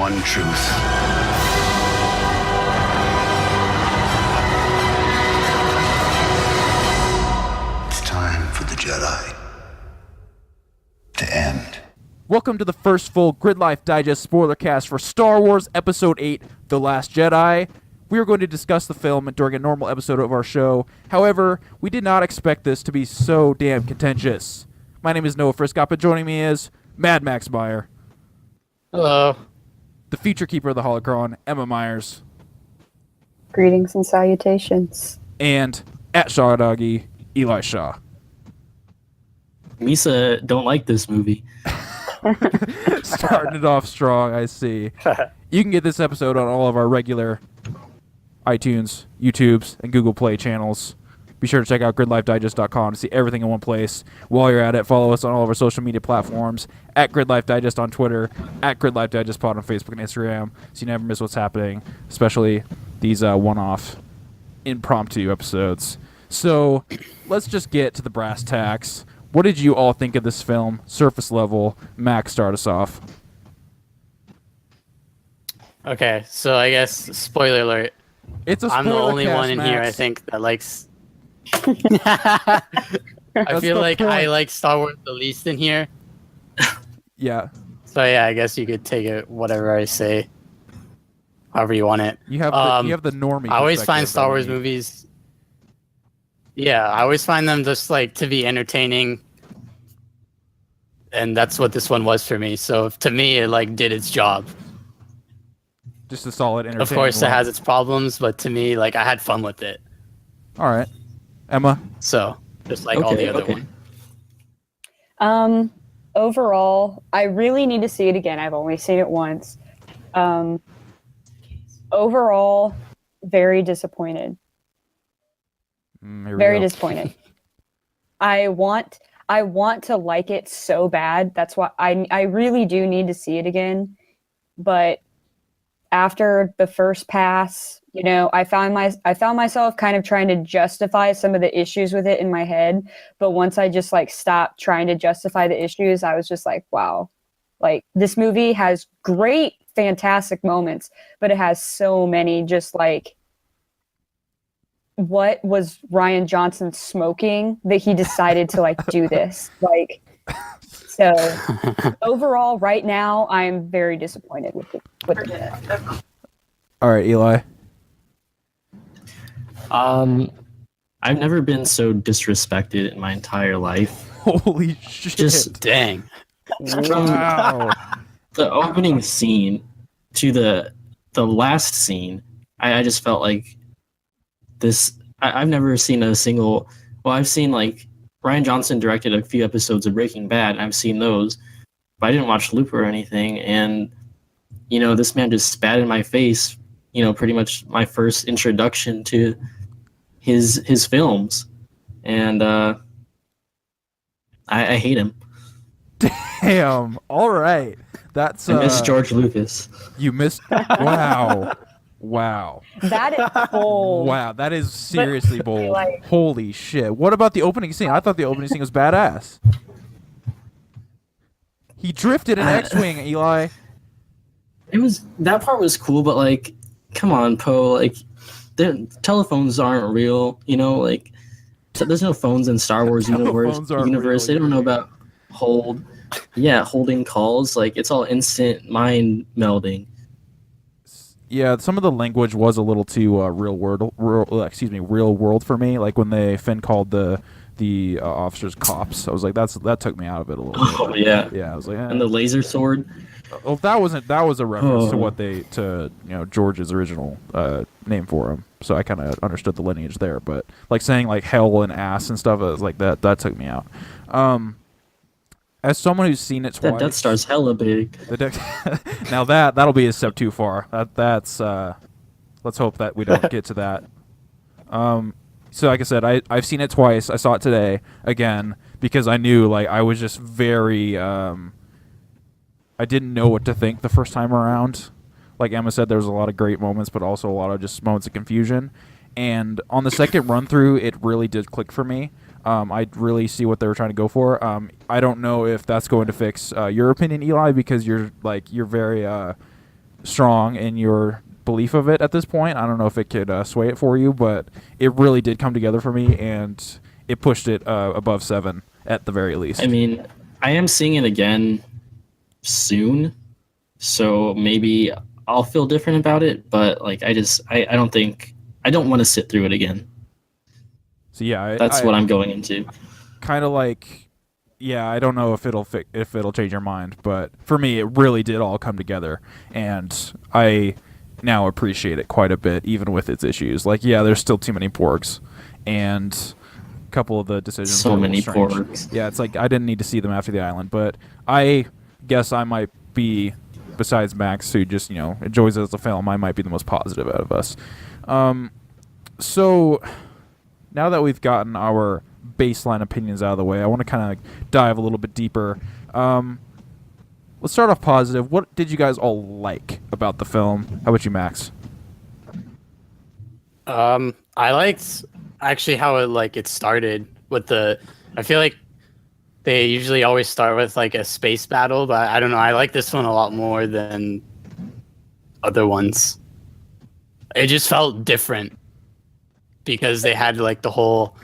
one truth. It's time for the Jedi to end. Welcome to the first full Gridlife Digest Spoilercast for Star Wars Episode 8, The Last Jedi. We are going to discuss the film during a normal episode of our show. However, we did not expect this to be so damn contentious. My name is Noah Friscott, but joining me is Mad Max Meyer. Hello. The feature keeper of the Holocron, Emma Myers. Greetings and salutations. And at Shaw Doggy, Eli Shaw. Misa don't like this movie. Starting it off strong, I see. You can get this episode on all of our regular iTunes, YouTubes, and Google Play channels. Be sure to check out gridlifedigest.com to see everything in one place. While you're at it, follow us on all of our social media platforms, at Gridlife Digest on Twitter, at Gridlife Digest Pod on Facebook and Instagram, so you never miss what's happening, especially these one-off impromptu episodes. So let's just get to the brass tacks. What did you all think of this film? Surface level. Max, start us off. Okay, so I guess spoiler alert. It's a I'm the only spoiler one cast, in Max. here I think that likes. I feel the like I point. like Star Wars the least in here. Yeah. So yeah, I guess you could take it whatever I say, however you want it. You have the normie. I always find perspective Star that we Wars need. movies. Yeah, I always find them just like to be entertaining, and that's what this one was for me. So to me, it like did its job. Just a solid entertainment. Of course, it one. has its problems, but to me, like I had fun with it. All right. Emma? So just like all the other ones. Overall, I really need to see it again. I've only seen it once. Overall, very disappointed. Here we Very go. disappointed. I want to like it so bad. That's why I really do need to see it again. But after the first pass, I found myself kind of trying to justify some of the issues with it in my head. But once I just stopped trying to justify the issues, I was just like, wow, this movie has great, fantastic moments, but it has so many just what was Ryan Johnson smoking that he decided to do this? So overall, right now, I'm very disappointed with it. All right, Eli. I've never been so disrespected in my entire life. Holy shit. Just Dang. from Wow. the opening scene to the last scene, I just felt like this. I've never seen a single. Well, I've seen Ryan Johnson directed a few episodes of Breaking Bad, and I've seen those, but I didn't watch Looper or anything. And this man just spat in my face. Pretty much my first introduction to his films, and I hate him. Damn. All right. That's I miss George Lucas. You missed. Wow. Wow. That is bold. Wow. That is seriously bold. like- Holy shit. What about the opening scene? I thought the opening scene was badass. He drifted an X-wing, Eli. That part was cool, but come on, Poe. The telephones aren't real. So there's no phones in Star Wars Telephones aren't universe. real, They don't know about holding calls. It's all instant mind melding. Yeah, some of the language was a little too real world for me. Like when Finn called the officers cops, I was like, that took me out of it a little bit. Oh yeah. Yeah, I was like, And the laser sword. well, that was a reference to Oh. what George's original name for him. So I kind of understood the lineage there, but saying hell and ass and stuff, I was like that took me out. As someone who's seen it twice, That Death Star's hella big. now that'll be a step too far. That's let's hope that we don't get to that. So like I said, I've seen it twice. I saw it today again because I knew I was just very I didn't know what to think the first time around. Like Emma said, there was a lot of great moments, but also a lot of just moments of confusion. And on the second run through, it really did click for me. I really see what they were trying to go for. I don't know if that's going to fix your opinion, Eli, because you're very strong in your belief of it at this point. I don't know if it could sway it for you, but it really did come together for me, and it pushed it above 7 at the very least. I mean, I am seeing it again soon, so maybe I'll feel different about it. But like, I don't want to sit through it again. So yeah, That's what I'm going into. Kind of like, yeah, I don't know if it'll change your mind, but for me, it really did all come together, and I now appreciate it quite a bit, even with its issues. Like, yeah, there's still too many porgs, and a couple of the decisions. So were a little many strange. porgs. Yeah, it's like I didn't need to see them after the island, but I guess I might be, besides Max, who just enjoys it as a film, I might be the most positive out of us. So now that we've gotten our baseline opinions out of the way, I want to kind of dive a little bit deeper. Let's start off positive. What did you guys all like about the film? How about you, Max? I liked actually how it started with I feel like they usually always start with like a space battle, but I don't know. I like this one a lot more than other ones. It just felt different because they had like the whole,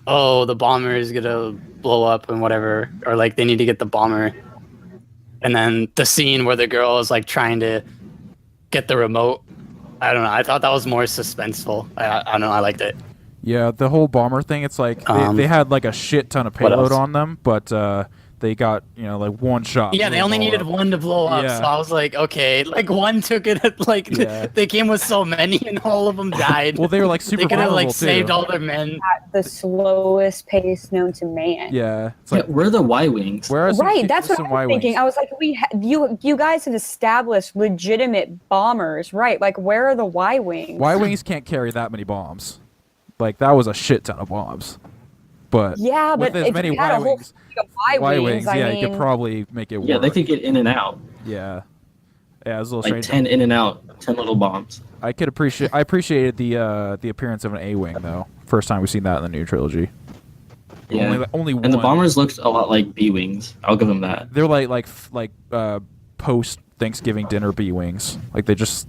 oh, the bomber is gonna blow up and whatever, or like they need to get the bomber, and then the scene where the girl is like trying to get the remote. I don't know. I thought that was more suspenseful. I don't know. I liked it. Yeah, the whole bomber thing, it's like they had like a shit ton of payload on them, but they got, like one shot. Yeah, they only needed one to blow up, so I was like, okay, like one took it, they came with so many and all of them died. Well, they were like super They could have vulnerable, like saved too. all their men. At the slowest pace known to man. Yeah. It's like, Where are the Y-Wings? where are some, Right, that's what some I was thinking. Y-Wings? I was like, you guys have established legitimate bombers, right? Like, where are the Y-Wings? Y-Wings can't carry that many bombs. Like, that was a shit ton of bombs. But Yeah, with but as if many you had a whole Y-Wings, fleet of Y-Wings, I yeah, mean, you could probably make it work. Yeah, they could get in and out. Yeah. Yeah, it was a little Like strange. 10 in and out, 10 little bombs. I appreciated the appearance of an A-Wing, though. First time we've seen that in the new trilogy. Yeah. Only one. And the bombers looked a lot like B-Wings. I'll give them that. They're like post Thanksgiving dinner B-Wings. Like they just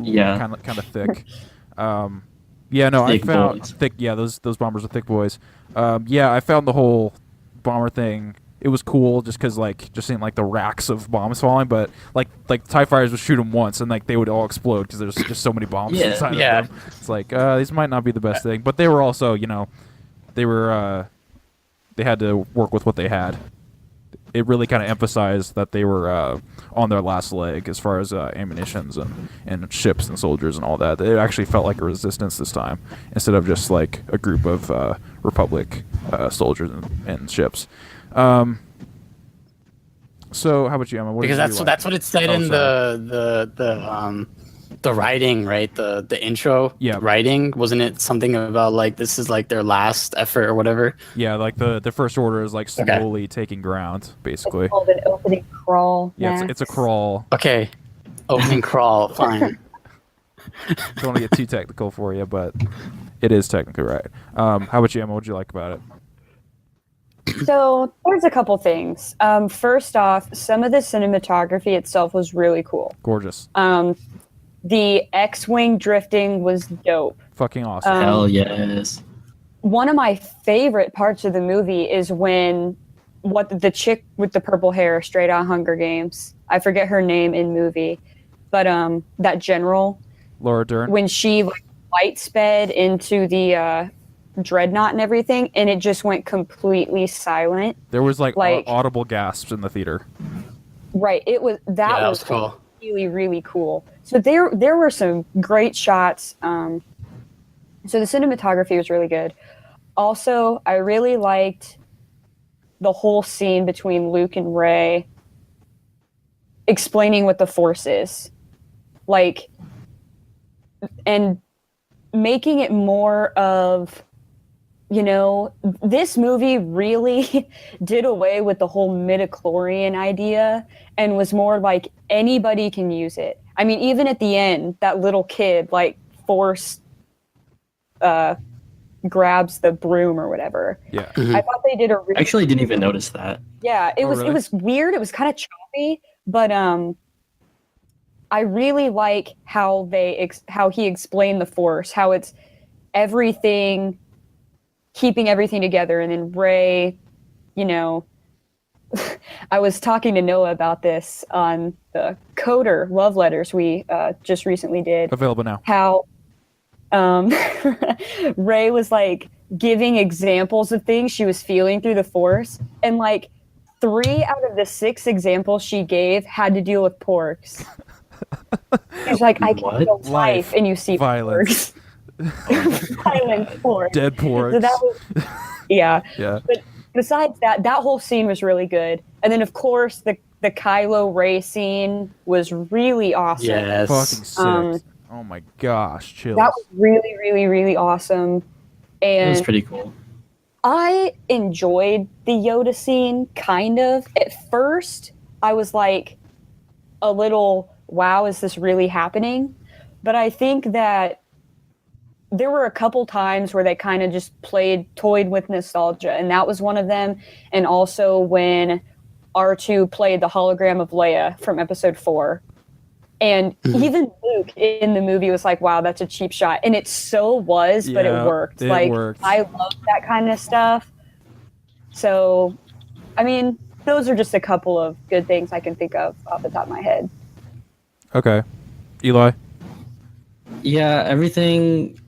Yeah. kind of thick. Yeah, no, Thick I found boys. thick. Yeah, those bombers are thick boys. Yeah, I found the whole bomber thing. It was cool just because just seeing like the racks of bombs falling, but like TIE fighters would shoot them once and like they would all explode because there's just so many bombs Yeah. inside Yeah. of them. It's like these might not be the best thing, but they were also they had to work with what they had. It really kind of emphasized that they were on their last leg as far as ammunitions and ships and soldiers and all that. It actually felt like a resistance this time instead of just like a group of Republic soldiers and ships. So how about you, Emma? What Because did you like? that's what it said in the writing, right? The intro writing, wasn't it something about like this is like their last effort or whatever? Yeah, like the first order is like slowly taking ground, basically. it's called an opening crawl. Yeah, Max. it's a crawl. Okay, opening crawl, fine. Don't want to get too technical for you, but it is technically right. How about you, Emma? What did you like about it? So there's a couple things. First off, some of the cinematography itself was really cool. Gorgeous. The X-wing drifting was dope. Fucking awesome. Hell yes. One of my favorite parts of the movie is when the chick with the purple hair, straight out Hunger Games. I forget her name in movie, but that general, Laura Dern. when she light sped into the dreadnought and everything, and it just went completely silent. There was like like- audible gasps in the theater. Right. It was that Yeah, was that was cool. really, really cool. So there were some great shots. So the cinematography was really good. Also, I really liked the whole scene between Luke and Rey explaining what the Force is. Like, and making it more of, this movie really did away with the whole midichlorian idea and was more like anybody can use it. I mean, even at the end, that little kid Force grabs the broom or whatever. Yeah. I thought they did a really Actually, didn't even notice that. yeah. It was really? it was weird. It was kind of choppy, but I really like how how he explained the Force, how it's everything, keeping everything together, and then Rey, you know, I was talking to Noah about this on the Coder Love Letters we just recently did. Available now. How Rey was like giving examples of things she was feeling through the Force, and like 3 out of the 6 examples she gave had to deal with porks. She's like, I can feel life, and you see violence, porks. Violence, porks. Dead porks. So that was, yeah. Yeah. But besides that whole scene was really good. And then, of course, the Kylo Rey scene was really awesome. Yes. Fucking sick. Oh my gosh, chills. That was really, really, really awesome. And It was pretty cool. I enjoyed the Yoda scene, kind of. At first, I was like a little, wow, is this really happening? But I think that there were a couple times where they kind of just toyed with nostalgia, and that was one of them. And also when R2 played the hologram of Leia from Episode 4. And even Luke in the movie was like, wow, that's a cheap shot. And it so was, but it worked. I love that kind of stuff. So, I mean, those are just a couple of good things I can think of off the top of my head. Okay. Eli? Yeah, everything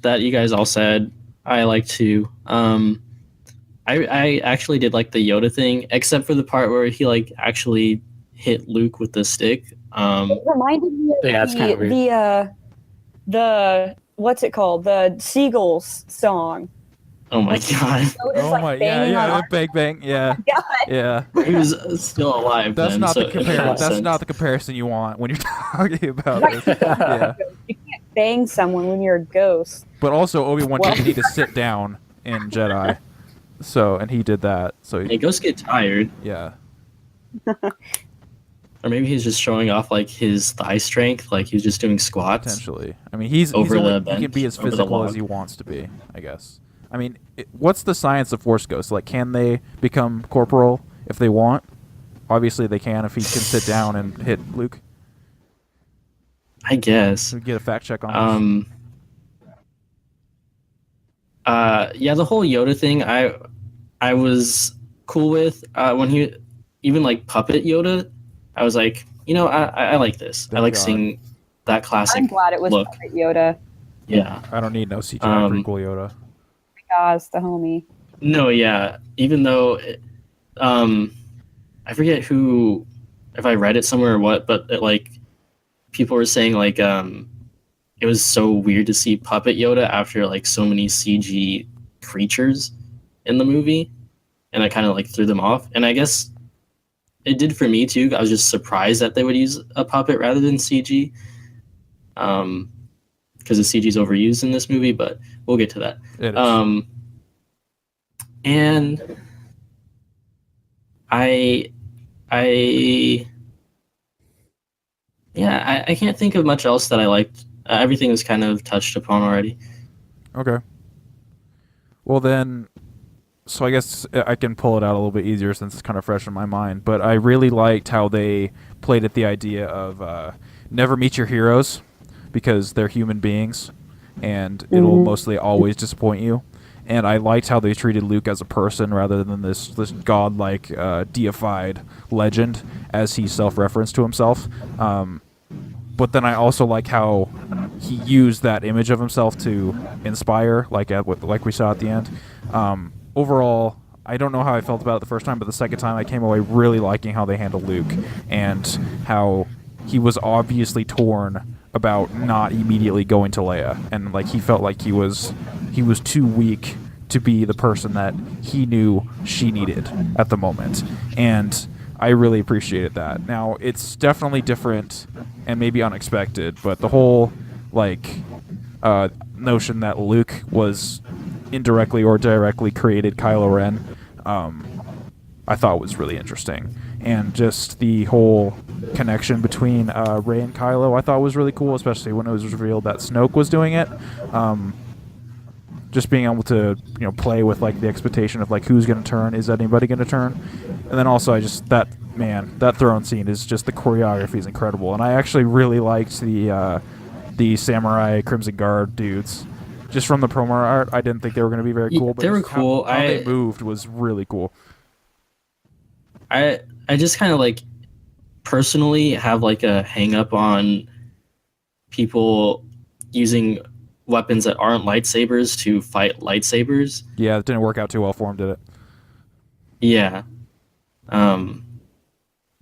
that you guys all said, I like too. I actually did like the Yoda thing, except for the part where he like actually hit Luke with the stick. It reminded me of that's kind of weird. the what's it called? The Seagulls song. Oh my god. Oh my, yeah, bang, bang, yeah, yeah. He was still alive. That's then, not so the comparison. That's sense. not the comparison you want when you're talking about it. Yeah. You can't bang someone when you're a ghost. But also, Obi-Wan didn't need to sit down in Jedi, and he did that. So Hey, ghosts get tired. Yeah. Or maybe he's just showing off like his thigh strength, like he's just doing squats. Potentially. I mean, he can be as physical as he wants to be, I guess. I mean, what's the science of Force Ghosts? Like, can they become corporal if they want? Obviously, they can if he can sit down and hit Luke. I guess. We get a fact check on this. Yeah, the whole Yoda thing, I was cool with when he even like puppet Yoda. I was like, I like this. I like seeing that classic. I'm glad it was look. Puppet Yoda. Yeah. I don't need no CGI prequel Yoda. Guys, the homie. No, yeah. Even though, I forget who, if I read it somewhere or what, but people were saying it was so weird to see Puppet Yoda after like so many CG creatures in the movie, and I kind of threw them off. And I guess it did for me too. I was just surprised that they would use a puppet rather than CG, because the CG is overused in this movie. But we'll get to that. And I can't think of much else that I liked. Everything was kind of touched upon already. Okay. Well then, so I guess I can pull it out a little bit easier since it's kind of fresh in my mind. But I really liked how they played at the idea of never meet your heroes because they're human beings, and it'll mostly always disappoint you. And I liked how they treated Luke as a person rather than this godlike, deified legend, as he self-referenced to himself. But then I also like how he used that image of himself to inspire, like we saw at the end. Overall, I don't know how I felt about it the first time, but the second time I came away really liking how they handled Luke and how he was obviously torn about not immediately going to Leia, and he felt like he was too weak to be the person that he knew she needed at the moment. And I really appreciated that. Now, it's definitely different and maybe unexpected, but the whole notion that Luke was indirectly or directly created Kylo Ren, I thought was really interesting. And just the whole connection between Rey and Kylo I thought was really cool, especially when it was revealed that Snoke was doing it. Just being able to play with the expectation of who's going to turn, is anybody going to turn, and then also I just that man, that throne scene is just, the choreography is incredible, and I actually really liked the samurai Crimson Guard dudes. Just from the promo art, I didn't think they were going to be very cool, but They were cool. How they moved was really cool. I just kind of like personally have like a hang up on people using weapons that aren't lightsabers to fight lightsabers. Yeah, it didn't work out too well for him, did it? Yeah.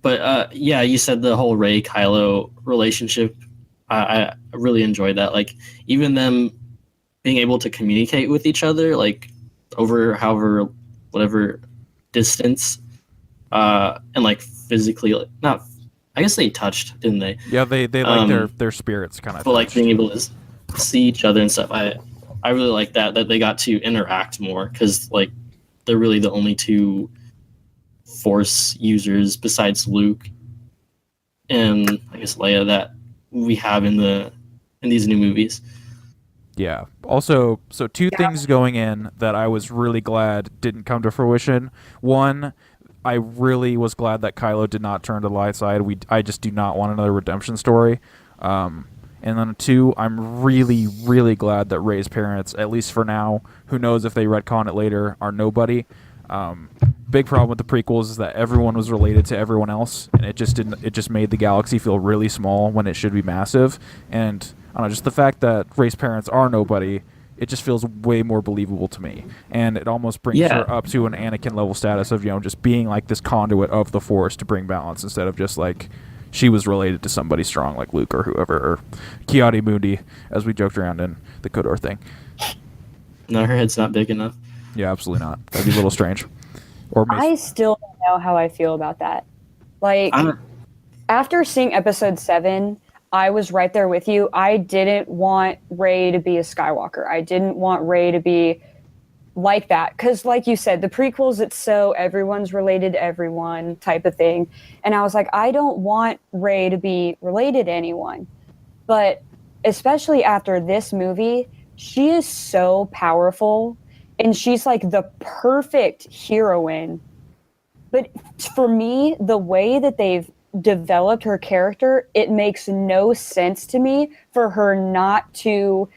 But yeah, you said the whole Rey Kylo relationship. I really enjoyed that. Like, even them being able to communicate with each other, like over however whatever distance, and like physically, like, not. I guess they touched, didn't they? Yeah, they like their spirits kind of. But like being able to see each other and stuff, I really like that they got to interact more, because like they're really the only two Force users besides Luke and I guess Leia that we have in these new movies. Yeah. Also, so two things going in that I was really glad didn't come to fruition. One, I really was glad that Kylo did not turn to the light side. I just do not want another redemption story. And then two, I'm really, really glad that Rey's parents, at least for now, who knows if they retcon it later, are nobody. Big problem with the prequels is that everyone was related to everyone else, and it just made the galaxy feel really small when it should be massive. And I don't know, just the fact that Rey's parents are nobody, it just feels way more believable to me. And it almost brings her up to an Anakin level status of, just being like this conduit of the Force to bring balance, instead of just like she was related to somebody strong like Luke or whoever, or Kiadi Mundi, as we joked around in the Kodor thing. No, her head's not big enough. Yeah, absolutely not. That'd be a little strange. Or I still don't know how I feel about that. Like, after seeing episode 7, I was right there with you. I didn't want Rey to be a Skywalker. I didn't want Rey to be like that. Because, like you said, the prequels, it's so everyone's related to everyone type of thing. And I was like, I don't want Rey to be related to anyone. But especially after this movie, she is so powerful. And she's like the perfect heroine. But for me, the way that they've developed her character, it makes no sense to me for her not to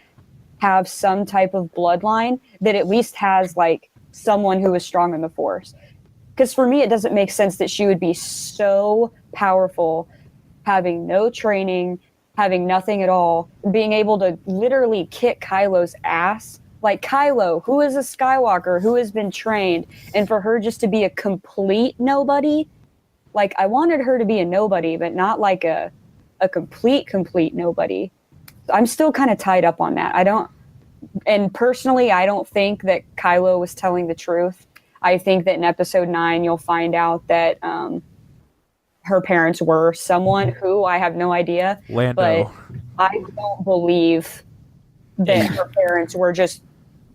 have some type of bloodline that at least has like someone who is strong in the Force. Because for me, it doesn't make sense that she would be so powerful, having no training, having nothing at all, being able to literally kick Kylo's ass. Like Kylo, who is a Skywalker, who has been trained, and for her just to be a complete nobody, like I wanted her to be a nobody, but not like a complete nobody. I'm still kind of tied up on that. And personally, I don't think that Kylo was telling the truth. I think that in episode 9, you'll find out that her parents were someone who I have no idea. Lando. But I don't believe that her parents were just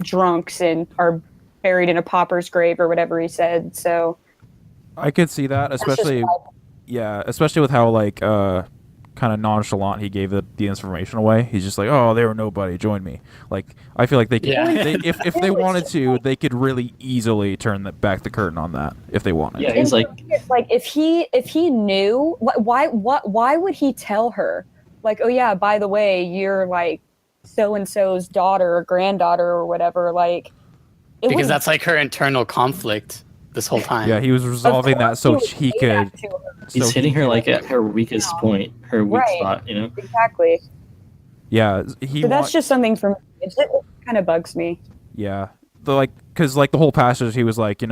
drunks and are buried in a pauper's grave or whatever he said. So I could see that, especially with how like kind of nonchalant he gave the information away. He's just like, oh, they were nobody, join me. Like, I feel like they could, if they wanted to, they could really easily turn back the curtain on that if they wanted. Yeah, he's like if he knew, why would he tell her? Like, oh yeah, by the way, you're like so and so's daughter or granddaughter or whatever. Like, because that's like her internal conflict this whole time. Yeah, he was resolving that so he could. He's hitting her like at her weakest point, her weak spot. Exactly. Yeah, so that's just something from it kind of bugs me. Yeah, because the whole passage, he was like,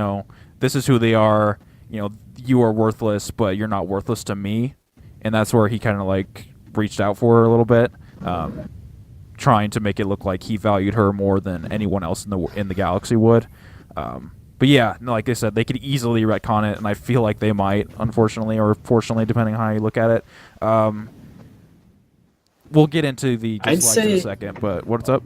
this is who they are. You are worthless, but you're not worthless to me, and that's where he kind of like reached out for her a little bit, trying to make it look like he valued her more than anyone else in the galaxy would. But yeah, like I said, they could easily retcon it, and I feel like they might, unfortunately or fortunately, depending on how you look at it. We'll get into the dislikes in a second, but what's up?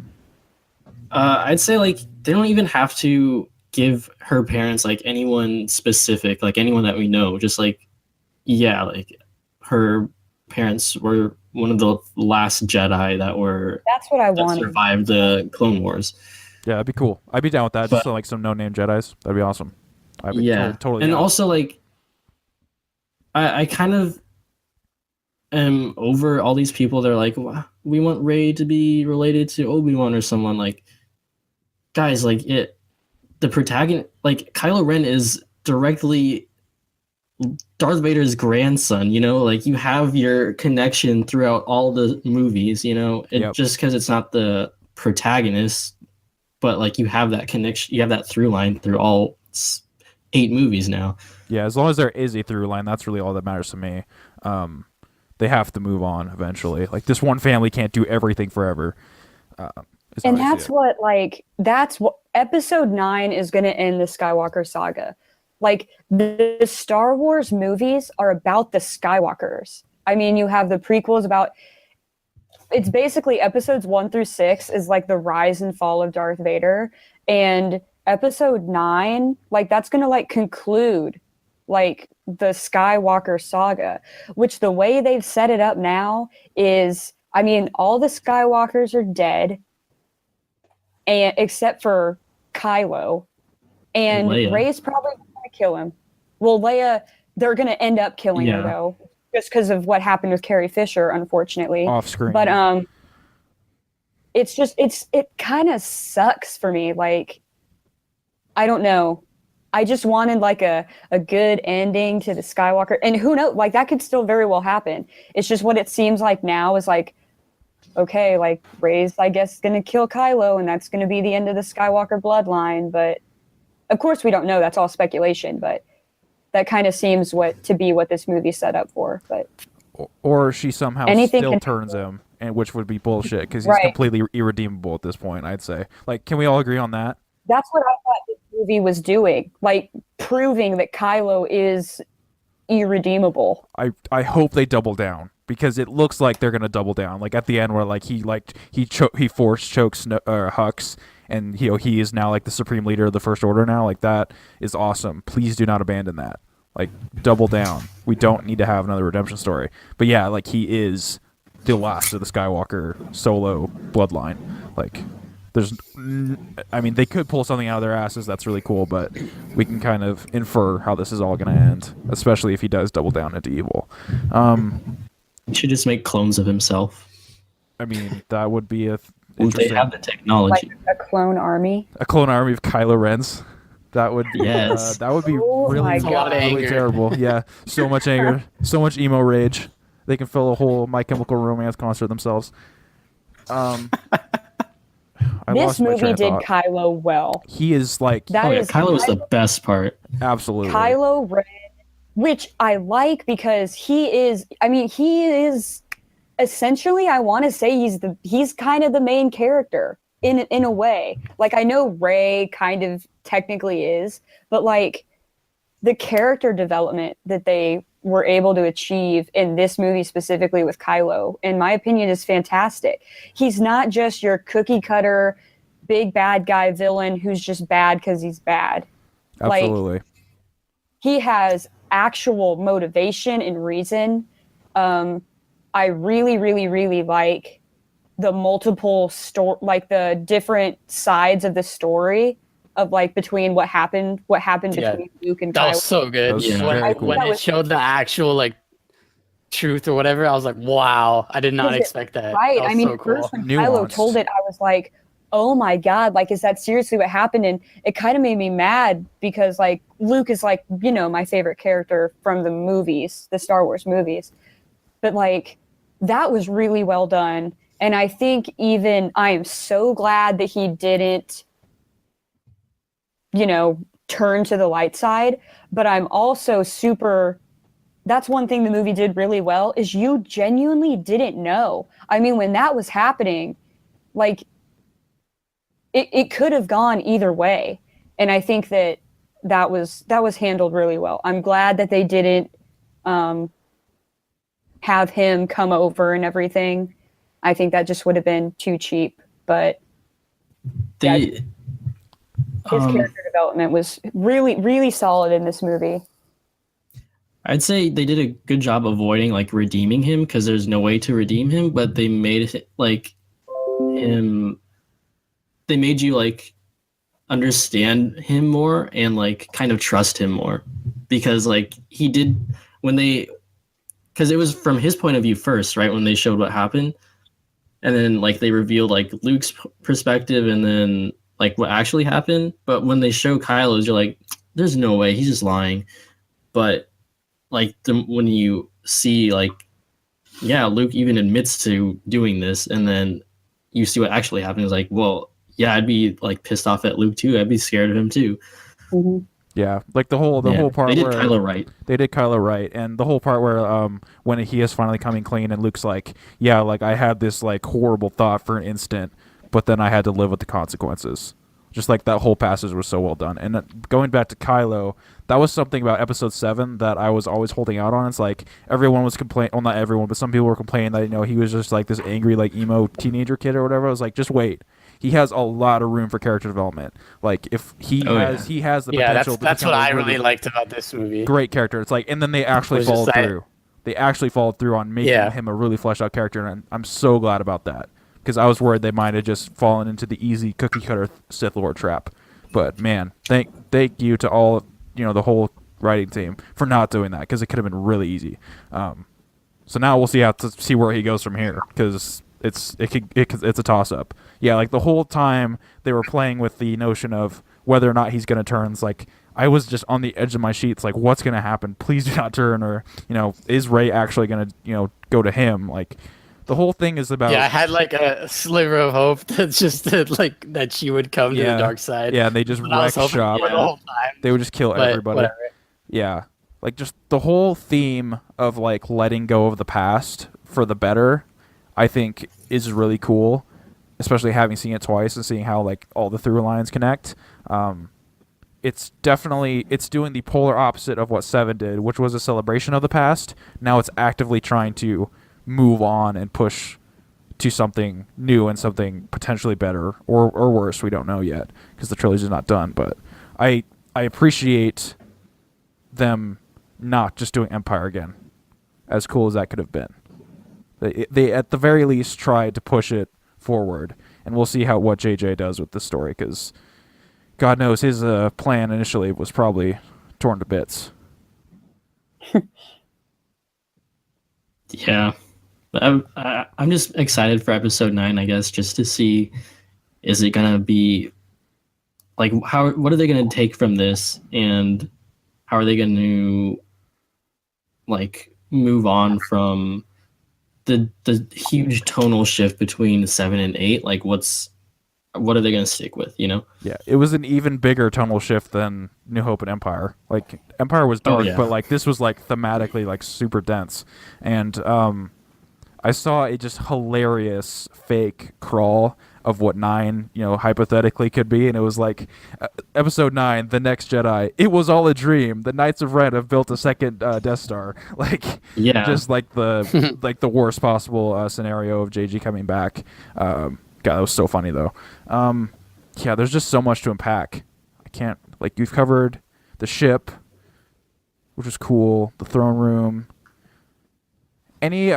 I'd say like they don't even have to give her parents like anyone specific, like anyone that we know. Just like, yeah, like her parents were one of the last Jedi that survived the Clone Wars. Yeah, that'd be cool. I'd be down with that. Just like some no-name Jedis. That'd be awesome. I'd be totally and down. also like I kind of am over all these people that are like, we want Rey to be related to Obi-Wan or someone. Like, guys, like the protagonist, like Kylo Ren is directly Darth Vader's grandson, like you have your connection throughout all the movies, Yep. just because it's not the protagonist, but like you have that connection, you have that through line through all 8 movies now. Yeah, as long as there is a through line, that's really all that matters to me. They have to move on eventually. Like, this one family can't do everything forever. And that's what episode 9 is going to end the Skywalker saga. Like, the Star Wars movies are about the Skywalkers. I mean, you have the prequels about, it's basically episodes 1 through 6 is like the rise and fall of Darth Vader. And episode 9, like, that's going to like conclude like the Skywalker saga, which the way they've set it up now is, I mean, all the Skywalkers are dead, and except for Kylo, and Rey's probably going to kill him. Well, Leia, they're going to end up killing her though, just because of what happened with Carrie Fisher, unfortunately. Off screen. But it's just it kind of sucks for me. Like, I don't know. I just wanted like a good ending to the Skywalker, and who knows, like that could still very well happen. It's just what it seems like now is like, okay, like Rey's, I guess, going to kill Kylo, and that's going to be the end of the Skywalker bloodline. But of course, we don't know. That's all speculation. But that kind of seems to be what this movie's set up for. But or she somehow still turns him, and which would be bullshit because he's completely irredeemable at this point. I'd say. Like, can we all agree on that? That's what I thought this movie was doing, like proving that Kylo is irredeemable. I hope they double down, because it looks like they're gonna double down. Like at the end, where like he force chokes Hux, and he is now like the supreme leader of the First Order now. Like, that is awesome. Please do not abandon that. Like, double down. We don't need to have another redemption story. But yeah, like, he is the last of the Skywalker solo bloodline. Like, I mean, they could pull something out of their asses that's really cool, but we can kind of infer how this is all going to end, especially if he does double down into evil. He should just make clones of himself. I mean, that would be they have the technology. Like a clone army. A clone army of Kylo Rens. That would be that would be really terrible. Yeah, so much anger, so much emo rage. They can fill a whole My Chemical Romance concert themselves. This movie did Kylo well. He is like... Kylo is the best part. Absolutely. Kylo Ren, which I like because he is essentially, I want to say he's kind of the main character in a way. Like, I know Rey kind of technically is, but like the character development that they were able to achieve in this movie specifically with Kylo, in my opinion, is fantastic. He's not just your cookie cutter big bad guy villain who's just bad because he's bad. Absolutely. Like, he has actual motivation and reason. I really, really, really like the multiple the different sides of the story of like between what happened between Luke and Kylo. That was so good. When it showed the actual like truth or whatever, I was like, wow, I did not expect that. Right. That I mean, so cool. first when Kylo told it, I was like, oh my God, like, is that seriously what happened? And it kind of made me mad because like Luke is like, my favorite character from the movies, the Star Wars movies. But like, that was really well done. And I think I am so glad that he didn't, turn to the light side. But I'm also that's one thing the movie did really well, is you genuinely didn't know. I mean, when that was happening, like, it could have gone either way. And I think that was handled really well. I'm glad that they didn't have him come over and everything. I think that just would have been too cheap. But his character development was really, really solid in this movie. I'd say they did a good job avoiding like redeeming him, because there's no way to redeem him, but they made it like him. They made you like understand him more and like kind of trust him more, because like he did. when they, because it was from his point of view first, right? When they showed what happened, and then like they revealed like Luke's perspective, and then like what actually happened. But when they show Kylo's, you're like, there's no way, he's just lying. But like when you see like, yeah, Luke even admits to doing this, and then you see what actually happened, is like, well, yeah, I'd be like pissed off at Luke too. I'd be scared of him too. Mhm. Yeah, like the whole part they did where Kylo right. they did Kylo right, and the whole part where when he is finally coming clean, and Luke's like, yeah, like I had this like horrible thought for an instant, but then I had to live with the consequences. Just like that whole passage was so well done. And going back to Kylo, that was something about Episode 7 that I was always holding out on. It's like everyone was complaining, well, not everyone, but some people were complaining that he was just like this angry like emo teenager kid or whatever. I was like, just wait. He has a lot of room for character development. Like if he has the potential. That's what I really liked about this movie. Great character. It's like, and then they actually followed through. They actually followed through on making him a really fleshed out character, and I'm so glad about that, because I was worried they might have just fallen into the easy cookie cutter Sith Lord trap. But man, thank you to all the whole writing team for not doing that, because it could have been really easy. So now we'll see where he goes from here, because it's a toss up. Yeah, like the whole time they were playing with the notion of whether or not he's going to turn. It's like I was just on the edge of my seat. It's like, what's going to happen? Please do not turn, or is Rey actually going to go to him? Like the whole thing is about. Yeah, I had like a sliver of hope that she would come to the dark side. Yeah, and they just wreck shop. The whole time. They would just kill everybody. Whatever. Yeah, like just the whole theme of like letting go of the past for the better, I think is really cool, especially having seen it twice and seeing how like all the through lines connect. It's doing the polar opposite of what 7 did, which was a celebration of the past. Now it's actively trying to move on and push to something new and something potentially better or worse. We don't know yet, because the trilogy is not done. But I appreciate them not just doing Empire again, as cool as that could have been. They at the very least tried to push it forward, and we'll see what JJ does with this story, because God knows his plan initially was probably torn to bits. Yeah, I'm just excited for Episode 9, I guess, just to see, is it gonna be like what are they gonna take from this, and how are they gonna like move on from the huge tonal shift between 7 and 8? Like what are they going to stick with, Yeah, it was an even bigger tonal shift than New Hope and Empire. Like Empire was dark, but like this was like thematically like super dense. And I saw a just hilarious fake crawl of what 9, hypothetically could be, and it was like Episode 9, The Next Jedi. It was all a dream. The Knights of Ren have built a second Death Star. Like, just like the like the worst possible scenario of JG coming back. God, that was so funny though. Yeah, there's just so much to unpack. I can't you've covered the ship, which was cool. The throne room. Any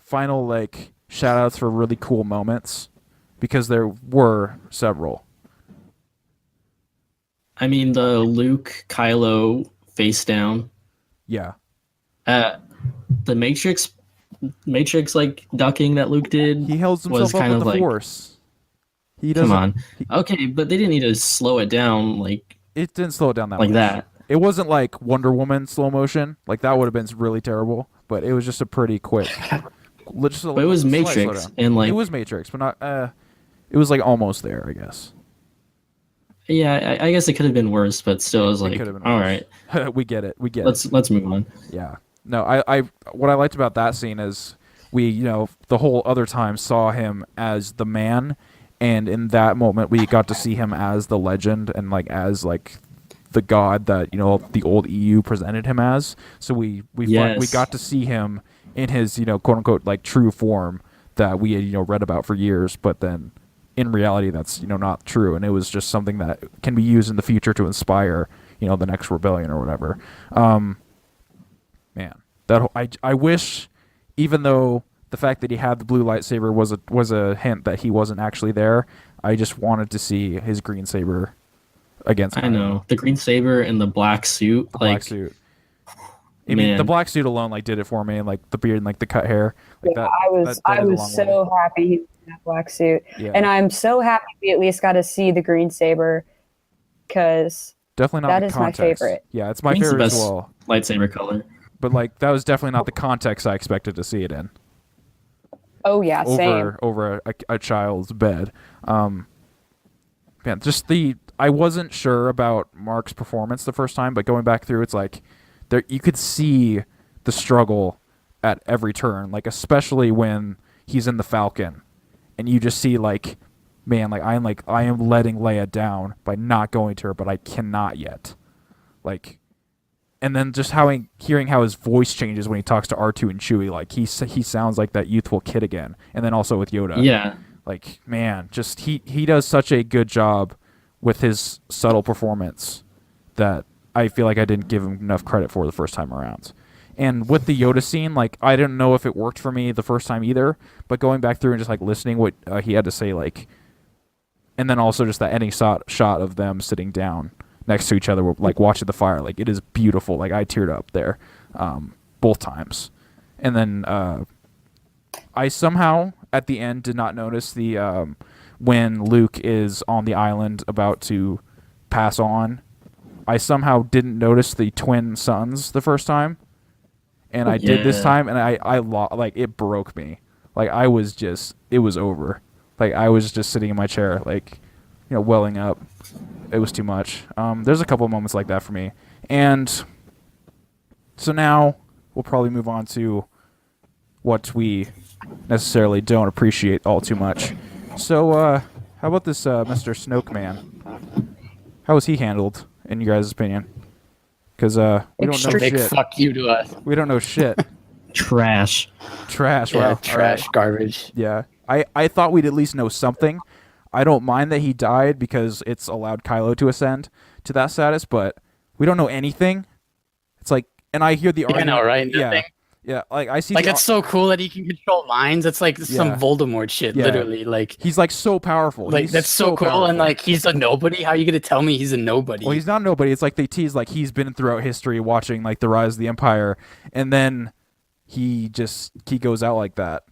final shout outs for really cool moments? Because there were several. I mean, the Luke Kylo face down. Yeah. The Matrix ducking that Luke did. He held himself up with the Force. Come on. Okay, but they didn't need to slow it down it didn't slow it down that much. That. It wasn't like Wonder Woman slow motion. Like that would have been really terrible. But it was just a pretty quick. But it was Matrix, and it was Matrix, but not. It was almost there, I guess. Yeah, I guess it could have been worse, but still, it was all right. We get it. Let's move on. Yeah. No, I what I liked about that scene is we, the whole other time saw him as the man, and in that moment we got to see him as the legend and as the god that the old EU presented him as. So we got to see him in his quote unquote true form that we had read about for years, but then in reality that's not true, and it was just something that can be used in the future to inspire the next rebellion or whatever. Man, that I wish, even though the fact that he had the blue lightsaber was a hint that he wasn't actually there, I just wanted to see his green saber against. I know the green saber and the black suit. Black suit. I mean, the black suit alone like did it for me, and like the beard and like the cut hair. Like Yeah, that I is a was long so way. happy he was in that black suit, Yeah. and I'm so happy we at least got to see the green saber, because Definitely not that the is my context. favorite. Yeah, it's my Green's the favorite as best well. lightsaber color. But like that was definitely not the context I expected to see it in. Oh yeah, same. Over a child's bed. Man, I wasn't sure about Mark's performance the first time, but going back through, it's like there you could see the struggle at every turn, like especially when he's in the Falcon, and you just see like, man, I am letting Leia down by not going to her, but I cannot yet, like. And then just hearing how his voice changes when he talks to R2 and Chewie, like he sounds like that youthful kid again. And then also with Yoda, Yeah. like man, just he does such a good job with his subtle performance that I feel like I didn't give him enough credit for the first time around. And with the Yoda scene, like I didn't know if it worked for me the first time either, but going back through and just like listening what he had to say, like, and then also just that ending shot of them sitting down next to each other, like watching the fire, like it is beautiful. Like I teared up there both times. And then I somehow at the end did not notice the when Luke is on the island about to pass on, I somehow didn't notice the twin sons the first time, and I did this time, and I like it broke me. Like I was just, it was over. Like I was just sitting in my chair, like, you know, welling up. It was too much. There's a couple of moments like that for me. And so now we'll probably move on to what we necessarily don't appreciate all too much. So how about this Mr. Snoke man? How was he handled, in your guys' opinion? Because we don't know Big shit. fuck you to us. We don't know shit. Trash. Trash. Yeah, Wow. trash, All right. garbage. Yeah. I thought we'd at least know something. I don't mind that he died because it's allowed Kylo to ascend to that status, but we don't know anything. It's like, and I hear the Yeah, argument. no, right? Yeah. Nothing. Yeah. Like I see. Like it's so cool that he can control minds. It's like some Voldemort shit, Yeah. literally. Like he's like so powerful. Like He's that's so cool, powerful. and like he's a nobody. How are you gonna tell me he's a nobody? Well, he's not nobody. It's like they tease like he's been throughout history watching like the rise of the Empire, and then he goes out like that.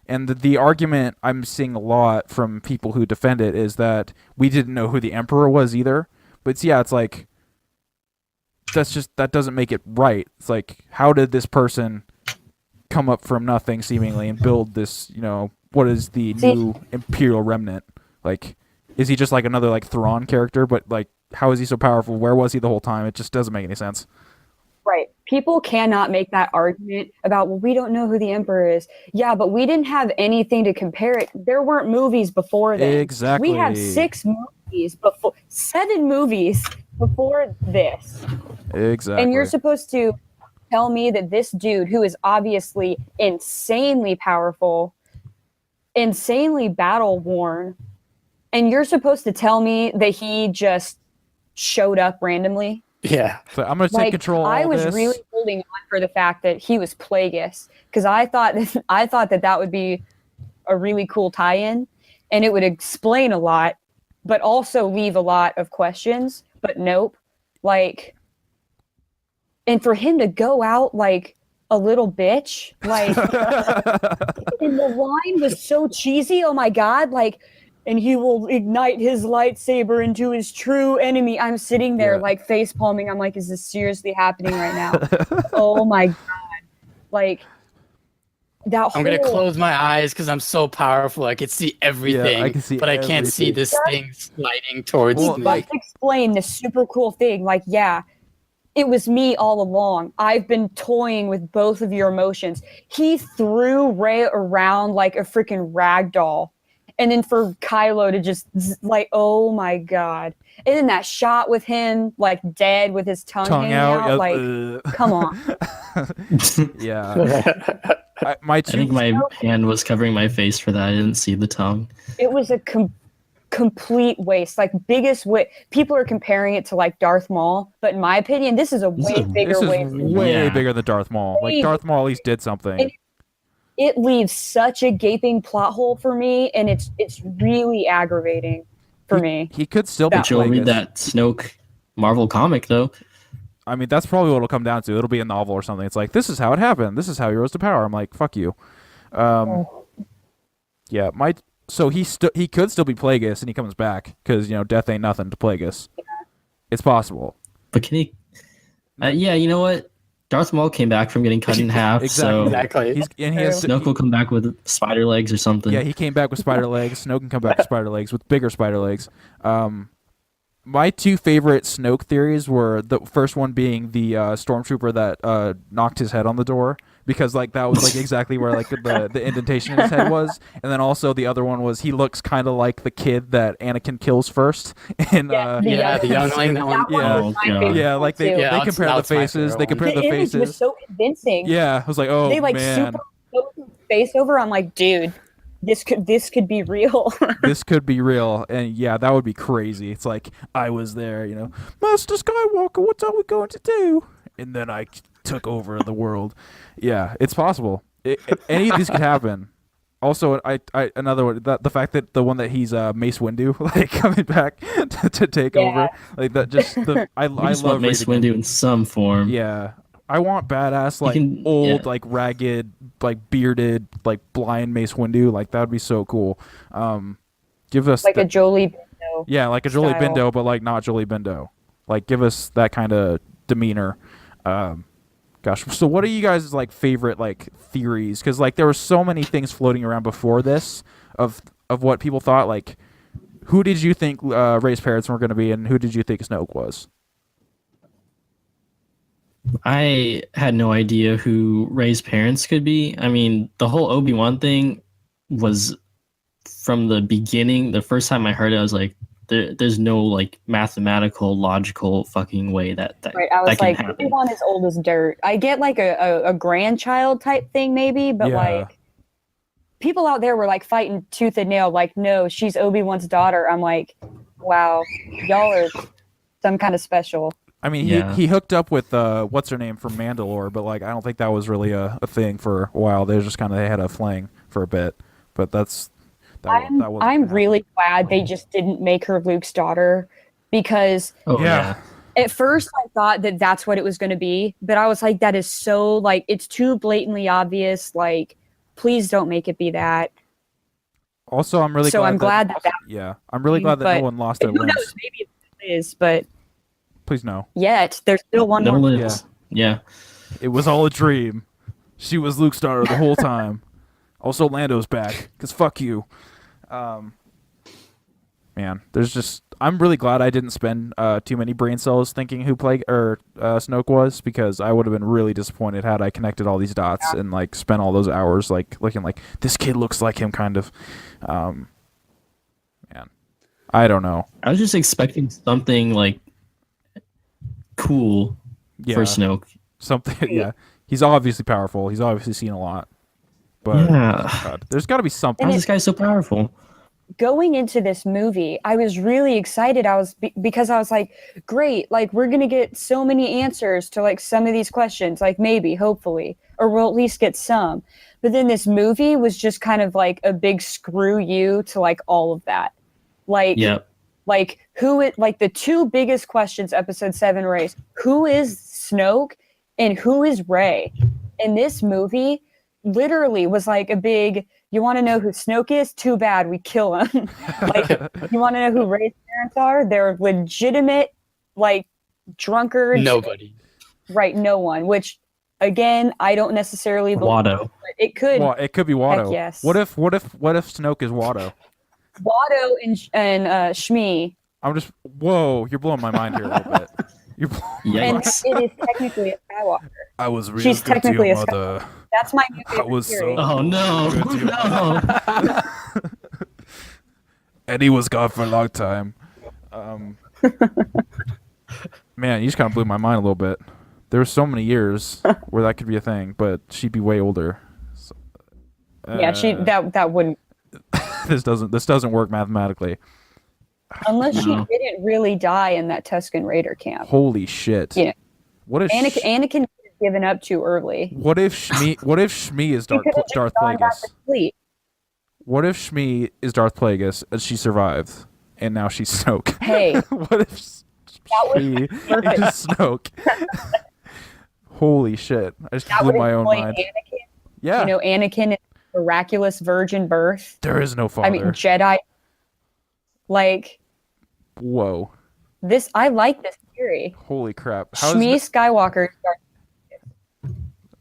And the argument I'm seeing a lot from people who defend it is that we didn't know who the Emperor was either. But it's like that doesn't make it right. It's like, how did this person come up from nothing seemingly and build this, you know, what is the new Imperial remnant? Like, is he just like another like Thrawn character? But like, how is he so powerful? Where was he the whole time? It just doesn't make any sense. Right. People cannot make that argument about, well, we don't know who the Emperor is. Yeah, but we didn't have anything to compare it. There weren't movies before then. Exactly. We had 7 movies before this. Exactly. And you're supposed to tell me that this dude, who is obviously insanely powerful, insanely battle worn, and you're supposed to tell me that he just showed up randomly? Yeah. So I'm gonna take control. I was this. really holding on for the fact that he was Plagueis, because I thought that would be a really cool tie-in, and it would explain a lot, but also leave a lot of questions. But nope, like, and for him to go out like a little bitch, like, and the line was so cheesy. Oh my god, like. And he will ignite his lightsaber into his true enemy. I'm sitting there like face palming. I'm like, is this seriously happening right now? Oh my god! Like that. I'm gonna close my eyes because I'm so powerful. I can see everything, I can see but I can't see everything. this thing sliding towards me. Let's explain this super cool thing. Like, yeah, it was me all along. I've been toying with both of your emotions. He threw Rey around like a freaking rag doll. And then for Kylo to just like, oh my god! And then that shot with him like dead with his tongue hanging out, like, come on. Yeah. I think my hand was covering my face for that. I didn't see the tongue. It was a complete waste. Like biggest waste. People are comparing it to like Darth Maul, but in my opinion, this is a way bigger waste. Way bigger than Darth Maul. Like Darth Maul at least did something. It leaves such a gaping plot hole for me, and it's really aggravating for me. He could still be But you'll read that Snoke Marvel comic though. I mean, that's probably what it'll come down to. It'll be a novel or something. It's like, this is how it happened. This is how he rose to power. I'm like, fuck you. Yeah, so he could still be Plagueis and he comes back because death ain't nothing to Plagueis. It's possible. But can he? Yeah, you know what? Darth Maul came back from getting cut in half. So Exactly. Snoke will come back with spider legs or something. Yeah, he came back with spider legs. Snoke can come back with spider legs, with bigger spider legs. My two favorite Snoke theories were the first one being the stormtrooper that knocked his head on the door, because like that was like exactly where like the indentation in his head was, and then also the other one was he looks kind of like the kid that Anakin kills first. And the youngling. Yeah, like they compare the faces. They compare the faces. Image was so convincing. Yeah, I was like, oh they like man. super face over. I'm like, dude, this could be real. This could be real, and yeah, that would be crazy. It's like, I was there, Master Skywalker, what are we going to do? And then I took over the world. Yeah, it's possible. Any of these could happen. Also, I another one, the fact that the one that he's Mace Windu, like coming back to take over, like that. Just I love Mace Windu in some form. Yeah. I want badass, like old, like ragged, like bearded, like blind Mace Windu. Like that would be so cool. Give us like a Jolie Bindo. Yeah, like a Jolie style. Bindo, but like not Jolie Bindo. Like give us that kind of demeanor. Gosh, so what are you guys' like favorite like theories? Because like there were so many things floating around before this of what people thought. Like, who did you think Rey's parents were going to be, and who did you think Snoke was? I had no idea who Rey's parents could be. I mean, the whole Obi-Wan thing was from the beginning. The first time I heard it, I was like, there's no like mathematical, logical fucking way that right. I was that can like, happen. Obi-Wan is old as dirt. I get like a grandchild type thing maybe, but like people out there were like fighting tooth and nail, like, no, she's Obi-Wan's daughter. I'm like, wow, y'all are some kind of special. I mean, he hooked up with what's her name from Mandalore, but like I don't think that was really a thing for a while. They just they had a fling for a bit, but I'm really glad they just didn't make her Luke's daughter, because at first I thought that that's what it was going to be, but I was like, that is so like it's too blatantly obvious. Like, please don't make it be that. Also, I'm really glad that I'm really glad that no one lost their limbs. Who knows? Maybe it is, but. Please no. Yet there's still one more. Lives. Yeah. It was all a dream. She was Luke's daughter the whole time. Also, Lando's back, because fuck you. Man, I'm really glad I didn't spend too many brain cells thinking who Snoke was, because I would have been really disappointed had I connected all these dots and like spent all those hours like looking like this kid looks like him kind of. Man, I don't know. I was just expecting something like cool for Snoke. Something, He's obviously powerful. He's obviously seen a lot. But God, there's got to be something. How's this guy so powerful? Going into this movie, I was really excited. Because I was like, great, like we're gonna get so many answers to like some of these questions, like maybe, hopefully, or we'll at least get some. But then this movie was just kind of like a big screw you to like all of that. Like, like the two biggest questions Episode 7 raised: who is Snoke and who is Rey? And this movie literally was like a big, you want to know who Snoke is? Too bad, we kill him. Like, you want to know who Rey's parents are? They're legitimate, like, drunkards. Nobody. Right, no one. Which, again, I don't necessarily believe. Watto. But it could. Well, it could be Watto. Heck yes. What if Snoke is Watto? Watto and Shmi. I'm just, whoa, you're blowing my mind here a little bit. You're blowing and it is technically a Skywalker. I was real She's good technically to a your Skywalker. mother. That's my new favorite I was theory. so Oh no. And he was gone for a long time. Man, you just kind of blew my mind a little bit. There were so many years where that could be a thing, but she'd be way older. So, yeah, that wouldn't. This doesn't work mathematically. Unless she didn't really die in that Tusken Raider camp. Holy shit! You know, what if Anakin was given up too early? What if Shmi is Darth Plagueis? What if Shmi is Darth Plagueis and she survived, and now she's Snoke? Hey, what if be into Snoke. Holy shit! I just That blew would my own explain mind. Anakin. Yeah, You know, Anakin is miraculous virgin birth. there is no father. I mean, Jedi. Like Whoa! this, I like this theory. Holy crap! How Shmi is Skywalker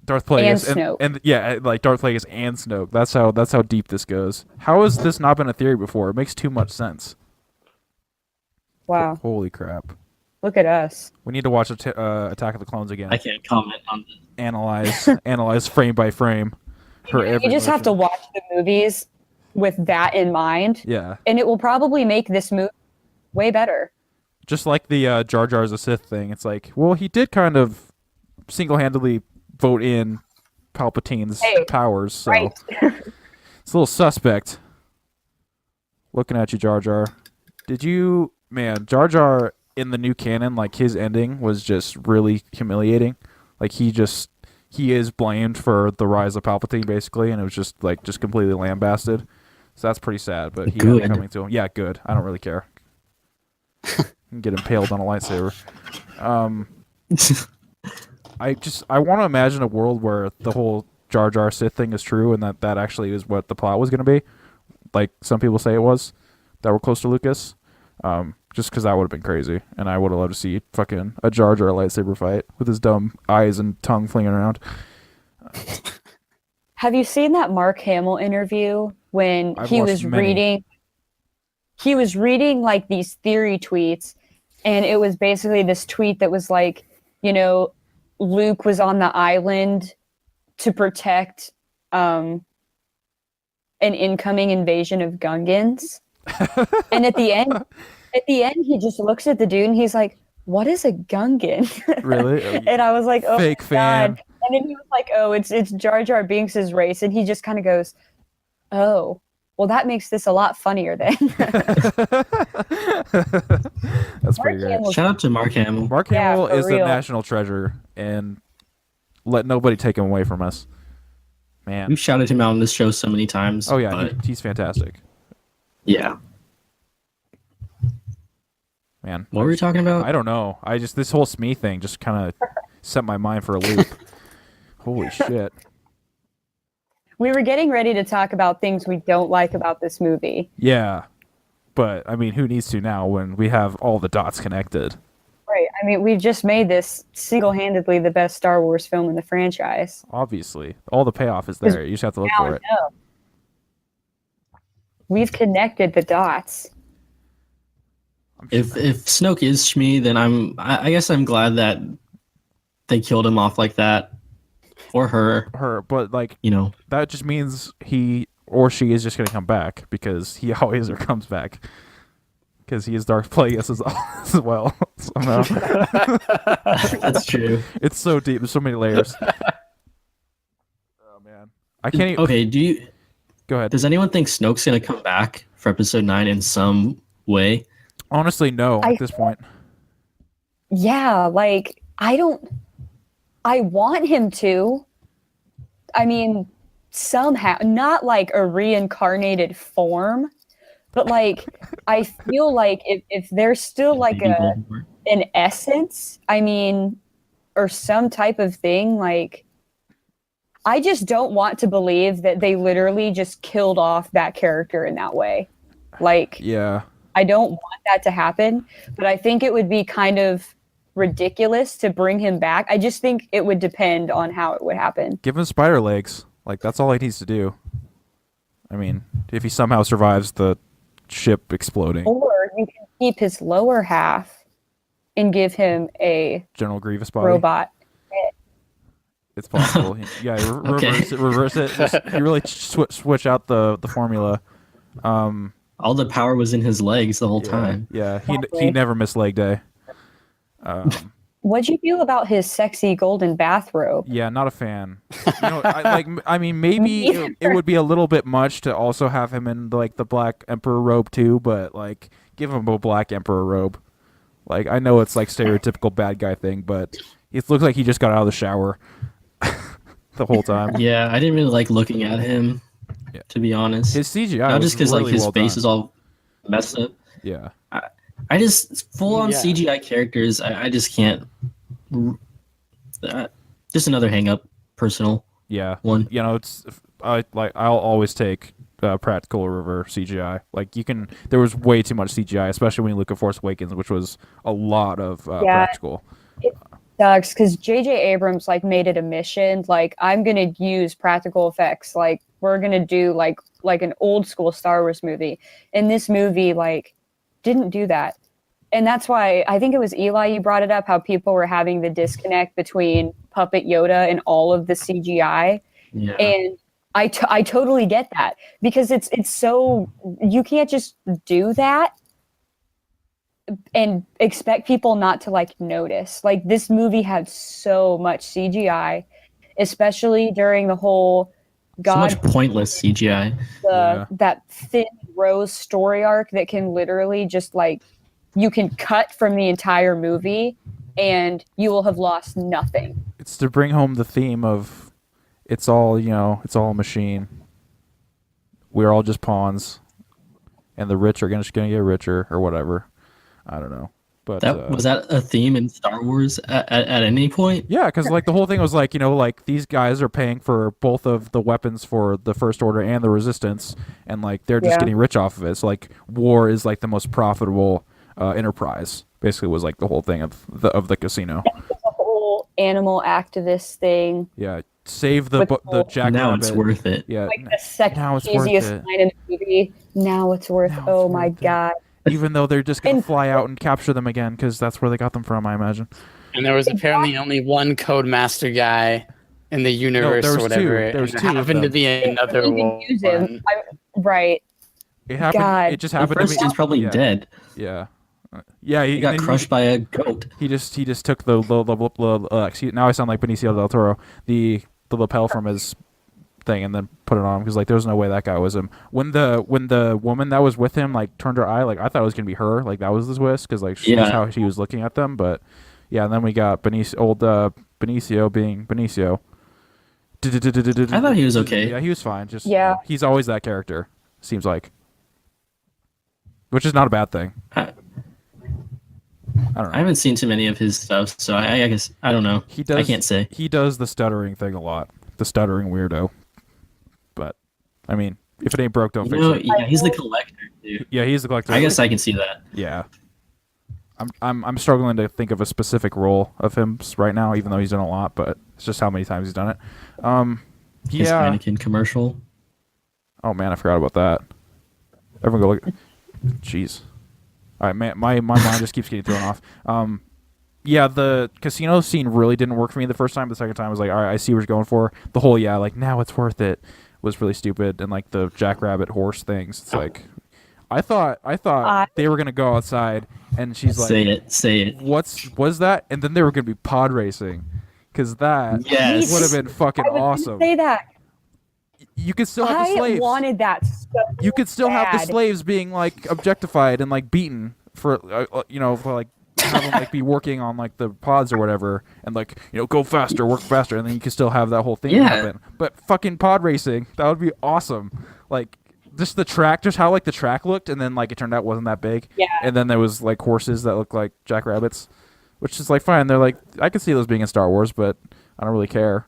Darth Plagueis and Snoke. and yeah, like Darth Plagueis and Snoke. That's how deep this goes. How has this not been a theory before? It makes too much sense. Wow, Holy crap! look at us. We need to watch Attack of the Clones again. I can't comment on this. Analyze frame by frame. You just have to watch the movies with that in mind, Yeah, and it will probably make this movie way better. just like the Jar Jar's a Sith thing. It's like, well, he did kind of single-handedly vote in Palpatine's powers, so Right. it's a little suspect. Looking at you, Jar Jar. Jar Jar in the new canon, like his ending was just really humiliating. Like he is blamed for the rise of Palpatine basically, and it was just completely lambasted. So that's pretty sad. But he Good. coming to him. Yeah, good. I don't really care. Get impaled on a lightsaber. I want to imagine a world where the whole Jar Jar Sith thing is true, and that actually is what the plot was going to be. Like some people say it was, that were close to Lucas. Just because that would have been crazy, and I would have loved to see fucking a Jar Jar lightsaber fight with his dumb eyes and tongue flinging around. Have you seen that Mark Hamill interview when I've he watched was many. reading? He was reading like these theory tweets, and it was basically this tweet that was like, you know, Luke was on the island to protect an incoming invasion of Gungans, and at the end, he just looks at the dude and he's like, "What is a Gungan?" Really? And I was like, "Oh, Fake my fan. God." And then he was like, "Oh, it's Jar Jar Binks' race," and he just kind of goes, "Oh, well, that makes this a lot funnier then." That's pretty great. Hamill- Shout out to Mark Hamill. Mark Yeah, Hamill for is a real. national treasure, and let nobody take him away from us. Man. We've shouted him out on this show so many times. Oh yeah, but he's fantastic. yeah. Man. What were we talking about? I don't know. This whole Smee thing just kind of set my mind for a loop. Holy shit. We were getting ready to talk about things we don't like about this movie. Yeah. But, I mean, who needs to now when we have all the dots connected? Right. I mean, we just made this single-handedly the best Star Wars film in the franchise. Obviously. All the payoff is there. You just have to look Now for I it. know. We've connected the dots. If Snoke is Shmi, then I guess I'm glad that they killed him off like that, or her. But, like, You know, that just means he or she is just going to come back because he always comes back. Because he is Darth Plagueis as well. Somehow. that's true. It's so deep. There's so many layers. Oh, man. I can't even... Okay, Go ahead. does anyone think Snoke's gonna come back for Episode 9 in some way? Honestly, no, at this point. Yeah, like, I want him to. I mean, somehow, not like a reincarnated form, but like, I feel like if there's still like Baby Voldemort. an essence, I mean, or some type of thing, like, I just don't want to believe that they literally just killed off that character in that way. Like, Yeah. I don't want that to happen, but I think it would be kind of ridiculous to bring him back. I just think it would depend on how it would happen. Give him spider legs. Like, that's all he needs to do. I mean, if he somehow survives the ship exploding. Or you can keep his lower half and give him a General Grievous body. robot. It's possible. Yeah, Okay. reverse it. Just, you really switch out the formula. All the power was in his legs the whole time. Yeah, he Exactly. never missed leg day. What'd you feel about his sexy golden bathrobe? Yeah, not a fan. I mean, maybe Me it would be a little bit much to also have him in like the Black Emperor robe too, but like give him a Black Emperor robe. Like I know it's like stereotypical bad guy thing, but it looks like he just got out of the shower the whole time. Yeah, I didn't really like looking at him, to be honest. His CGI Not was just because really like his well face done. is all messed up. Yeah. I just full on Yeah. CGI characters. I just can't. Just another hang up, personal Yeah, one. you know, I'll always take practical over CGI. Like there was way too much CGI, especially when you look at Force Awakens, which was a lot of Yeah. practical. It sucks because J.J. Abrams like made it a mission. Like, I'm gonna use practical effects. Like, we're gonna do like an old school Star Wars movie. And this movie like didn't do that. And that's why I think it was Eli, you brought it up, how people were having the disconnect between Puppet Yoda and all of the CGI. Yeah. And I totally get that, because it's so, you can't just do that and expect people not to like notice. Like, this movie had so much CGI, especially during the whole So much pointless CGI. that thin Rose story arc that can literally just like, you can cut from the entire movie and you will have lost nothing. It's to bring home the theme of it's all a machine. We're all just pawns, and the rich are just gonna get richer or whatever. I don't know. But Was that a theme in Star Wars at any point? yeah, because like the whole thing was like, like these guys are paying for both of the weapons for the First Order and the Resistance, and like they're just getting rich off of it. So like war is like the most profitable enterprise. Basically, was like the whole thing of the casino. The whole animal activist thing. Yeah, save the jackrabbit. Now it's worth it. Yeah, Like the second now it's worth easiest it. line in the movie. Now it's worth. Now it's Oh my worth it. god. Even though they're just gonna And- fly out and capture them again, because that's where they got them from, I imagine. And there was apparently only one Codemaster guy in the universe there or was whatever. two. There was and two it of happened to them. be another You can one. use him. Right. It happened. God. It just The happened to first be. dude's probably yeah, dead. Yeah. Yeah, He got crushed by a goat. He just took the now I sound like Benicio del Toro, the lapel from his thing, and then put it on, because like there's no way that guy was him. When the woman that was with him like turned her eye, like I thought it was gonna be her, like that was the twist, because like she's how she was looking at them. But yeah, and then we got Benicio being Benicio. I thought he was okay. Yeah, he was fine. Just he's always that character, seems like, which is not a bad thing. I don't know. I haven't seen too many of his stuff, so I guess I don't know. He does. I can't say. He does the stuttering thing a lot. The stuttering weirdo. But I mean, if it ain't broke, don't fix it. Yeah, he's the collector, dude. Yeah, he's the collector. I guess I can see that. Yeah. I'm struggling to think of a specific role of him right now, even though he's done a lot. But it's just how many times he's done it. His Heineken commercial. Oh man, I forgot about that. Everyone go look. Jeez. All right, man, my mind just keeps getting thrown off. Yeah, the casino scene really didn't work for me the first time. The second time I was like, all right, I see what you're going for. The whole like now it's worth it was really stupid, and like the jackrabbit horse things. It's like I thought they were gonna go outside, and she's like, say it. Was that? And then they were gonna be pod racing, because that would have been fucking awesome. Say that. You could still have the slaves. I wanted that so You could still have the bad. slaves being like objectified and like beaten for for like have them like be working on like the pods or whatever, and like go faster, work faster, and then you could still have that whole thing happen. But fucking pod racing, that would be awesome. Like just the track, just how like the track looked, and then like it turned out it wasn't that big. Yeah. And then there was like horses that looked like jackrabbits, which is like fine. They're like I could see those being in Star Wars, but I don't really care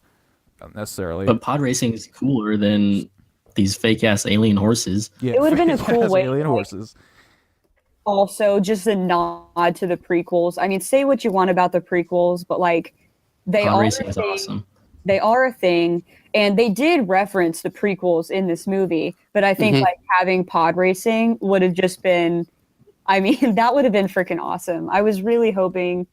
necessarily. But pod racing is cooler than these fake ass alien horses. Yeah, It would've been a cool way to, alien like, horses. Also, just a nod to the prequels. I mean, say what you want about the prequels, but like they Pod are racing a is thing. awesome. They are a thing, and they did reference the prequels in this movie. But I think like having pod racing would have just been, I mean, that would have been freaking awesome. I was really hoping.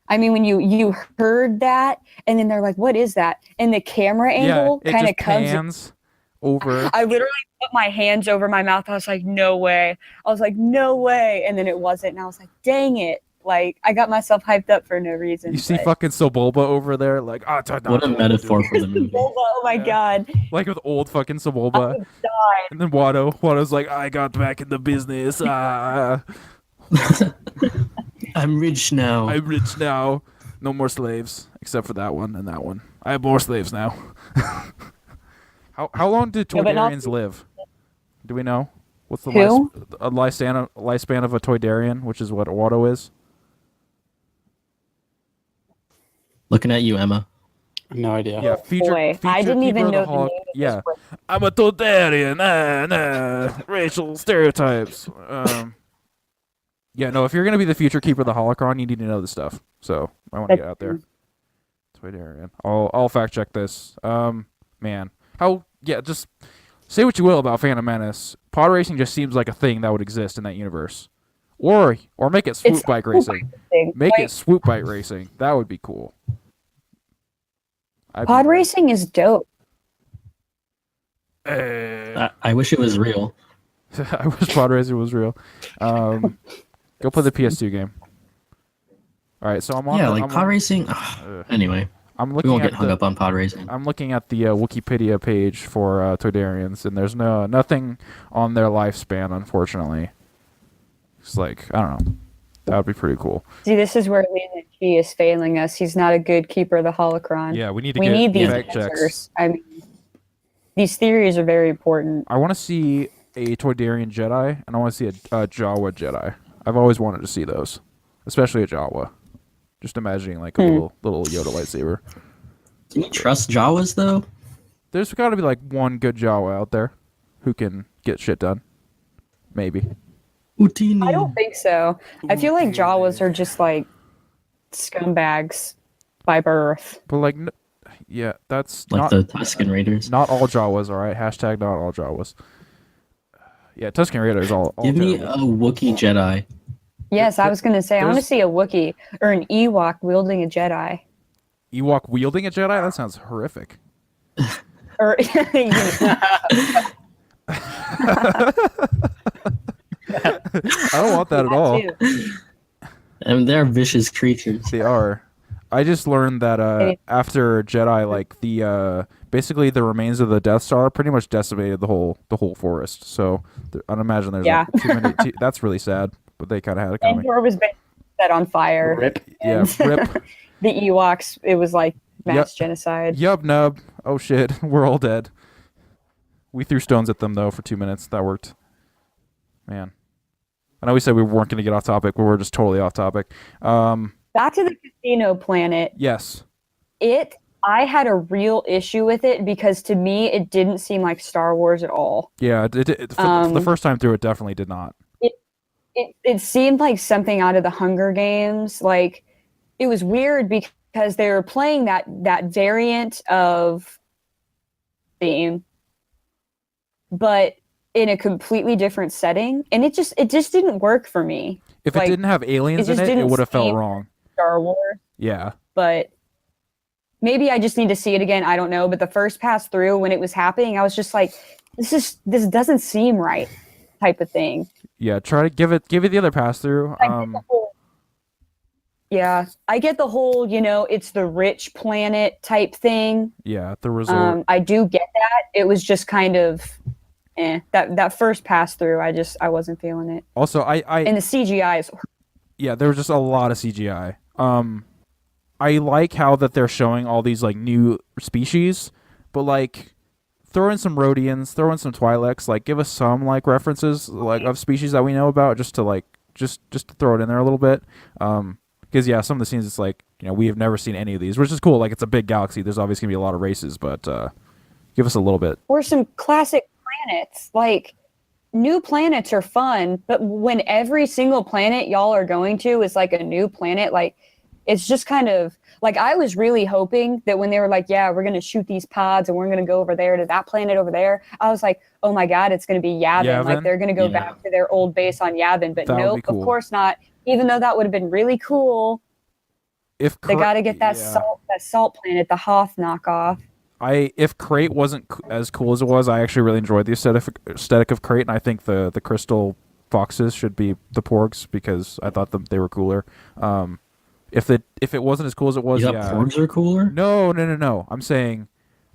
I mean, when you heard that, and then they're like, "What is that?" And the camera angle it kind of just comes pans over. I literally put my hands over my mouth. I was like, no way. I was like, no way. And then it wasn't. And I was like, dang it. Like, I got myself hyped up for no reason. You see fucking Sobulba over there, like, What a metaphor for the movie. Oh my god. like with old fucking I Sobulba. would die. And then Watto's like, I got back in the business. I'm rich now. I'm rich now. No more slaves, except for that one and that one. I have more slaves now. How long did Yeah, but not- Toydarians live? Do we know? What's the Who? lifespan of a Toydarian, which is what a Watto is? Looking at you, Emma. No idea. Yeah, Boy, I didn't keeper even of know the Holo- name of this Yeah, book. I'm a Toydarian. Racial stereotypes. Yeah, no. If you're gonna be the future keeper of the holocron, you need to know this stuff. So I want to get out there. Toydarian. I'll fact check this. Man, just say what you will about Phantom Menace. Pod racing just seems like a thing that would exist in that universe. Or make it swoop It's bike a racing. thing. Make Like, it swoop bike racing. That would be cool. pod racing is dope. I wish it was real. I wish pod racing was real. Go play the PS2 game. All right, so I'm on. Pod racing. Anyway, I'm we looking won't at get hung up on pod racing. I'm looking at the Wikipedia page for Toydarians, and there's nothing on their lifespan, unfortunately. It's like, I don't know. That would be pretty cool. See, this is where Lena G is failing us. He's not a good keeper of the holocron. Yeah, we need to we get need these fact answers. checks. I mean, these theories are very important. I want to see a Toydarian Jedi, and I want to see a Jawa Jedi. I've always wanted to see those, especially a Jawa. Just imagining like a little Yoda lightsaber. Can you trust Jawas though? There's got to be like one good Jawa out there who can get shit done. Maybe. Utini. I don't think so. I feel like Jawas are just like scumbags by birth. But like, yeah, that's like not the Tusken Raiders. not all Jawas. All right, hashtag not all Jawas. Yeah, Tusken Raiders all. Give me terrible. a Wookiee Jedi. Yes, I was going to say, I want to see a Wookiee or an Ewok wielding a Jedi. Ewok wielding a Jedi? That sounds horrific. Or I don't want that at all. And they're vicious creatures. They are. I just learned that after Jedi, like the basically the remains of the Death Star pretty much decimated the whole forest. So I'd imagine there's like too many. That's really sad, but they kind of had it coming. Endor was set on fire. Rip. Yeah, rip. The Ewoks, it was like mass genocide. Yub nub. Oh shit, we're all dead. We threw stones at them though for 2 minutes. That worked. Man, I know we said we weren't going to get off topic, but we're just totally off topic. Back to the casino planet. Yes. I had a real issue with it because to me it didn't seem like Star Wars at all. Yeah, for the first time through, it definitely did not. It seemed like something out of the Hunger Games. Like it was weird because they were playing that variant of theme, but in a completely different setting, and it just didn't work for me. If it didn't have aliens in it, it would have felt wrong. Star Wars. Yeah. But maybe I just need to see it again. I don't know. But the first pass through when it was happening, I was just like, this doesn't seem right, type of thing. Yeah, try to give it the other pass through. Yeah, I get the whole, it's the rich planet type thing. Yeah, the resort. I do get that. It was just kind of, that first pass through, I wasn't feeling it. Also, and the CGI is. Yeah, there was just a lot of CGI. I like how that they're showing all these like new species, but like throw in some Rhodians, throw in some Twi'leks, like give us some like references like of species that we know about, just to like just to throw it in there a little bit. Because yeah, some of the scenes it's like we have never seen any of these, which is cool. Like it's a big galaxy. There's obviously gonna be a lot of races, but give us a little bit. Or some classic planets. Like new planets are fun, but when every single planet y'all are going to is like a new planet, like it's just kind of like I was really hoping that when they were like, yeah, we're going to shoot these pods and we're going to go over there to that planet over there. I was like, oh my God, it's going to be Yavin. Like they're going to go back to their old base on Yavin. But nope, cool. Of course not. Even though that would have been really cool. They got to get that salt planet, the Hoth knockoff. If Crate wasn't as cool as it was, I actually really enjoyed the aesthetic of Crate, and I think the crystal foxes should be the Porgs because I thought they were cooler. If it wasn't as cool as it was, you thought Porgs are cooler? No. I'm saying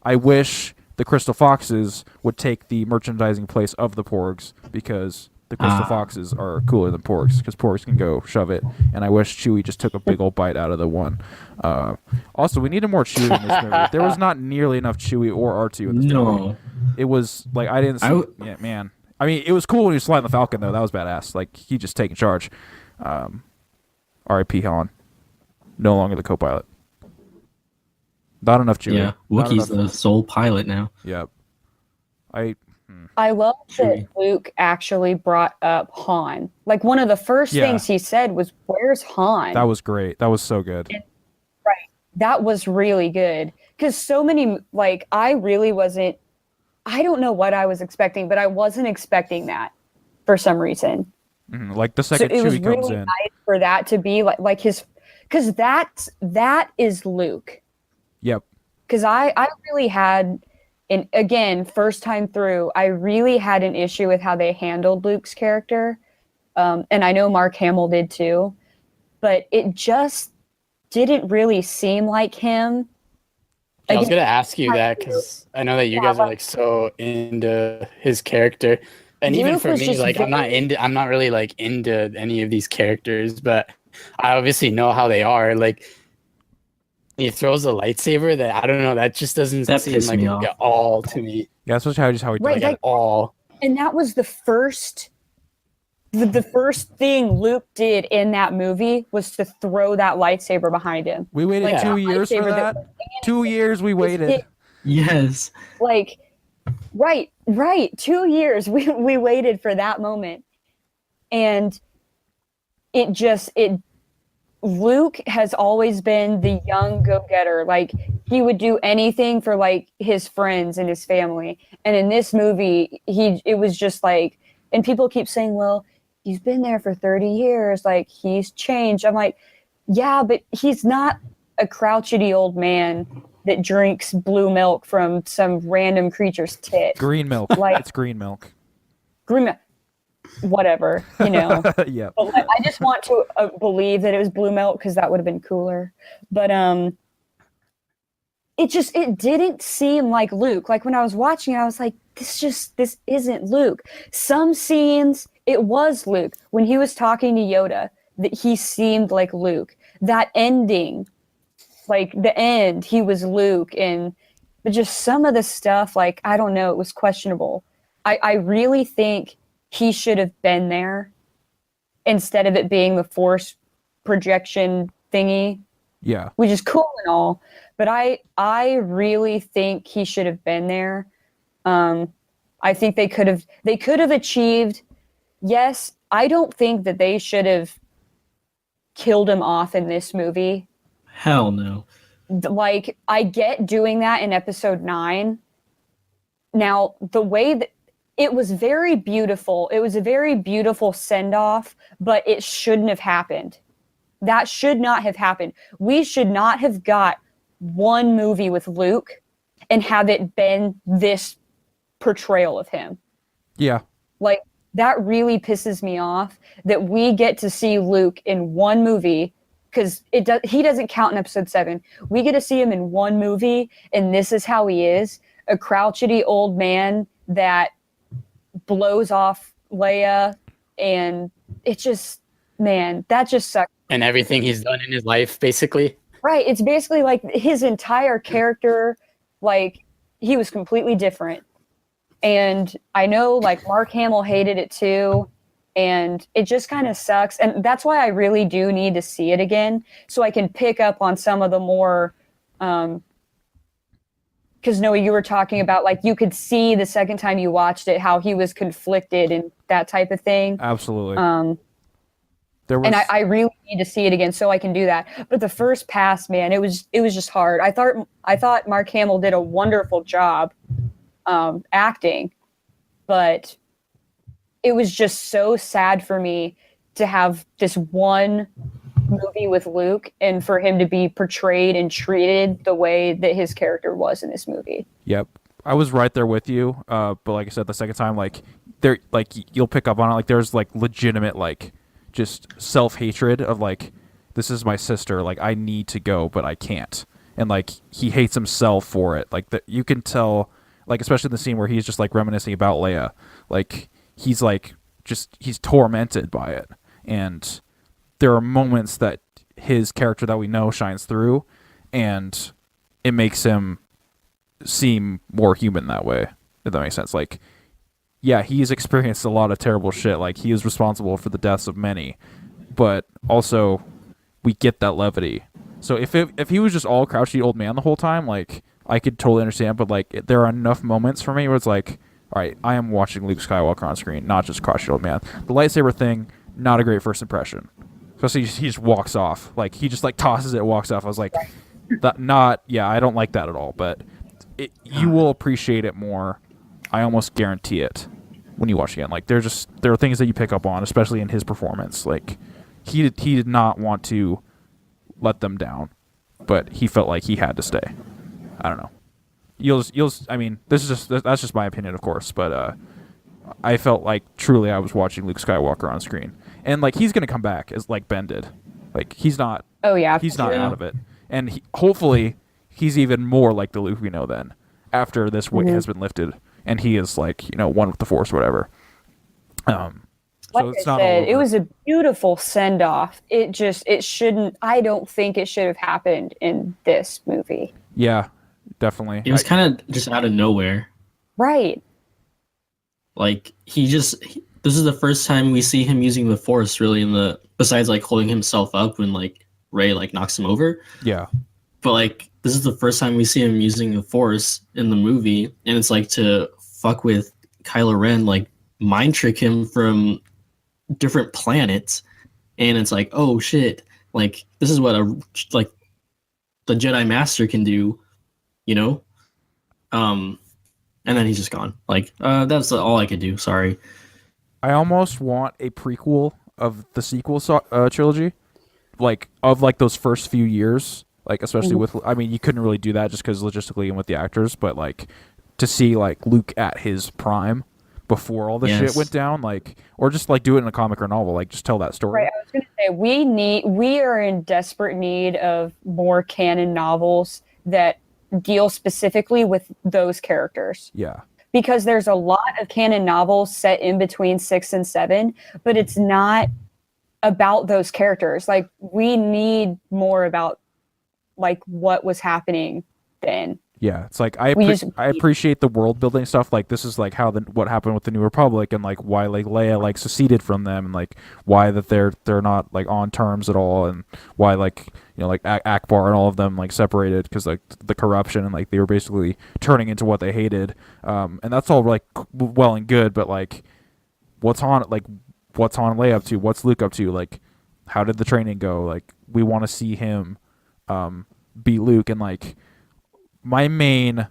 I wish the crystal foxes would take the merchandising place of the Porgs because the crystal foxes are cooler than Porgs because Porgs can go shove it, and I wish Chewie just took a big old bite out of the one. Also, we needed more Chewie in this movie. There was not nearly enough Chewie or R2 in this movie. It was like I didn't see. I mean, it was cool when he was flying the Falcon, though. That was badass. Like, he just taking charge. R.I.P. Han. No longer the co-pilot. Not enough Chewie. Yeah, Wookiee's the sole pilot now. Yep. I love that Luke actually brought up Han. Like, one of the first things he said was, "Where's Han?" That was great. That was so good. Right. That was really good. Because so many, like, I really wasn't, I don't know what I was expecting, but I wasn't expecting that for some reason. Like, the second it was Chewie comes really in. nice for that to be like his, because that is Luke. Yep. Because I really had, and again, first time through, I really had an issue with how they handled Luke's character. And I know Mark Hamill did too, but it just didn't really seem like him. I was gonna ask you that because I know that you guys are like so into his character, and even Luke for was me, just like I'm not really like into any of these characters, but I obviously know how they are. Like he throws a lightsaber that I don't know, that just doesn't seem like me Luke off. at all to me. Yeah, that's how he Right, does it. Like at all. And that was the first, the first thing Luke did in that movie was to throw that lightsaber behind him. We waited Like, 2 years for lightsaber that. 2 years we waited. Yes. Like, right. 2 years we waited for that moment. And Luke has always been the young go-getter. Like, he would do anything for like his friends and his family. And in this movie, it was just like, and people keep saying, well, he's been there for 30 years. Like, he's changed. I'm like, yeah, but he's not a crouchety old man that drinks blue milk from some random creature's tit. Green milk. Like, it's green milk. Green milk. Whatever, you know. Yeah. But like, I just want to believe that it was blue milk because that would have been cooler. But it didn't seem like Luke. Like, when I was watching it, I was like, this isn't Luke. Some scenes it was Luke. When he was talking to Yoda, that he seemed like Luke. That ending, like the end, he was Luke. But just some of the stuff, like, I don't know, it was questionable. I really think he should have been there instead of it being the force projection thingy. Yeah. Which is cool and all, but I really think he should have been there. I think they could have achieved. Yes, I don't think that they should have killed him off in this movie. Hell no. Like, I get doing that in episode 9. Now, the way that it was very beautiful. It was a very beautiful send-off, but it shouldn't have happened. That should not have happened. We should not have got one movie with Luke and have it been this portrayal of him. Yeah. Like, that really pisses me off that we get to see Luke in one movie, because he doesn't count in episode 7. We get to see him in one movie, and this is how he is, a crouchety old man that blows off Leia, and it just, man, that just sucks. And everything he's done in his life, basically. Right. It's basically like his entire character, like, he was completely different. And I know, like, Mark Hamill hated it too, and it just kind of sucks. And that's why I really do need to see it again, so I can pick up on some of the more, because Noah, you were talking about, like, you could see the second time you watched it how he was conflicted and that type of thing. Absolutely. And I really need to see it again so I can do that. But the first pass, man, it was just hard. I thought Mark Hamill did a wonderful job acting, but it was just so sad for me to have this one movie with Luke and for him to be portrayed and treated the way that his character was in this movie. Yep. I was right there with you. But like I said, the second time, like, there, like, you'll pick up on it. Like, there's, like, legitimate, like, just self-hatred of, like, this is my sister. Like, I need to go, but I can't. And, like, he hates himself for it. Like, you can tell, like, especially in the scene where he's just, like, reminiscing about Leia. Like, he's, like, he's tormented by it. And there are moments that his character that we know shines through, and it makes him seem more human that way, if that makes sense. Like, yeah, he's experienced a lot of terrible shit. Like, he is responsible for the deaths of many, but also we get that levity. So if he was just all crouchy old man the whole time, like, I could totally understand. But like, there are enough moments for me where it's like, all right, I am watching Luke Skywalker on screen, not just crouchy old man. The lightsaber thing, not a great first impression. Especially he just walks off. Like, he just like tosses it and walks off. I was like, I don't like that at all. But you will appreciate it more. I almost guarantee it when you watch again. Like, there are things that you pick up on, especially in his performance. Like, he did not want to let them down, but he felt like he had to stay. I don't know. I mean, that's just my opinion, of course, but I felt like truly I was watching Luke Skywalker on screen, and like, he's gonna come back as like Ben did. Like, he's not. Oh yeah, he's not out of it, and hopefully he's even more like the Luke we know then, after this weight has been lifted, and he is like, one with the Force, whatever. Like So it's I not said, all it over. was a beautiful send off. It shouldn't. I don't think it should have happened in this movie. Yeah, definitely. It was kind of just out of nowhere. Right. Like, this is the first time we see him using the Force, really, besides like holding himself up when like Rey like knocks him over. Yeah. But like, this is the first time we see him using the Force in the movie, and it's like to fuck with Kylo Ren, like mind trick him from different planets, and it's like, oh shit, like, this is what the Jedi Master can do, and then he's just gone. Like, that's all I could do. Sorry. I almost want a prequel of the sequel trilogy, like, of like those first few years, like, especially with, I mean, you couldn't really do that just because logistically and with the actors, but like, to see like Luke at his prime before all this shit went down, like, or just like do it in a comic or novel, like, just tell that story. Right. I was gonna say we are in desperate need of more canon novels that deal specifically with those characters. Yeah. Because there's a lot of canon novels set in between 6 and 7, but it's not about those characters. Like, we need more about like what was happening then. Yeah, it's like I appreciate the world building stuff. Like, this is like what happened with the New Republic, and like why like Leia like seceded from them, and like why that they're not like on terms at all, and why like like Akbar and all of them like separated because like the corruption, and like they were basically turning into what they hated. And that's all like well and good, but like what's Han Leia up to? What's Luke up to? Like, how did the training go? Like, we want to see him beat Luke, and like, my main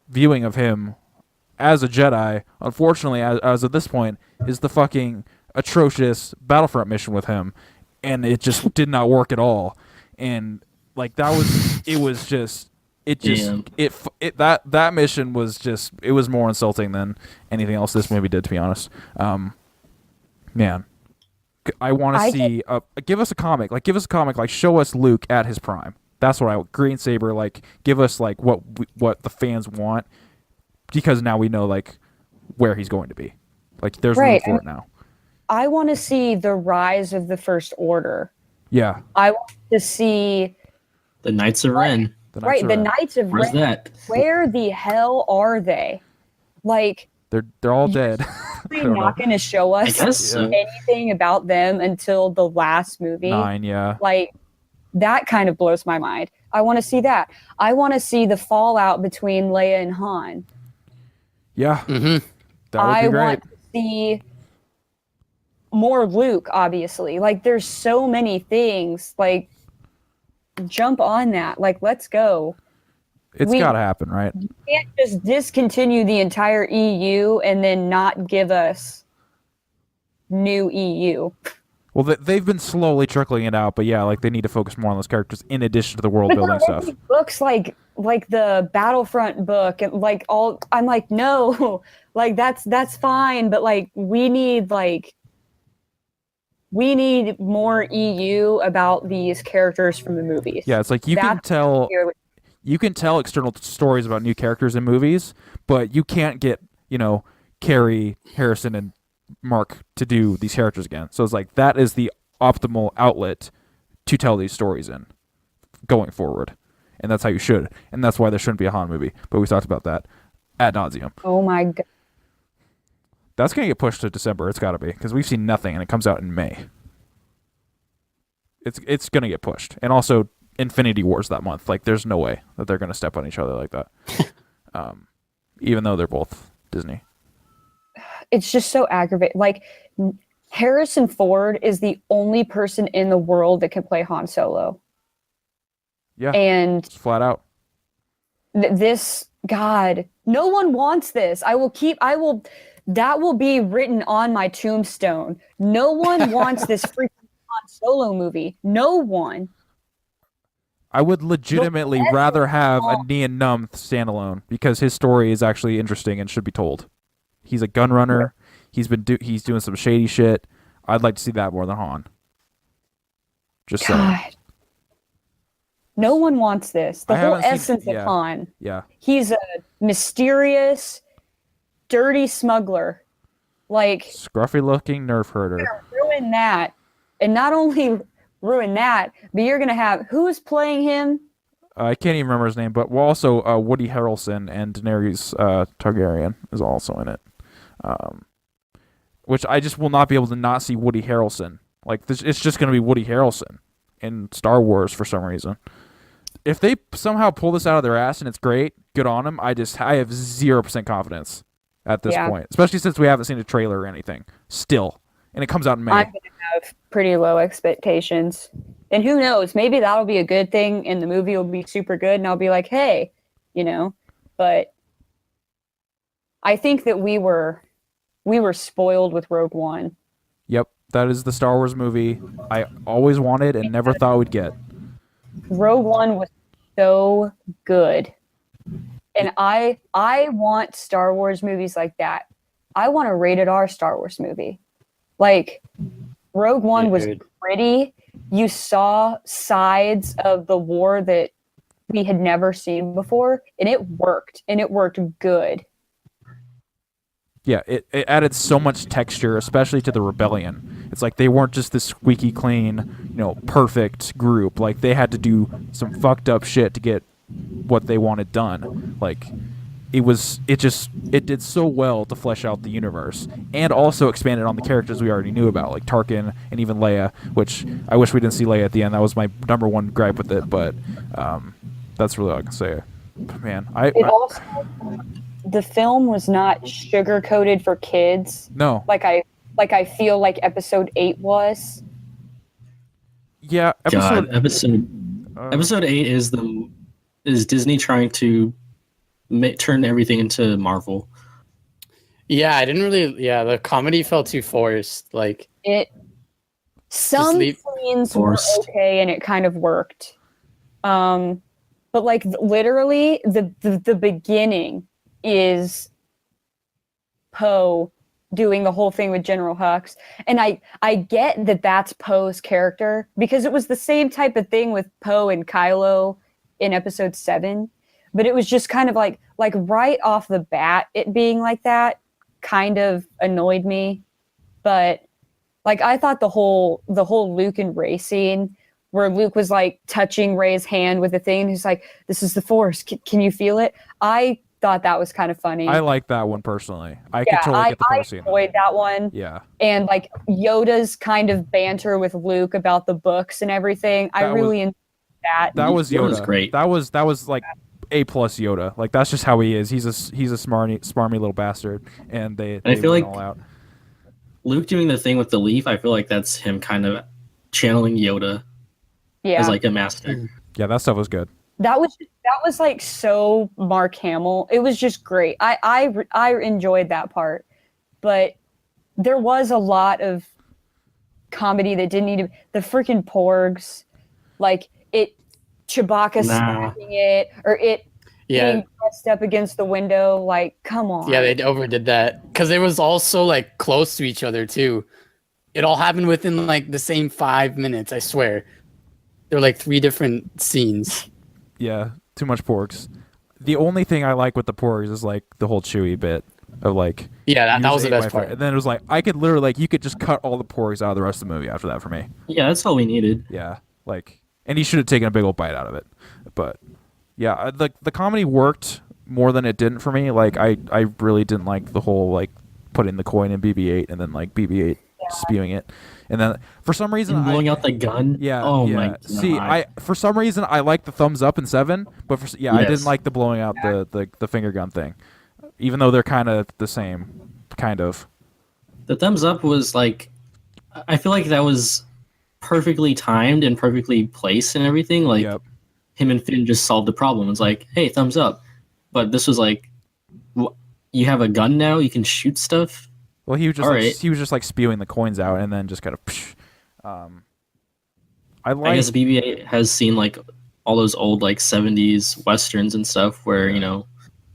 viewing of him as a Jedi, unfortunately, as of this point, is the fucking atrocious Battlefront mission with him, and it just did not work at all. And like, that mission was just, it was more insulting than anything else this movie did, to be honest. Man, I want to see give us a comic, like show us Luke at his prime. That's what Green Saber, like, give us like what the fans want, because now we know like where he's going to be. Like, there's room for it now. I want to see the rise of the First Order. Yeah. I want to see the Knights of Ren. The Knights of Ren. Where's that? Where the hell are they? Like, they're all dead. They're not going to show us anything about them until the last movie. 9, yeah. Like, that kind of blows my mind. I want to see that. I want to see the fallout between Leia and Han. Yeah. Mm-hmm. That would be great. I want to see more Luke, obviously. Like, there's so many things. Like, jump on that. Like, let's go. It's got to happen, right? You can't just discontinue the entire EU and then not give us new EU. Well, they've been slowly trickling it out, but yeah, like, they need to focus more on those characters in addition to the world building stuff. Books like the Battlefront book, and like all, I'm like, no, like that's fine, but like we need more EU about these characters from the movies. Yeah, it's like you can tell external stories about new characters in movies, but you can't get Carrie, Harrison, and Mark to do these characters again. So it's like, that is the optimal outlet to tell these stories in going forward, and that's how you should, and that's why there shouldn't be a Han movie. But we talked about that ad nauseum. Oh my god! That's gonna get pushed to December. It's got to be because we've seen nothing, and it comes out in May. It's gonna get pushed, and also Infinity Wars that month. Like, there's no way that they're gonna step on each other like that. Even though they're both Disney. It's just so aggravating. Like, Harrison Ford is the only person in the world that can play Han Solo. Yeah, and it's flat out. This, God, no one wants this. That will be written on my tombstone. No one wants this freaking Han Solo movie. No one. I would legitimately rather have a Nien Nunb standalone because his story is actually interesting and should be told. He's a gun runner. He's doing some shady shit. I'd like to see that more than Han. Just saying. No one wants this. The whole essence of Han. Yeah. He's a mysterious, dirty smuggler. Like, scruffy-looking nerf herder. Ruin that, and not only ruin that, but you're gonna have who's playing him? I can't even remember his name, but also Woody Harrelson and Daenerys Targaryen is also in it. Which I just will not be able to not see Woody Harrelson. Like, it's just going to be Woody Harrelson in Star Wars for some reason. If they somehow pull this out of their ass and it's great, good on them. I have 0% confidence at this point, especially since we haven't seen a trailer or anything still, and it comes out in May. I'm going to have pretty low expectations. And who knows, maybe that'll be a good thing and the movie will be super good and I'll be like, hey, but I think that we were spoiled with Rogue One. Yep, that is the Star Wars movie I always wanted and never thought we'd get. Rogue One was so good. And I want Star Wars movies like that. I want a rated R Star Wars movie. Like, Rogue One was pretty. You saw sides of the war that we had never seen before, and it worked good. Yeah, it added so much texture, especially to the rebellion. It's like they weren't just this squeaky clean, perfect group. Like, they had to do some fucked up shit to get what they wanted done. Like, it did so well to flesh out the universe and also expanded on the characters we already knew about, like Tarkin and even Leia, which I wish we didn't see Leia at the end. That was my number one gripe with it, but that's really all I can say. Man, the film was not sugar-coated for kids. No. Like I feel like episode 8 was. Yeah, episode 8 is Disney trying to turn everything into Marvel. Yeah, I didn't really. Yeah, the comedy felt too forced. Like, some scenes were okay, and it kind of worked. But like, literally, the beginning is Poe doing the whole thing with General Hux, and I get that that's Poe's character because it was the same type of thing with Poe and Kylo in Episode 7. But it was just kind of like right off the bat, it being like that kind of annoyed me. But like, I thought the whole Luke and Rey scene where Luke was like touching Rey's hand with the thing, and he's like, "This is the Force. Can you feel it?" I thought that was kind of funny. I like that one personally. I could totally get the point of seeing that. I enjoyed that one. Yeah. And like Yoda's kind of banter with Luke about the books and everything. I really enjoyed that. That was Yoda. Was great. That was like A+ Yoda. Like, that's just how he is. He's a smarmy little bastard, and they feel like all out. Luke doing the thing with the leaf, I feel like that's him kind of channeling Yoda as like a master. Yeah, that stuff was good. That was like so Mark Hamill. It was just great. I enjoyed that part, but there was a lot of comedy that didn't need to. The freaking porgs, like Chewbacca smacking it, or it being pressed up against the window. Like, come on. Yeah, they overdid that because it was also like close to each other too. It all happened within like the same 5 minutes. I swear, there were like 3 different scenes. Yeah, too much porgs. The only thing I like with the porgs is like the whole Chewie bit of like. Yeah, that was the best part. And then it was like I could literally like you could just cut all the porgs out of the rest of the movie after that for me. Yeah, that's all we needed. Yeah, like. And he should have taken a big old bite out of it. But, yeah, the comedy worked more than it didn't for me. Like, I really didn't like the whole, like, putting the coin in BB-8 and then like BB-8 spewing it, and then for some reason And blowing out the gun. yeah. Oh my god. See, for some reason I like the thumbs up in 7, but I Yes. didn't like the blowing out the finger gun thing, even though they're kind of the same, kind of. The thumbs up was like, I feel like that was perfectly timed and perfectly placed and everything. Like Yep. him and Finn just solved the problem. It's like, hey, thumbs up. But this was like, you have a gun now, you can shoot stuff. Well, he was just All like, right. he was just like spewing the coins out and then just kind of. I I guess BB-8 has seen like all those old like 70s westerns and stuff where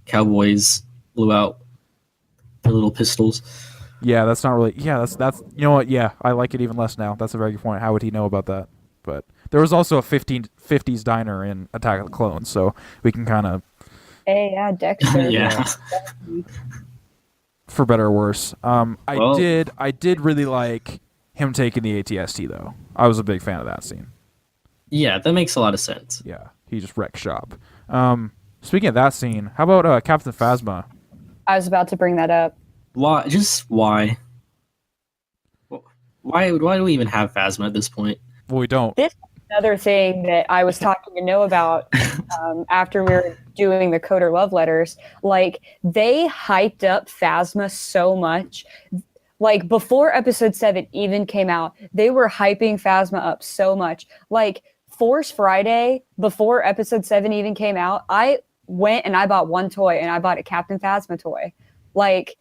cowboys blew out their little pistols. Yeah, that's not really. Yeah, that's. You know what? Yeah, I like it even less now. That's a very good point. How would he know about that? But there was also a 50s diner in Attack of the Clones, so we can kind of, Hey, yeah, Dexter. Yeah. for better or worse. I Well- did really like him taking the ATST though. I was a big fan of that scene. Yeah, that makes a lot of sense. Yeah, he just wrecked shop. Speaking of that scene, how about Captain Phasma? I was about to bring that up. Why? Just why? Why do we even have Phasma at this point? Well, we don't. This is another thing that I was talking to Noah about after we were doing the Coder love letters. Like, they hyped up Phasma so much. Like, before episode 7 even came out, they were hyping Phasma up so much. Like, Force Friday, before episode 7 even came out, I went and I bought one toy, and I bought a Captain Phasma toy. Like,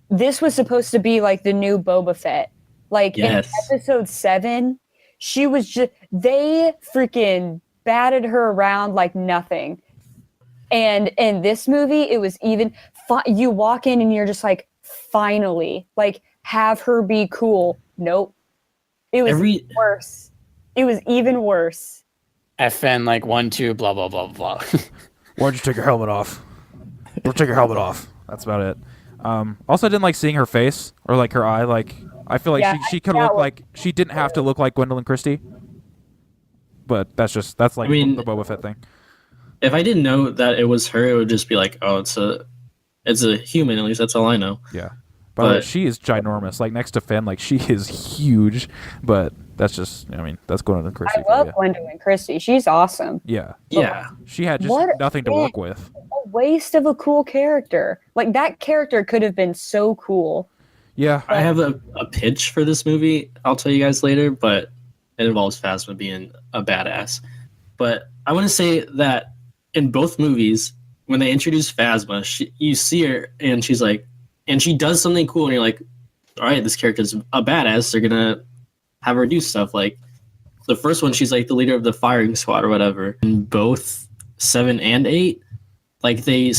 this was supposed to be like the new Boba Fett. Like, Yes. in episode 7, she was just, they freaking batted her around like nothing. And in this movie, it was even, you walk in and you're just like, finally, like, have her be cool. Nope. It was worse. It was even worse. FN like 1, 2, blah blah blah blah. Why'd you take your helmet off? Don't take your helmet off. That's about it. Also, I didn't like seeing her face or like her eye. Like, I feel like Yeah, she could have looked like, she didn't have to look like Gwendolyn Christie. But that's like I mean, the Boba Fett thing. If I didn't know that it was her, it would just be like, oh, it's a human. At least that's all I know. Yeah. By the way, But- she is ginormous. Like, next to Finn, like, she is huge. But that's just, I mean, that's Gwendolyn Christie. I for love you. Gwendolyn Christie. She's awesome. Yeah. Yeah. She had just What nothing to a- work with. A waste of a cool character. Like, that character could have been so cool. Yeah. I have a pitch for this movie. I'll tell you guys later, but it involves Phasma being a badass. But I want to say that in both movies, when they introduce Phasma, you see her and she's like, and she does something cool, and you're like, all right, this character's a badass. They're gonna have her do stuff. Like the first one, she's like the leader of the firing squad or whatever. In both 7 and 8, like they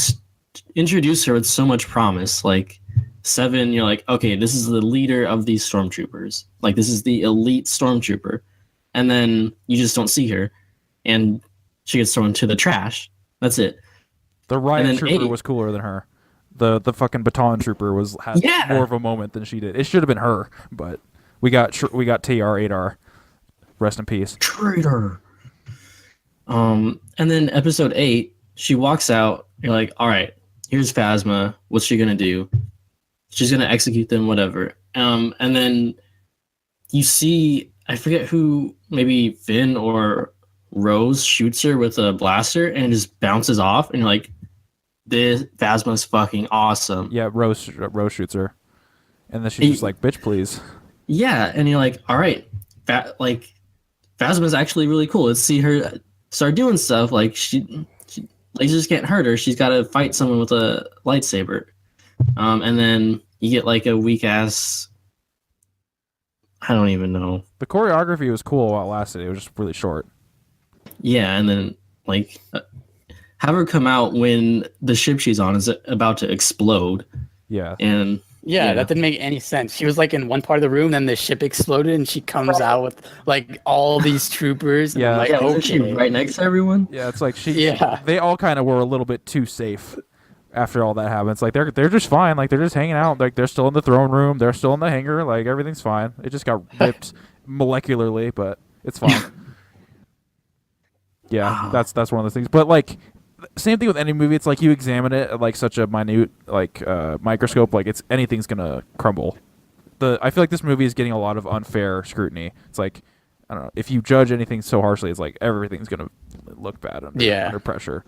introduce her with so much promise. Like 7, you're like, okay, this is the leader of these stormtroopers. Like this is the elite stormtrooper, and then you just don't see her, and she gets thrown to the trash. That's it. The riot then trooper 8. was cooler than her. The fucking baton trooper had Yeah. more of a moment than she did. It should have been her, but we got TR-8R. Rest in peace. Traitor. And then episode 8, she walks out. You're like, all right, here's Phasma. What's she gonna do? She's gonna execute them, whatever. And then you see, I forget who, maybe Finn or Rose shoots her with a blaster and it just bounces off, and you're like, this Phasma's fucking awesome. Yeah, Rose shoots her, and then she's just like, "Bitch, please." Yeah, and you're like, all right, Phasma's actually really cool. Let's see her start doing stuff. Like she lasers can't hurt her. She's got to fight someone with a lightsaber. And then you get like a weak ass. I don't even know. The choreography was cool while it lasted. It was just really short. Yeah, and then like have her come out when the ship she's on is about to explode, Yeah. and Yeah, Yeah. that didn't make any sense. She was like in one part of the room, then the ship exploded, and she comes out with like all these troopers. And Yeah. I'm like, yeah, wasn't she okay. right next to everyone? Yeah, it's like Yeah. they all kind of were a little bit too safe after all that happened. It's like they're just fine. Like they're just hanging out. Like they're still in the throne room. They're still in the hangar. Like everything's fine. It just got ripped molecularly, but it's fine. Yeah, that's one of those things. But like same thing with any movie. It's like you examine it at like such a minute microscope, like anything's gonna crumble. I feel like this movie is getting a lot of unfair scrutiny. It's like, I don't know, if you judge anything so harshly, it's like everything's gonna look bad under pressure.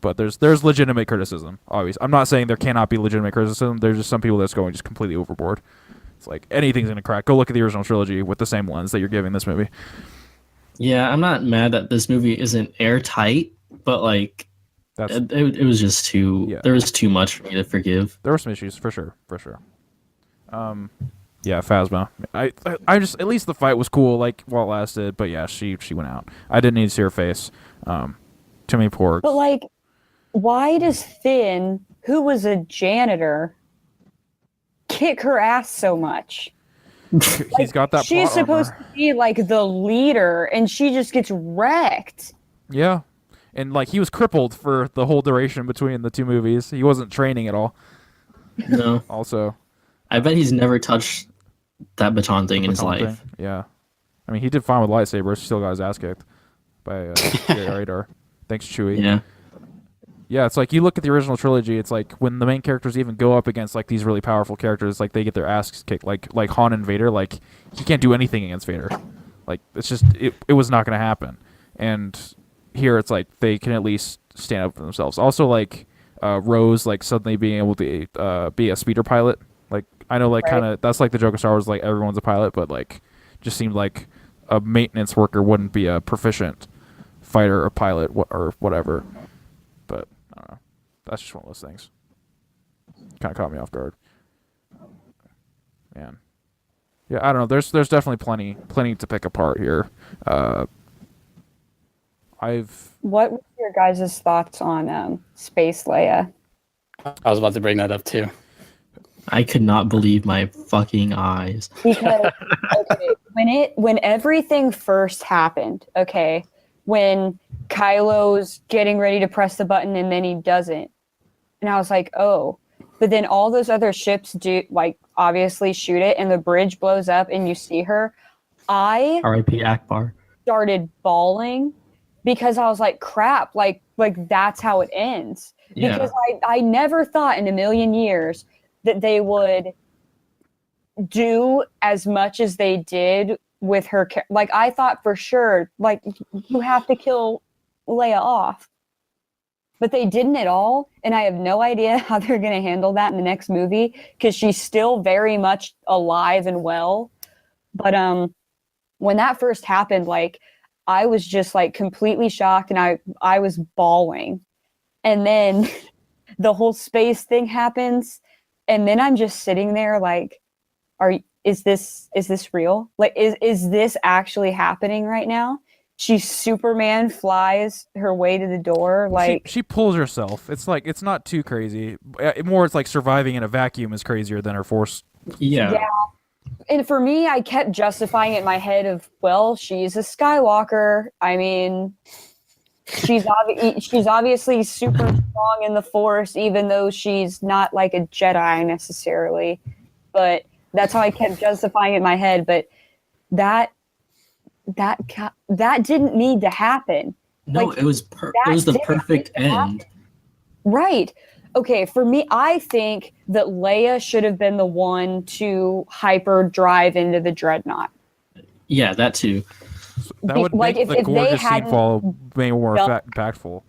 But there's legitimate criticism. Obviously, I'm not saying there cannot be legitimate criticism. There's just some people that's going just completely overboard. It's like anything's gonna crack. Go look at the original trilogy with the same lens that you're giving this movie. Yeah, I'm not mad that this movie isn't airtight, but like it was just too. Yeah. There was too much for me to forgive. There were some issues for sure. Yeah, Phasma. I just, at least the fight was cool, like while it lasted. But yeah, she went out. I didn't need to see her face. Too many porgs. But like, why does Finn, who was a janitor, kick her ass so much? He's got that. She's supposed to be like the leader, and she just gets wrecked. Yeah, and like he was crippled for the whole duration between the two movies. He wasn't training at all. No. Also, I bet he's never touched that baton thing in his life. Yeah, I mean, he did fine with lightsabers. Still got his ass kicked by Radar. Thanks, Chewie. Yeah. Yeah, it's like you look at the original trilogy. It's like when the main characters even go up against like these really powerful characters, like they get their asses kicked. Like Han and Vader, like he can't do anything against Vader. Like it's just it was not going to happen. And here it's like they can at least stand up for themselves. Also, like Rose, like suddenly being able to be a speeder pilot. Like I know, like kind of that's like the joke of Star Wars, like everyone's a pilot, but like just seemed like a maintenance worker wouldn't be a proficient fighter or pilot or whatever. But I don't know. That's just one of those things. Kind of caught me off guard. Man. Yeah, I don't know. There's definitely plenty to pick apart here. What were your guys' thoughts on Space Leia? I was about to bring that up too. I could not believe my fucking eyes. Because when everything first happened, when Kylo's getting ready to press the button and then he doesn't, and I was like, oh, but then all those other ships do, like, obviously shoot it and the bridge blows up and you see her. I R.I.P. Akbar started bawling because I was like, crap, like that's how it ends. Yeah. Because I never thought in a million years that they would do as much as they did with her. Like, I thought for sure, like, you have to kill Leia off. But they didn't at all, and I have no idea how they're going to handle that in the next movie, because she's still very much alive and well. But when that first happened, like, I was just, like, completely shocked, and I was bawling. And then the whole space thing happens, and then I'm just sitting there like, is this real? Like, is this actually happening right now? Superman flies her way to the door. Like, she pulls herself. It's like, it's not too crazy. More, it's like surviving in a vacuum is crazier than her force. Yeah. And for me, I kept justifying it in my head of, well, she's a Skywalker. I mean, she's obviously super strong in the Force, even though she's not like a Jedi necessarily. But that's how I kept justifying it in my head. But that didn't need to happen. No, like, it was the perfect end. Right. Okay, for me, I think that Leia should have been the one to hyper drive into the Dreadnought. Yeah, that too. That would make the gorgeous scene fall way more impactful.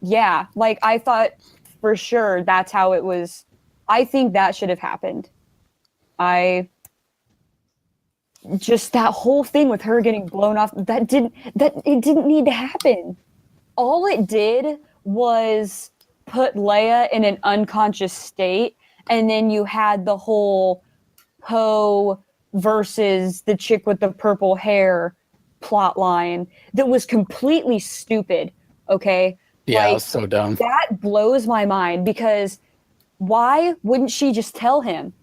Yeah, like, I thought for sure that's how it was. I think that should have happened. Just that whole thing with her getting blown off, it didn't need to happen. All it did was put Leia in an unconscious state, and then you had the whole Poe versus the chick with the purple hair plot line that was completely stupid. Okay? Yeah, like, it was so dumb. That blows my mind, because why wouldn't she just tell him?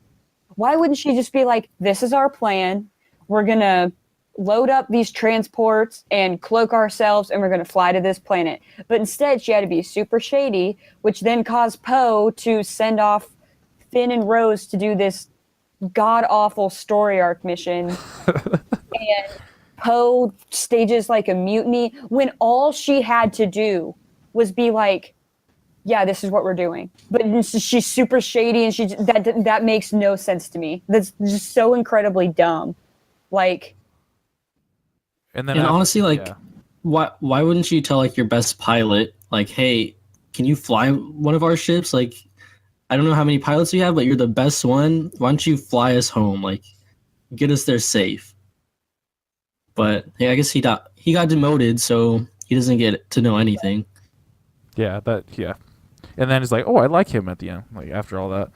Why wouldn't she just be like, this is our plan. We're going to load up these transports and cloak ourselves, and we're going to fly to this planet. But instead, she had to be super shady, which then caused Poe to send off Finn and Rose to do this god-awful story arc mission. And Poe stages like a mutiny when all she had to do was be like, yeah, this is what we're doing. But she's super shady, and that makes no sense to me. That's just so incredibly dumb. Like, And then honestly, like, why wouldn't you tell like your best pilot, like, hey, can you fly one of our ships? Like, I don't know how many pilots you have, but you're the best one. Why don't you fly us home? Like, get us there safe. But yeah, I guess he got demoted, so he doesn't get to know anything. Yeah, and then it's like, oh, I like him at the end. Like after all that,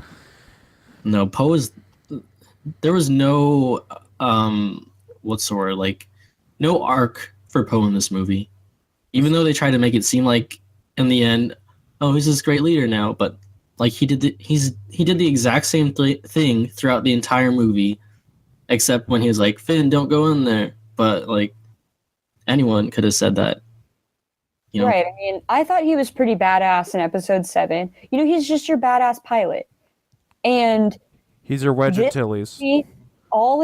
No, Poe is. There was no what's the word, like, no arc for Poe in this movie. Even though they tried to make it seem like in the end, oh, he's this great leader now, but like he did the exact same thing throughout the entire movie, except when he was like, Finn, don't go in there. But like, anyone could have said that. You know? Right. I mean, I thought he was pretty badass in episode 7. You know, he's just your badass pilot. And he's your Wedge Antilles. All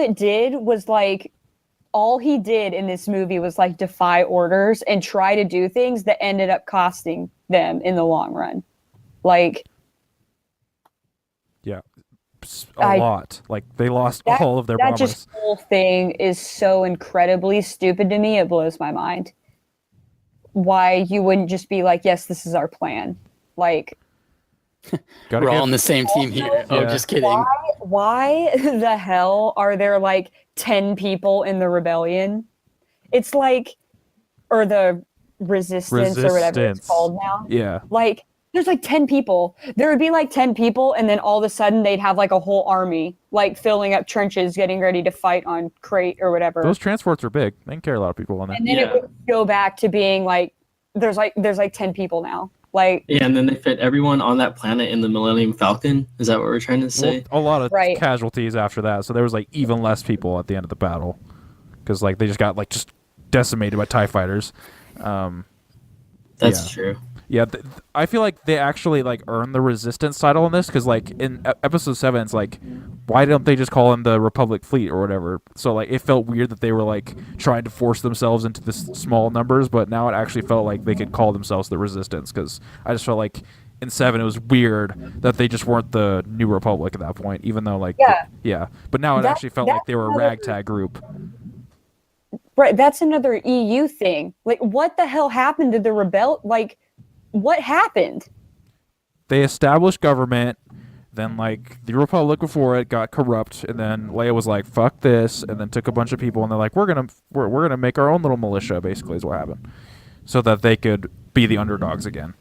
he did in this movie was like defy orders and try to do things that ended up costing them in the long run. Like, yeah, a lot. Like they lost all of their bombers. That just whole thing is so incredibly stupid to me. It blows my mind. Why you wouldn't just be like, yes, this is our plan. Like, we're all on the same team here. Yeah. Oh, just kidding. Why the hell are there like 10 people in the rebellion? It's like, or the resistance or whatever it's called now. Yeah. Like, there's like 10 people. There would be like 10 people, and then all of a sudden they'd have like a whole army, like filling up trenches, getting ready to fight on Crate or whatever. Those transports are big. They can carry a lot of people on there. And then it would go back to being like, there's like 10 people now. Like, yeah, and then they fit everyone on that planet in the Millennium Falcon. Is that what we're trying to say? Well, a lot of casualties after that, so there was like even less people at the end of the battle because like they just got like just decimated by TIE fighters. That's true. Yeah, I feel like they actually like earned the Resistance title in this because like in episode 7, it's like, why don't they just call them the Republic Fleet or whatever? So like it felt weird that they were like trying to force themselves into this small numbers, but now it actually felt like they could call themselves the Resistance because I just felt like in 7 it was weird that they just weren't the New Republic at that point, even though like but now it actually felt like they were a ragtag group. Right, that's another EU thing. Like, what the hell happened to the like? What happened? They established government, then like the Republic before it got corrupt, and then Leia was like, "Fuck this," and then took a bunch of people, and they're like, "We're gonna make our own little militia." Basically, is what happened, so that they could be the underdogs again.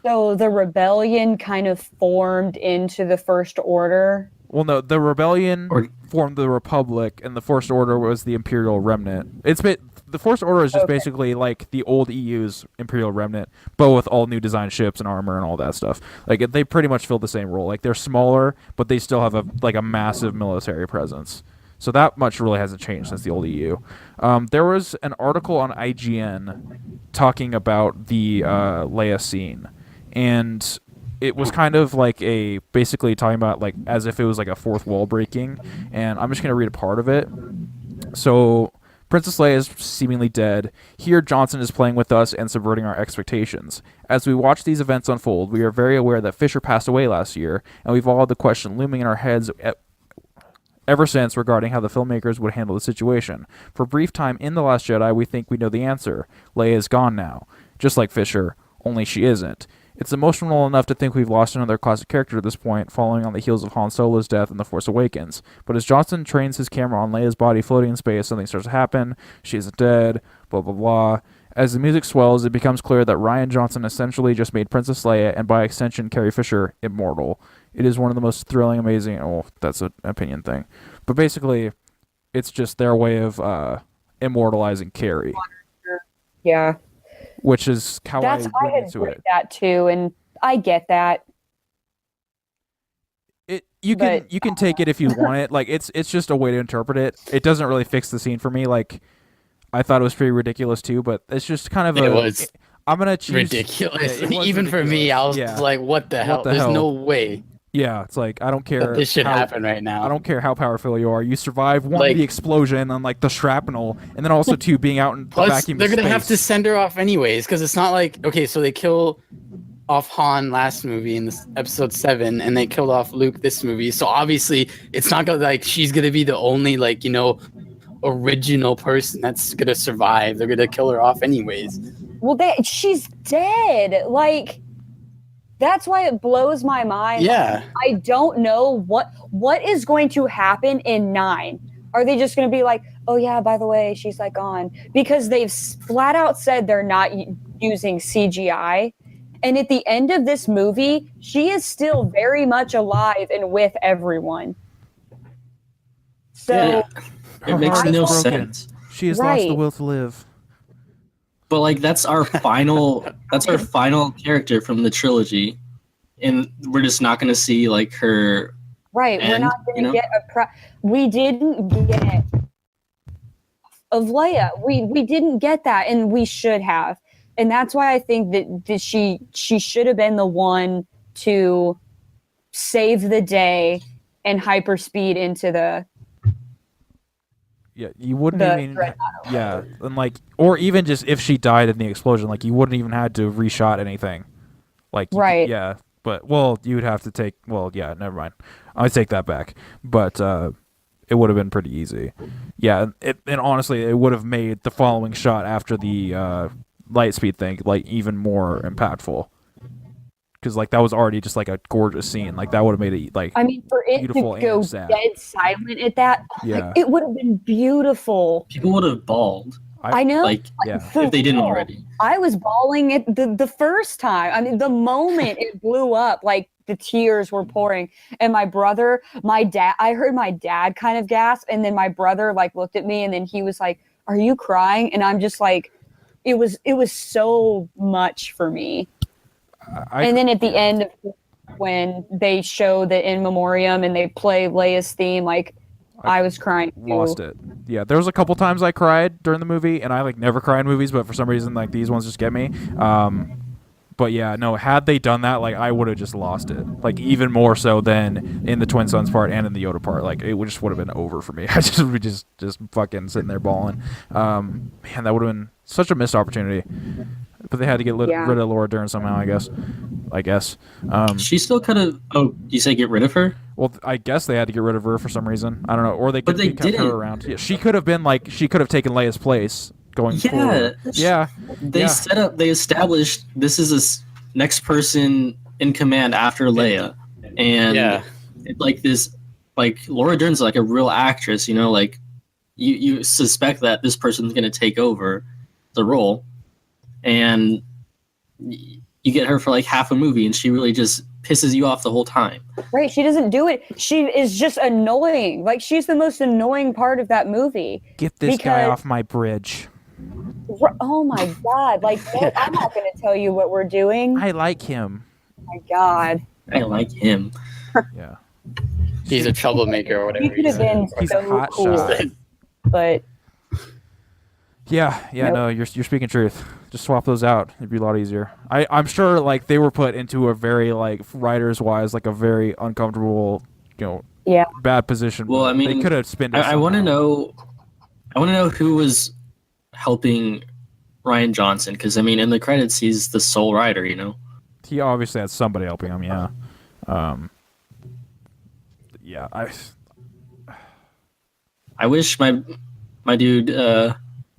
So the rebellion kind of formed into the First Order. Well, no, the rebellion formed the Republic, and the First Order was the Imperial Remnant. The First Order is just basically like the old EU's Imperial Remnant, but with all new design ships and armor and all that stuff. Like they pretty much fill the same role. Like they're smaller, but they still have a massive military presence. So that much really hasn't changed since the old EU. There was an article on IGN talking about the Leia scene, and it was kind of like basically talking about like as if it was like a fourth wall breaking, and I'm just gonna read a part of it. So Princess Leia is seemingly dead. Here, Johnson is playing with us and subverting our expectations. As we watch these events unfold, we are very aware that Fisher passed away last year, and we've all had the question looming in our heads ever since regarding how the filmmakers would handle the situation. For a brief time in The Last Jedi, we think we know the answer. Leia is gone now, just like Fisher, only she isn't. It's emotional enough to think we've lost another classic character at this point, following on the heels of Han Solo's death in The Force Awakens. But as Johnson trains his camera on Leia's body floating in space, something starts to happen. She isn't dead, blah blah blah. As the music swells, it becomes clear that Rian Johnson essentially just made Princess Leia, and by extension Carrie Fisher, immortal. It is one of the most thrilling, amazing... Oh, that's an opinion thing. But basically, it's just their way of immortalizing Carrie. Yeah. Which is how I went into it. That too, and I get that. You can take it if you want it. Like it's just a way to interpret it. It doesn't really fix the scene for me. Like I thought it was pretty ridiculous too, but it's just kind of I'm gonna choose ridiculous. Even ridiculous. For me, I was like, "What the hell? There's no way." Yeah, it's like I don't care. This should how, happen right now. I don't care how powerful you are. You survive one, Like- the explosion and like the shrapnel, and then also two being out in the Plus, vacuum they're of gonna have to space. send her off anyways, because it's not like okay, so they kill off Han last movie in this episode 7, and they killed off Luke this movie. So obviously, it's not gonna like she's gonna be the only like original person that's gonna survive. They're gonna kill her off anyways. Well, she's dead. Like, that's why it blows my mind. Yeah. I don't know what is going to happen in 9. Are they just going to be like, oh yeah, by the way, she's like gone? Because they've flat out said they're not using CGI. And at the end of this movie, she is still very much alive and with everyone. So Yeah. It makes heart no is broken. sense. She has lost the Right. will to live. But like that's our final character from the trilogy. And we're just not gonna see like her right, we're end, not going to you know? get we didn't get of Leia. We didn't get that, and we should have. And that's why I think that she should have been the one to save the day and hyperspeed into the Yeah, you wouldn't The even. dreadnought. Yeah, and like, or even just if she died in the explosion, like you wouldn't even had to reshot anything. Like, Right. Yeah, but well, you would have to take. Well, yeah, never mind. I take that back. But it would have been pretty easy. Yeah, and honestly, it would have made the following shot after the light speed thing like even more impactful. Because like that was already just like a gorgeous scene. Like that would have made it like I mean, for it beautiful to go and sad. dead silent at that, Yeah. like, it would have been beautiful. people would have bawled I know. like Yeah. For if they didn't real. already. I was bawling it the first time. I mean, the moment it blew up, like the tears were pouring. And my dad, I heard my dad kind of gasp, and then my brother like looked at me, and then he was like, "Are you crying?" And I'm just like, it was so much for me. And then at the end, when they show the in memoriam and they play Leia's theme, like I was crying too. Lost it. Yeah, there was a couple times I cried during the movie, and I like never cry in movies, but for some reason like these ones just get me. But yeah, no, had they done that, like I would have just lost it. Like even more so than in the Twin Sons part and in the Yoda part. Like it would have been over for me. I just would just fucking sitting there bawling. Man, that would have been such a missed opportunity. But they had to get rid of Laura Dern somehow, I guess. She still could have. Oh, you say get rid of her? Well, I guess they had to get rid of her for some reason. I don't know, or they could But they have kept didn't. her around. Yeah, she could have been like she could have taken Leia's place going forward. Yeah, They established this is this next person in command after Leia, and like this, like Laura Dern's like a real actress, you know, like you suspect that this person's gonna take over the role, and you get her for like half a movie, and she really just pisses you off the whole time. Right, she doesn't do it. She is just annoying. Like she's the most annoying part of that movie. Get this guy off my bridge. Oh my god! Like no, I'm not going to tell you what we're doing. I like him. Oh my god. I like him. Yeah. He's a troublemaker or whatever. He could have been He's a so hot cool, shot. but Yeah, Nope. no, you're speaking truth. Just swap those out. It'd be a lot easier. I'm sure like they were put into a very like writers wise like a very uncomfortable, yeah. bad position. Well, I mean, they could have spinned it. I want to somehow. know who was helping Ryan Johnson, because I mean in the credits he's the sole writer, you know. He obviously had somebody helping him. Yeah. Yeah. I wish my dude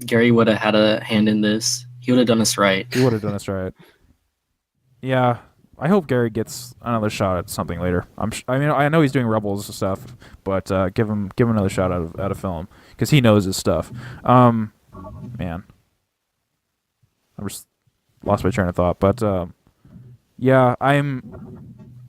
Gary would have had a hand in this. He would have done us right. He would have done us right. Yeah, I hope Gary gets another shot at something later. I mean, I know he's doing Rebels and stuff, but give him another shot at a film because he knows his stuff. Man, I just lost my train of thought, but yeah,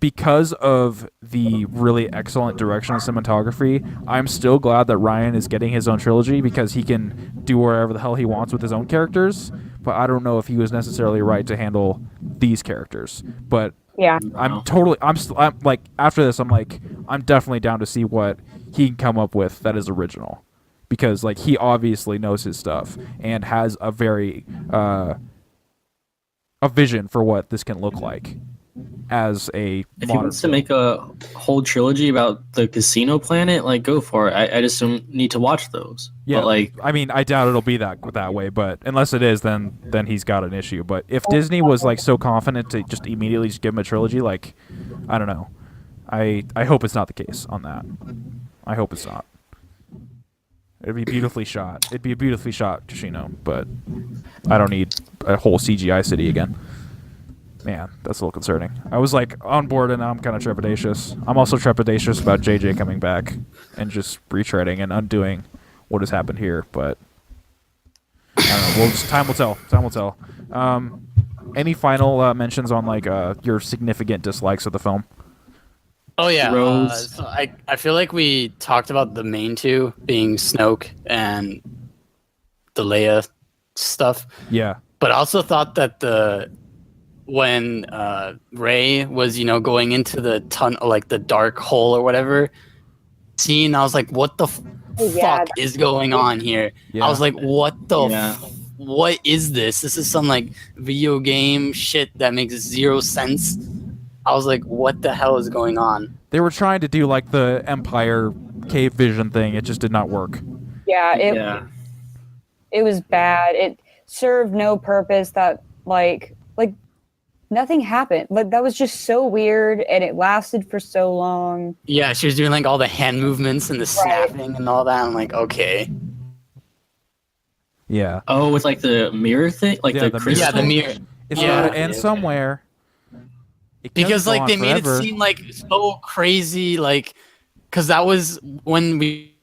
because of the really excellent direction of cinematography, I'm still glad that Ryan is getting his own trilogy because he can do wherever the hell he wants with his own characters. But I don't know if he was necessarily right to handle these characters. But Yeah. I'm like, after this, I'm definitely down to see what he can come up with that is original. Because, like, he obviously knows his stuff and has a very, a vision for what this can look like. as a If he modern wants to film. make a whole trilogy about the casino planet, like go for it. I just don't need to watch those. Yeah, But like, I mean, I doubt it'll be that way, but unless it is, then he's got an issue. But if Disney was like so confident to just immediately just give him a trilogy, like, I don't know. I hope it's not the case on that. I hope it's not. It'd be beautifully shot. It'd be a beautifully shot casino, but I don't need a whole CGI city again. Man, that's a little concerning. I was like on board, and now I'm kind of trepidatious. I'm also trepidatious about JJ coming back and just retreading and undoing what has happened here. But I don't know. Well, just time will tell. Time will tell. Any final mentions on like your significant dislikes of the film? Oh yeah, Rose. so I feel like we talked about the main two being Snoke and the Leia stuff, Yeah. but I also thought that when Rey was going into the tunnel, like the dark hole or whatever scene, I was like, what the fuck is going on here? Yeah. I was like, what the Yeah. what is this? This is some like video game shit that makes zero sense. I was like, what the hell is going on? They were trying to do like the Empire cave vision thing. It just did not work. Yeah, yeah. it was bad. It served no purpose. That like nothing happened. Like that was just so weird, and it lasted for so long. Yeah, she was doing like all the hand movements and the snapping and all that. I'm like, okay. Yeah. Oh, it's like the mirror thing, like Yeah, the the mirror. crystal. Yeah, the mirror. It's Yeah. not, and somewhere. It Because doesn't go like on they made forever. it seem like so crazy, like because that was when we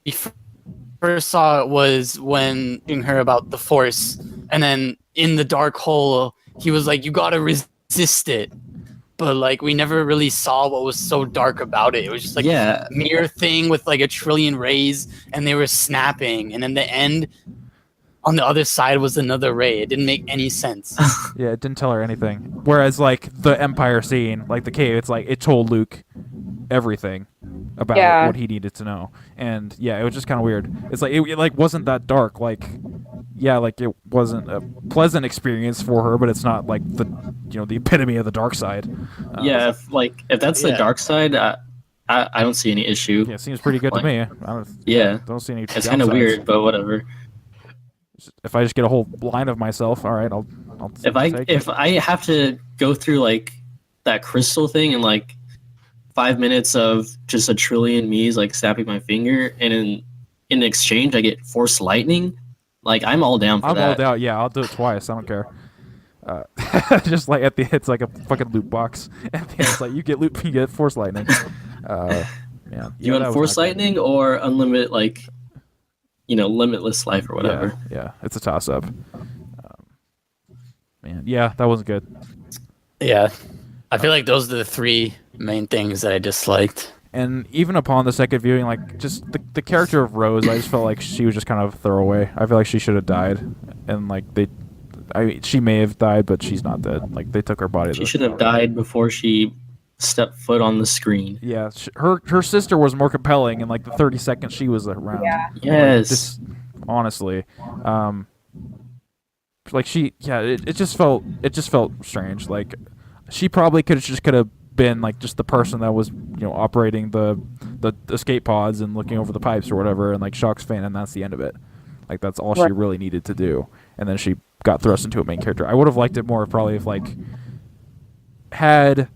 first saw it, was when telling her about the Force, and then in the dark hole he was like, you gotta resist it, but like we never really saw what was so dark about it. It was just like Yeah. a mirror thing with like a trillion rays, and they were snapping, and in the end on the other side was another ray. It didn't make any sense. Yeah, it didn't tell her anything. Whereas like the Empire scene, like the cave, it's like it told Luke everything about Yeah. what he needed to know. And yeah, it was just kind of weird. It's like it like wasn't that dark. Like yeah, like it wasn't a pleasant experience for her, but it's not like the the epitome of the dark side. Yeah, if that's the Yeah. dark side, I don't see any issue. Yeah, it seems pretty good to me. Yeah. Don't see any. It's kind of downsides. weird, but whatever. If I just get a whole line of myself, all right, I'll take it. If I have to go through like that crystal thing and like 5 minutes of just a trillion me's like snapping my finger, and in exchange I get force lightning, like I'm all down for I'm that. all down. Yeah, I'll do it twice. I don't care. Just like at the it's like a fucking loot box. At the end, it's like you get force lightning. Yeah. You want force lightning or unlimited, like limitless life or whatever? Yeah, it's a toss up. Man, yeah, that wasn't good. Yeah, I feel like those are the three main things that I disliked. And even upon the second viewing, like just the character of Rose, I just felt like she was just kind of a throwaway. I feel like she should have died, and like she may have died, but she's not dead. Like they took her body. She should have died before she stepped foot on the screen. Yeah, her sister was more compelling in like the 30 seconds she was around. Yeah. Yes. Just honestly, like it just felt strange. Like she probably could have been like just the person that was operating the escape pods and looking over the pipes or whatever, and like Shock's fan, and that's the end of it. Like that's all she Right. really needed to do, and then she got thrust into a main character. I would have liked it more probably if like had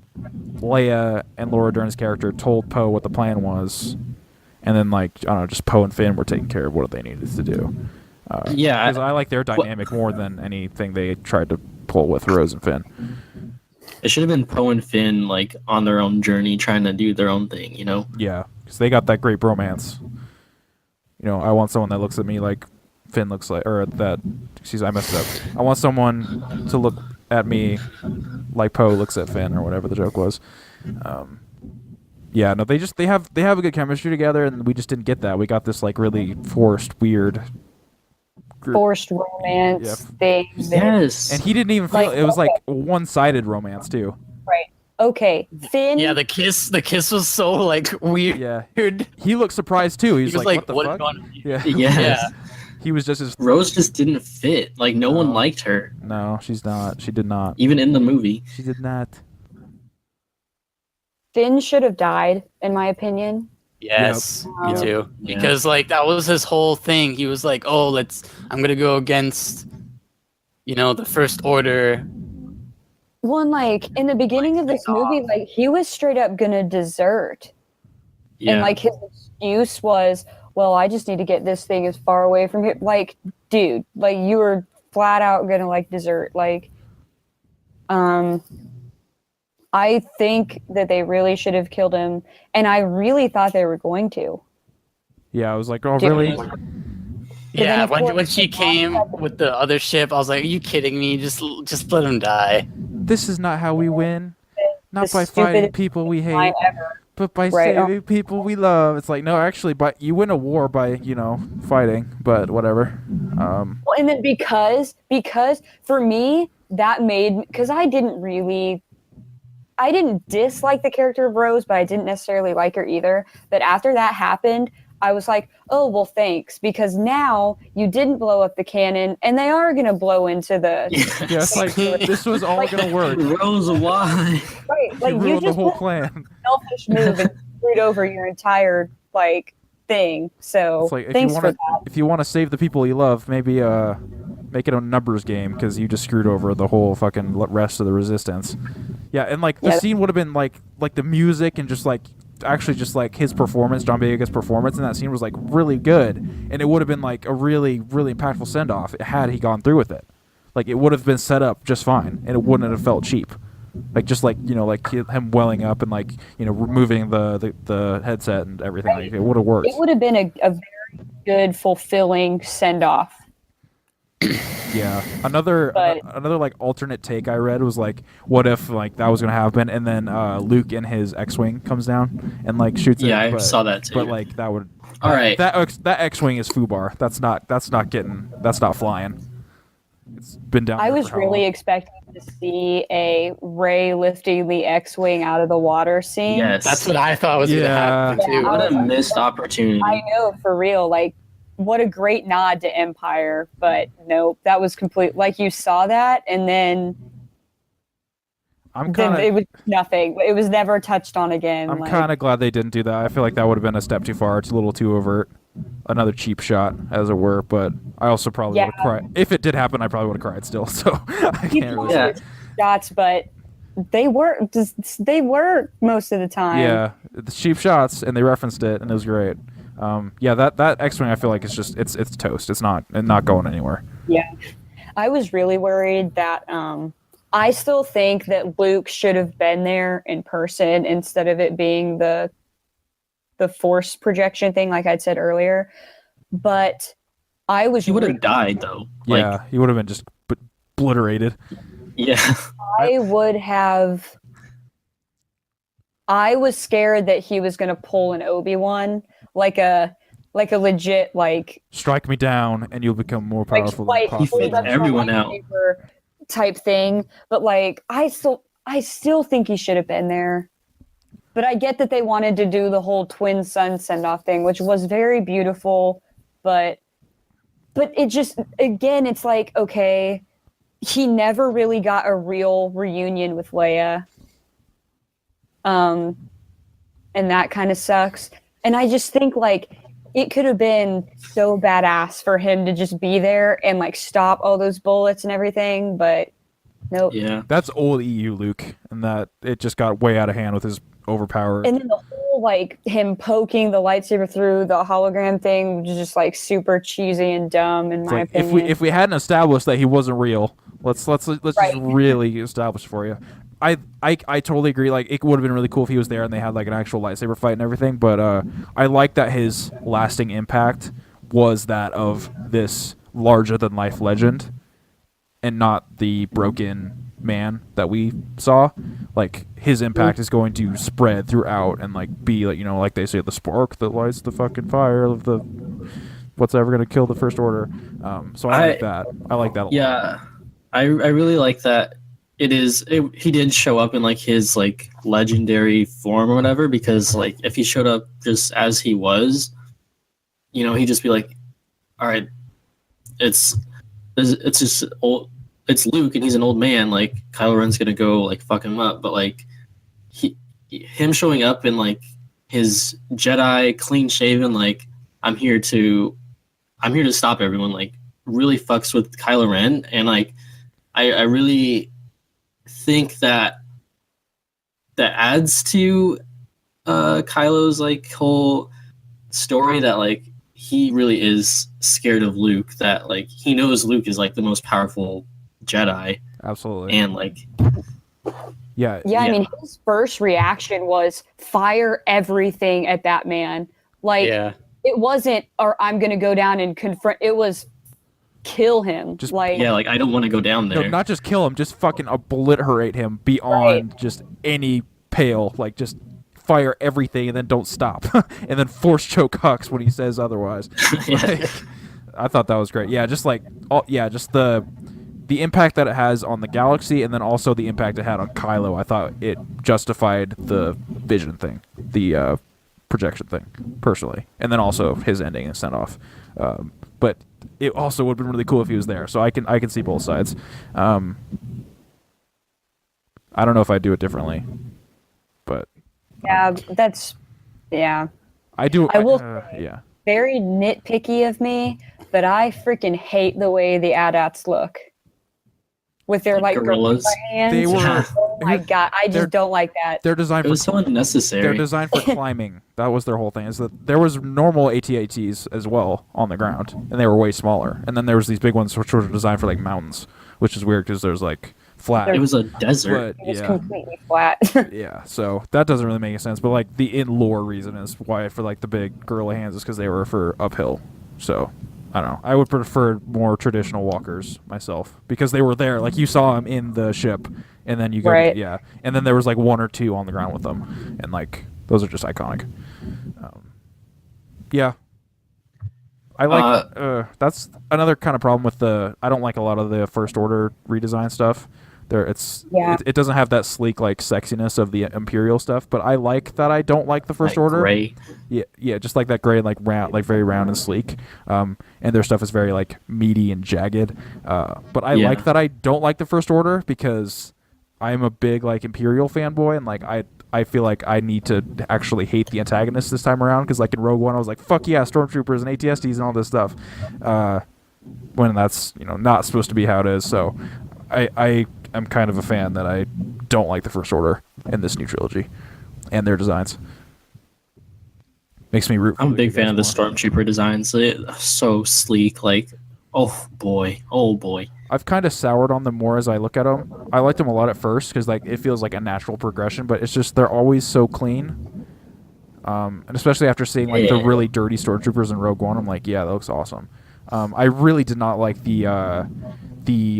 Leia and Laura Dern's character told Poe what the plan was, and then like I don't know, just Poe and Finn were taking care of what they needed to do. Yeah, because I like their dynamic more than anything they tried to pull with Rose and Finn. it should have been Poe and Finn like on their own journey, trying to do their own thing. Yeah, because they got that great bromance. I want someone that looks at me like Finn looks like, or that. Excuse me, I messed up. I want someone to look at me like Poe looks at Finn, or whatever the joke was. Yeah, no, they have a good chemistry together, and we just didn't get that. We got this like really forced, weird. Forced romance Yeah. thing. Yes. And he didn't even feel Like, it was like okay. one-sided romance too. Right. Okay. Finn. Yeah, the kiss was so like weird. Yeah, he looked surprised too. He was like, "What the fuck?" going on? Yeah, Yes. Yeah. he was just as Rose just didn't fit. Like no one No. liked her, no, she's not. She did not. even in the movie. She did not. Finn should have died, in my opinion. Yes, me Yep. too. Yeah. Because like that was his whole thing. He was like, "Oh, I'm gonna go against, the First Order." One, like, in the beginning of this movie, like, he was straight up gonna desert. Yeah. And, like, his excuse was, well, I just need to get this thing as far away from here. Like, dude, like, you were flat out gonna, like, desert. Like, I think that they really should have killed him, and I really thought they were going to. Yeah, I was like, oh, Dude. really? Yeah, then, of when course, she came with the other ship, I was like, "Are you kidding me? Just let him die." This is not how we win. Not The by fighting stupidest people we hate, line ever. but by Right. saving people we love. It's like, no, actually, but you win a war by, fighting, but whatever. Well, and then because for me, that made, because I didn't dislike the character of Rose, but I didn't necessarily like her either. But after that happened, I was like, oh, well, thanks, because now you didn't blow up the cannon, and they are going to blow into the... Yeah, it's like, this was all going to work. Rose, why? Right, like, You you ruined the just whole did a plan. selfish move and screwed over your entire, like, thing. So, It's like, thanks for that. if you want to save the people you love, maybe make it a numbers game, because you just screwed over the whole fucking rest of the resistance. Yeah, and like the scene would have been like the music and just like actually just like his performance, John Boyega's performance in that scene was like really good, and it would have been like a really really impactful send off had he gone through with it. Like it would have been set up just fine, and it wouldn't have felt cheap. Like just like like him welling up and like removing the headset and everything. Like, it would have worked. It would have been a very good, fulfilling send off. Yeah. Another like alternate take I read was like, what if like that was gonna happen, and then Luke in his X-wing comes down and like shoots it. Yeah, I saw that too. But like that would. All right. That X-wing is foobar. That's not flying. It's been down. I there was for how really long? expecting to see a Rey lifting the X-wing out of the water scene. Yes. That's what I thought was gonna happen Yeah. too. What a missed opportunity. I know, for real. Like, what a great nod to Empire, but nope, that was complete. Like, you saw that, and then it was nothing. It was never touched on again. I'm kind of glad they didn't do that. I feel like that would have been a step too far. It's a little too overt. Another cheap shot, as it were. But I also probably would have cried. If it did happen, I probably would have cried still. So I can't really say. shots, but they were most of the time. Yeah, the cheap shots, and they referenced it, and it was great. Yeah, that X-wing I feel like it's just it's toast. It's not going anywhere. Yeah, I was really worried that. I still think that Luke should have been there in person instead of it being the force projection thing, like I'd said earlier. But I was. He would have died though. Yeah, he would have been just obliterated. Yeah. I would have. I was scared that he was going to pull an Obi-Wan, like a legit strike me down and you'll become more powerful than He possible. fits everyone out type thing. But like, I still think he should have been there. But I get that they wanted to do the whole twin son send off thing, which was very beautiful. But it just, again, it's like, okay, he never really got a real reunion with Leia. And that kind of sucks. And I just think like it could have been so badass for him to just be there and like stop all those bullets and everything, but nope. Yeah. That's old EU Luke, and that it just got way out of hand with his overpowered. And then the whole like him poking the lightsaber through the hologram thing, which is just like super cheesy and dumb in my opinion. If we hadn't established that he wasn't real, let's just really establish for you. I totally agree. Like, it would have been really cool if he was there and they had like an actual lightsaber fight and everything. But I like that his lasting impact was that of this larger than life legend, and not the broken man that we saw. Like, his impact is going to spread throughout and like be like, like they say, the spark that lights the fucking fire of the what's ever going to kill the First Order. So I like that. I like that a lot. Yeah, I really like that. He did show up in like his like legendary form or whatever, because like if he showed up just as he was, he'd just be like, all right, it's just old, it's Luke and he's an old man, like Kylo Ren's gonna go like fuck him up, but like he him showing up in like his Jedi clean shaven, like I'm here to stop everyone, like really fucks with Kylo Ren, and like I really think that adds to Kylo's like whole story, that like he really is scared of Luke, that like he knows Luke is like the most powerful Jedi, Absolutely. and like Yeah. I mean, his first reaction was fire everything at that man. Like, Yeah. it wasn't, or I'm going to go down and confront. It was kill him. Just- like, yeah, like I don't want to go down No, there. not just kill him, just fucking obliterate him beyond just any pale. Like, just fire everything and then don't stop. And then force choke Hux when he says otherwise. Like, I thought that was great. Yeah, just like, just the impact that it has on the galaxy, and then also the impact it had on Kylo. I thought it justified the vision thing, the projection thing, personally, and then also his ending and sent off. But it also would have been really cool if he was there. So I can see both sides. I don't know if I'd do it differently, but yeah, I do. I will yeah. very nitpicky of me, but I freaking hate the way the AT-ATs look. With their like gorillas. hands. They were. Oh my god, I just don't like that. They're designed It was so unnecessary. They're designed for climbing. That was their whole thing. Is that there was normal AT-ATs as well on the ground, and they were way smaller. And then there was these big ones which were designed for like mountains, which is weird because there's like flat. It was a desert. But, It was yeah, completely flat. yeah. So that doesn't really make any sense. But like the in lore reason is why for like the big gorilla hands is because they were for uphill. So I don't know. I would prefer more traditional walkers myself because they were there. Like you saw them in the ship, and then you go, Right. and then there was like one or two on the ground with them, and like those are just iconic. Yeah, I like. That's another kind of problem with the. I don't like a lot of the First Order redesign stuff. It doesn't have that sleek like sexiness of the Imperial stuff, but I like that. I don't like the First Order. Gray. Yeah, just like that gray, like round, like very round and sleek. And their stuff is very like meaty and jagged. But I like that I don't like the First Order because I'm a big like Imperial fanboy, and like I feel like I need to actually hate the antagonists this time around because like in Rogue One I was like fuck yeah, stormtroopers and ATSTs and all this stuff, when that's not supposed to be how it is. So I'm kind of a fan that I don't like the First Order in this new trilogy and their designs. Makes me root for I'm a big fan of the more. stormtrooper designs. They're so sleek. Like, oh boy. I've kind of soured on them more as I look at them. I liked them a lot at first because like it feels like a natural progression, but it's just they're always so clean. And especially after seeing like the really dirty stormtroopers in Rogue One, I'm like, yeah, that looks awesome. I really did not like the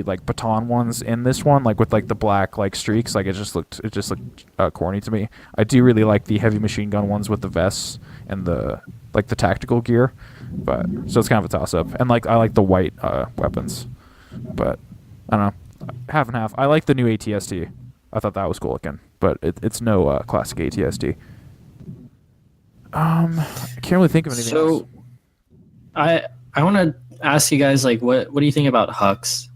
like baton ones in this one, like with like the black like streaks. Like it just looked corny to me. I do really like the heavy machine gun ones with the vests and the like the tactical gear, but so it's kind of a toss up. And like I like the white weapons, but I don't know, half and half. I like the new ATST. I thought that was cool looking, but it's no classic ATST. I can't really think of anything else. So, I want to ask you guys, like, what do you think about Hux?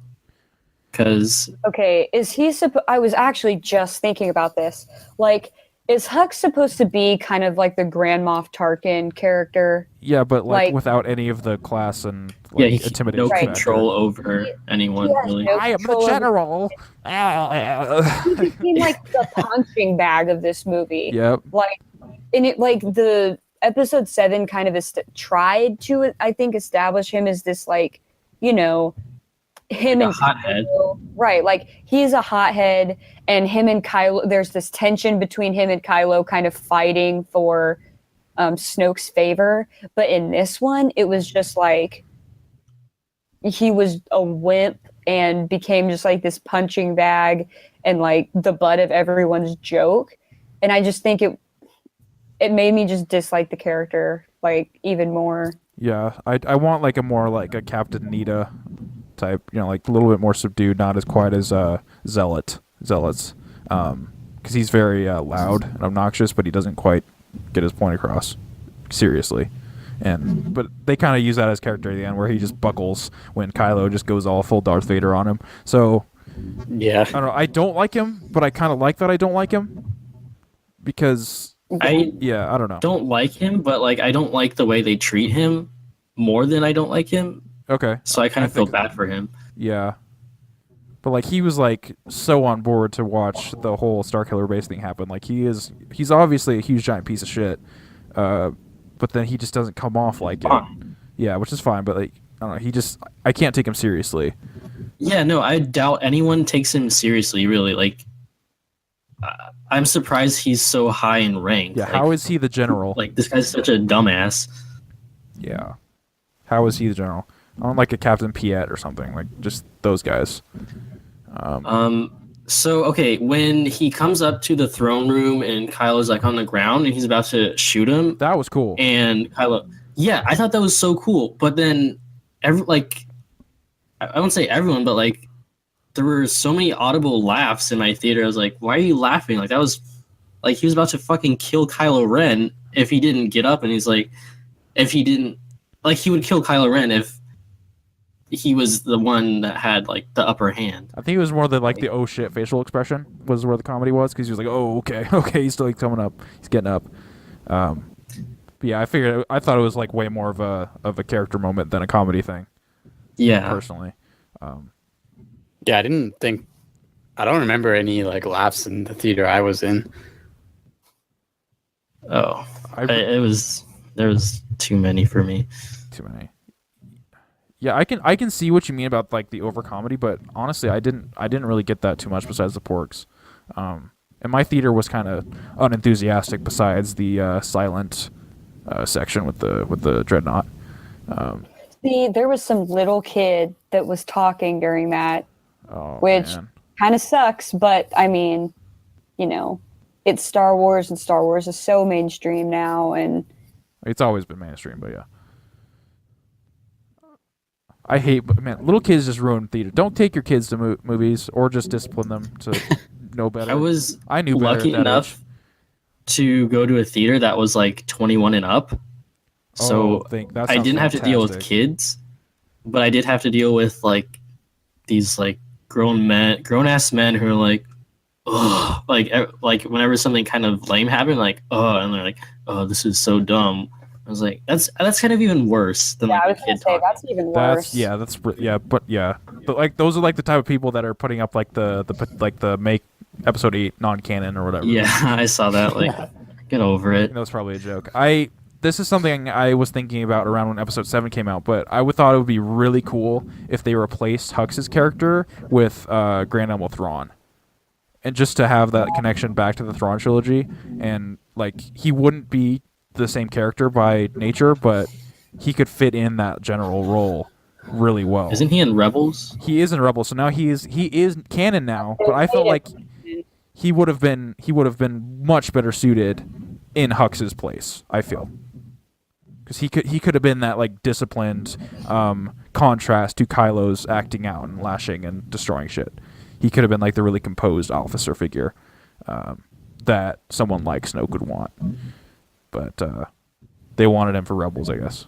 Because Okay, is he I was actually just thinking about this. Like, is Hux supposed to be kind of like the Grand Moff Tarkin character? Yeah, but like like- without any of the class and like, he intimidation. no Right. factor. control over anyone, He has really. no I am the control over- general. He became like the punching bag of this movie. Yep. Like, and it like the episode 7 kind of tried to, I think, establish him as this like, him Like a and hothead. Kylo, right? Like he's a hothead, and him and Kylo. There's this tension between him and Kylo, kind of fighting for Snoke's favor. But in this one, it was just like he was a wimp and became just like this punching bag and like the butt of everyone's joke. And I just think it made me just dislike the character like even more. Yeah, I want like a more like a Captain Nita type, like a little bit more subdued, not as quite as zealots, because he's very loud and obnoxious, but he doesn't quite get his point across seriously. But they kind of use that as character at the end, where he just buckles when Kylo just goes all full Darth Vader on him. So Yeah. I don't know. I don't like him, but I kind of like that I don't like him because I I don't know. don't like him, but like I don't like the way they treat him more than I don't like him. Okay, So I kind of feel think- bad for him. Yeah. But like he was like so on board to watch the whole Starkiller Base thing happen. Like he's obviously a huge giant piece of shit. But then he just doesn't come off like it. Yeah, which is fine, but like I don't know, I can't take him seriously. Yeah, no, I doubt anyone takes him seriously, really. Like I'm surprised he's so high in rank. Yeah, like, how is he the general? Like this guy's such a dumbass. Yeah. How is he the general? I don't like a Captain Piet or something, like just those guys. So okay, when he comes up to the throne room and Kylo's like on the ground and he's about to shoot him, That was cool. and Kylo, yeah, I thought that was so cool. But then, I won't say everyone, but like, there were so many audible laughs in my theater. I was like, why are you laughing? Like that was, like he was about to fucking kill Kylo Ren if he didn't get up, and he's like, if he didn't, like he would kill Kylo Ren if he was the one that had like the upper hand. I think it was more the oh shit facial expression was where the comedy was, because he was like, oh okay, he's still like coming up, he's getting up. But yeah, I thought it was like way more of a character moment than a comedy thing. Yeah, Personally. Yeah, I don't remember any like laughs in the theater I was in. Oh, there was too many for me. Too many. Yeah, I can see what you mean about like the over comedy, but honestly, I didn't really get that too much besides the porks. And my theater was kind of unenthusiastic besides the silent section with the dreadnought. See, there was some little kid that was talking during that, which kind of sucks. But I mean, it's Star Wars, and Star Wars is so mainstream now, and it's always been mainstream. But yeah. I hate, man, little kids just ruin theater. Don't take your kids to movies, or just discipline them to know better. I knew better lucky at that enough age. to go to a theater that was like 21 and up. So that I sounds didn't have to deal with fantastic. kids, but I did have to deal with like these like grown ass men who are like, ugh, like whenever something kind of lame happened, like, oh, and they're like, oh, this is so dumb. I was like, that's kind of even worse than yeah, I like was a gonna kid say talking. that's even worse. But like those are like the type of people that are putting up like the make episode 8 non-canon or whatever. Yeah, I saw that. Like, get over it. That was probably a joke. This is something I was thinking about around when episode 7 came out, but I thought it would be really cool if they replaced Hux's character with Grand Admiral Thrawn. And just to have that connection back to the Thrawn trilogy, and like he wouldn't be the same character by nature, but he could fit in that general role really well. Isn't he in Rebels? He is in Rebels, so now he is canon now, but I felt like he would have been much better suited in Hux's place, I feel. Because he could have been that like disciplined contrast to Kylo's acting out and lashing and destroying shit. He could have been like the really composed officer figure that someone like Snoke would want. But they wanted him for Rebels, I guess.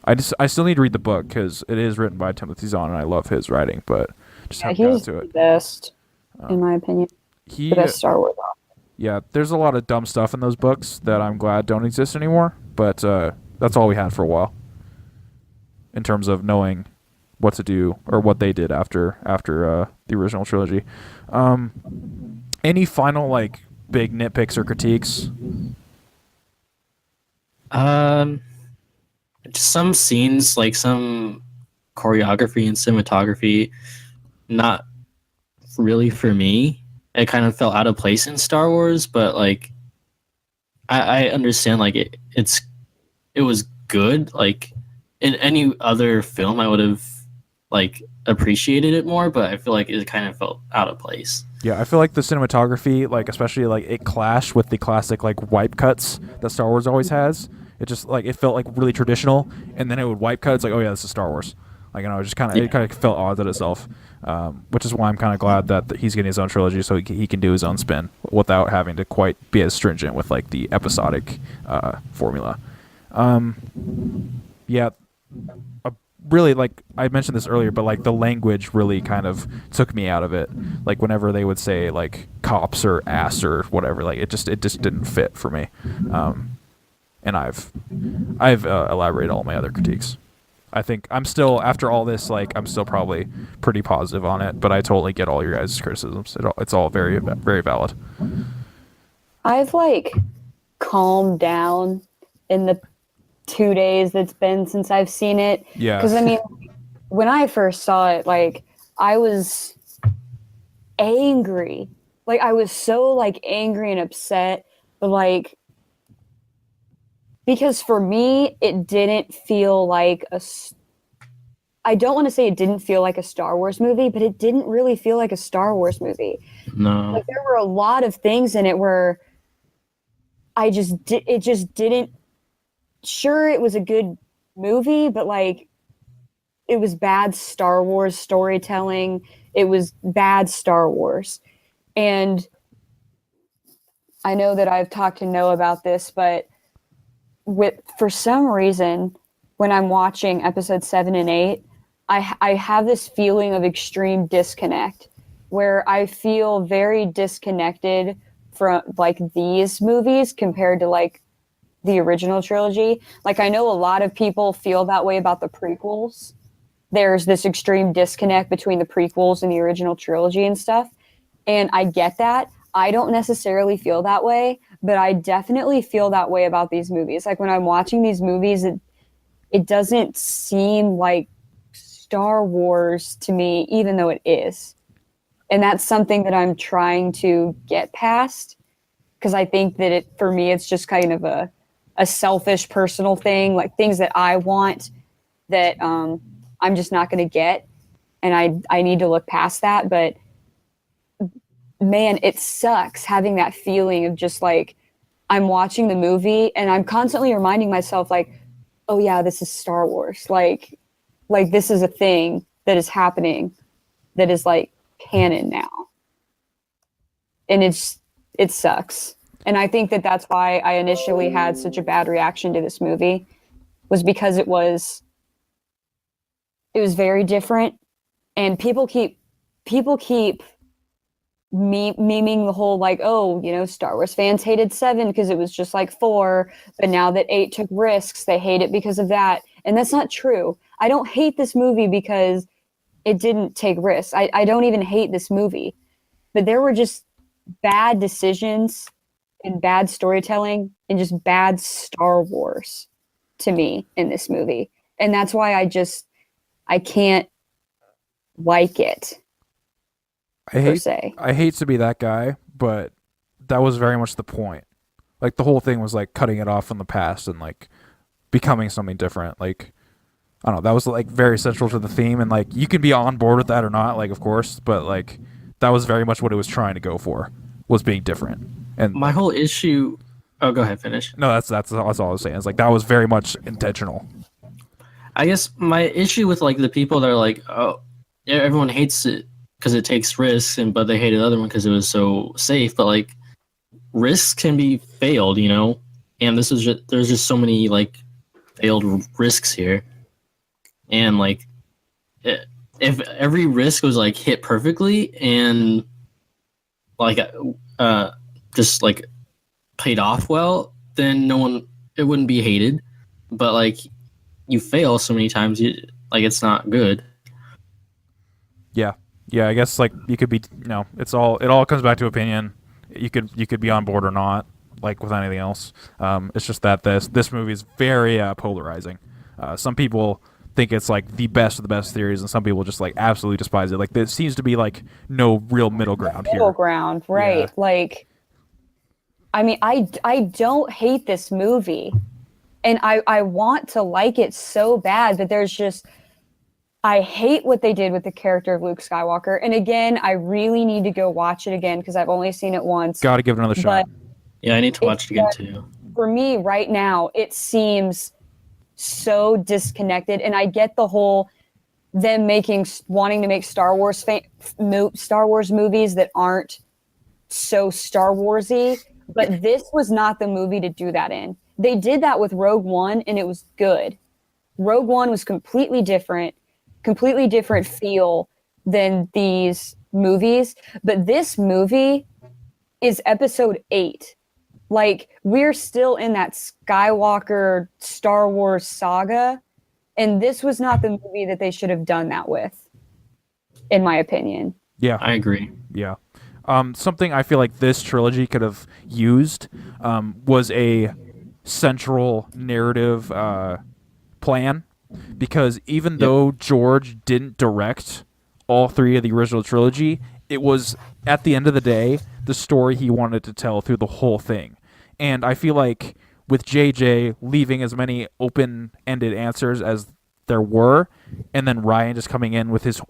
I still need to read the book because it is written by Timothy Zahn, and I love his writing, but just haven't got He's to the it. best, in my opinion. The best Star Wars author. Yeah, there's a lot of dumb stuff in those books that I'm glad don't exist anymore, but that's all we had for a while in terms of knowing what to do or what they did after the original trilogy. Any final like big nitpicks or critiques? Just some scenes, like some choreography and cinematography, not really for me. It kind of felt out of place in Star Wars, but like I understand like it was good. Like in any other film I would have like appreciated it more, but I feel like it kind of felt out of place. Yeah, I feel like the cinematography, like especially like it clashed with the classic like wipe cuts that Star Wars always has. It just like it felt like really traditional, and then it would wipe cut. It's like, oh yeah, this is Star Wars. Like, it just kind of it kind of felt odd to itself, which is why I'm kind of glad that he's getting his own trilogy, so he can do his own spin without having to quite be as stringent with like the episodic formula. Yeah, really, like I mentioned this earlier, but like the language really kind of took me out of it. Like whenever they would say like cops or ass or whatever, like it just didn't fit for me. And I've elaborated all my other critiques. I think I'm still, after all this, like I'm still probably pretty positive on it, but I totally get all your guys' criticisms. It's all very, very valid. I've like calmed down in the 2 days that's been since I've seen it. Yeah. Because I mean, when I first saw it, like I was angry. Like I was so like angry and upset, but like because for me it didn't feel like I don't want to say it didn't feel like a Star Wars movie, but it didn't really feel like a Star Wars movie. No. Like there were a lot of things in it where it just didn't. Sure, it was a good movie, but like it was bad Star Wars storytelling. It was bad Star Wars. And I know that I've talked to Noah about this, but for some reason, when I'm watching episode 7 and 8, I have this feeling of extreme disconnect where I feel very disconnected from like these movies compared to like the original trilogy. Like I know a lot of people feel that way about the prequels. There's this extreme disconnect between the prequels and the original trilogy and stuff. And I get that. I don't necessarily feel that way, but I definitely feel that way about these movies. Like when I'm watching these movies, it doesn't seem like Star Wars to me, even though it is. And that's something that I'm trying to get past, because I think that for me, it's just kind of a selfish personal thing, like things that I want that I'm just not going to get. And I need to look past that. But man, it sucks having that feeling of just like, I'm watching the movie and I'm constantly reminding myself like, oh yeah, this is Star Wars. Like this is a thing that is happening that is like canon now. And it sucks. And I think that that's why I initially had such a bad reaction to this movie, was because it was very different, and people keep memeing the whole like, oh, you know, Star Wars fans hated 7 because it was just like 4, but now that 8 took risks, they hate it because of that. And that's not true. I don't hate this movie because it didn't take risks. I don't even hate this movie, but there were just bad decisions and bad storytelling and just bad Star Wars to me in this movie. And that's why I can't like it. I hate to be that guy, but that was very much the point. Like the whole thing was like cutting it off from the past and like becoming something different. Like I don't know, that was like very central to the theme, and like you can be on board with that or not, like of course, but like that was very much what it was trying to go for, was being different. And my whole issue. Oh, go ahead, finish. No, that's all I was saying. It's like that was very much intentional. I guess my issue with like the people that are like, oh, everyone hates it because it takes risks, but they hated the other one because it was so safe. But like, risks can be failed, you know. And there's just so many like failed risks here, and like, if every risk was like hit perfectly and like just like paid off well, then it wouldn't be hated. But like, you fail so many times, like it's not good. Yeah, I guess like you could be, it all comes back to opinion. You could be on board or not, like with anything else. It's just that this movie is very polarizing. Some people think it's like the best of the best theories, and some people just like absolutely despise it. Like there seems to be like no real middle ground here. Middle ground, right? Yeah. Like, I mean, I don't hate this movie, and I want to like it so bad, but there's just, I hate what they did with the character of Luke Skywalker. And again, I really need to go watch it again because I've only seen it once. Got to give it another shot. Yeah, I need to watch it again too. For me, right now, it seems so disconnected, and I get the whole them wanting to make Star Wars movies that aren't so Star Warsy, but this was not the movie to do that in. They did that with Rogue One, and it was good. Rogue One was completely different feel than these movies. But this movie is episode 8. Like, we're still in that Skywalker Star Wars saga, and this was not the movie that they should have done that with, in my opinion. Yeah. I agree. Yeah. Something I feel like this trilogy could have used was a central narrative plan, because even though George didn't direct all 3 of the original trilogy, it was, at the end of the day, the story he wanted to tell through the whole thing. And I feel like with JJ leaving as many open-ended answers as there were, and then Ryan just coming in with his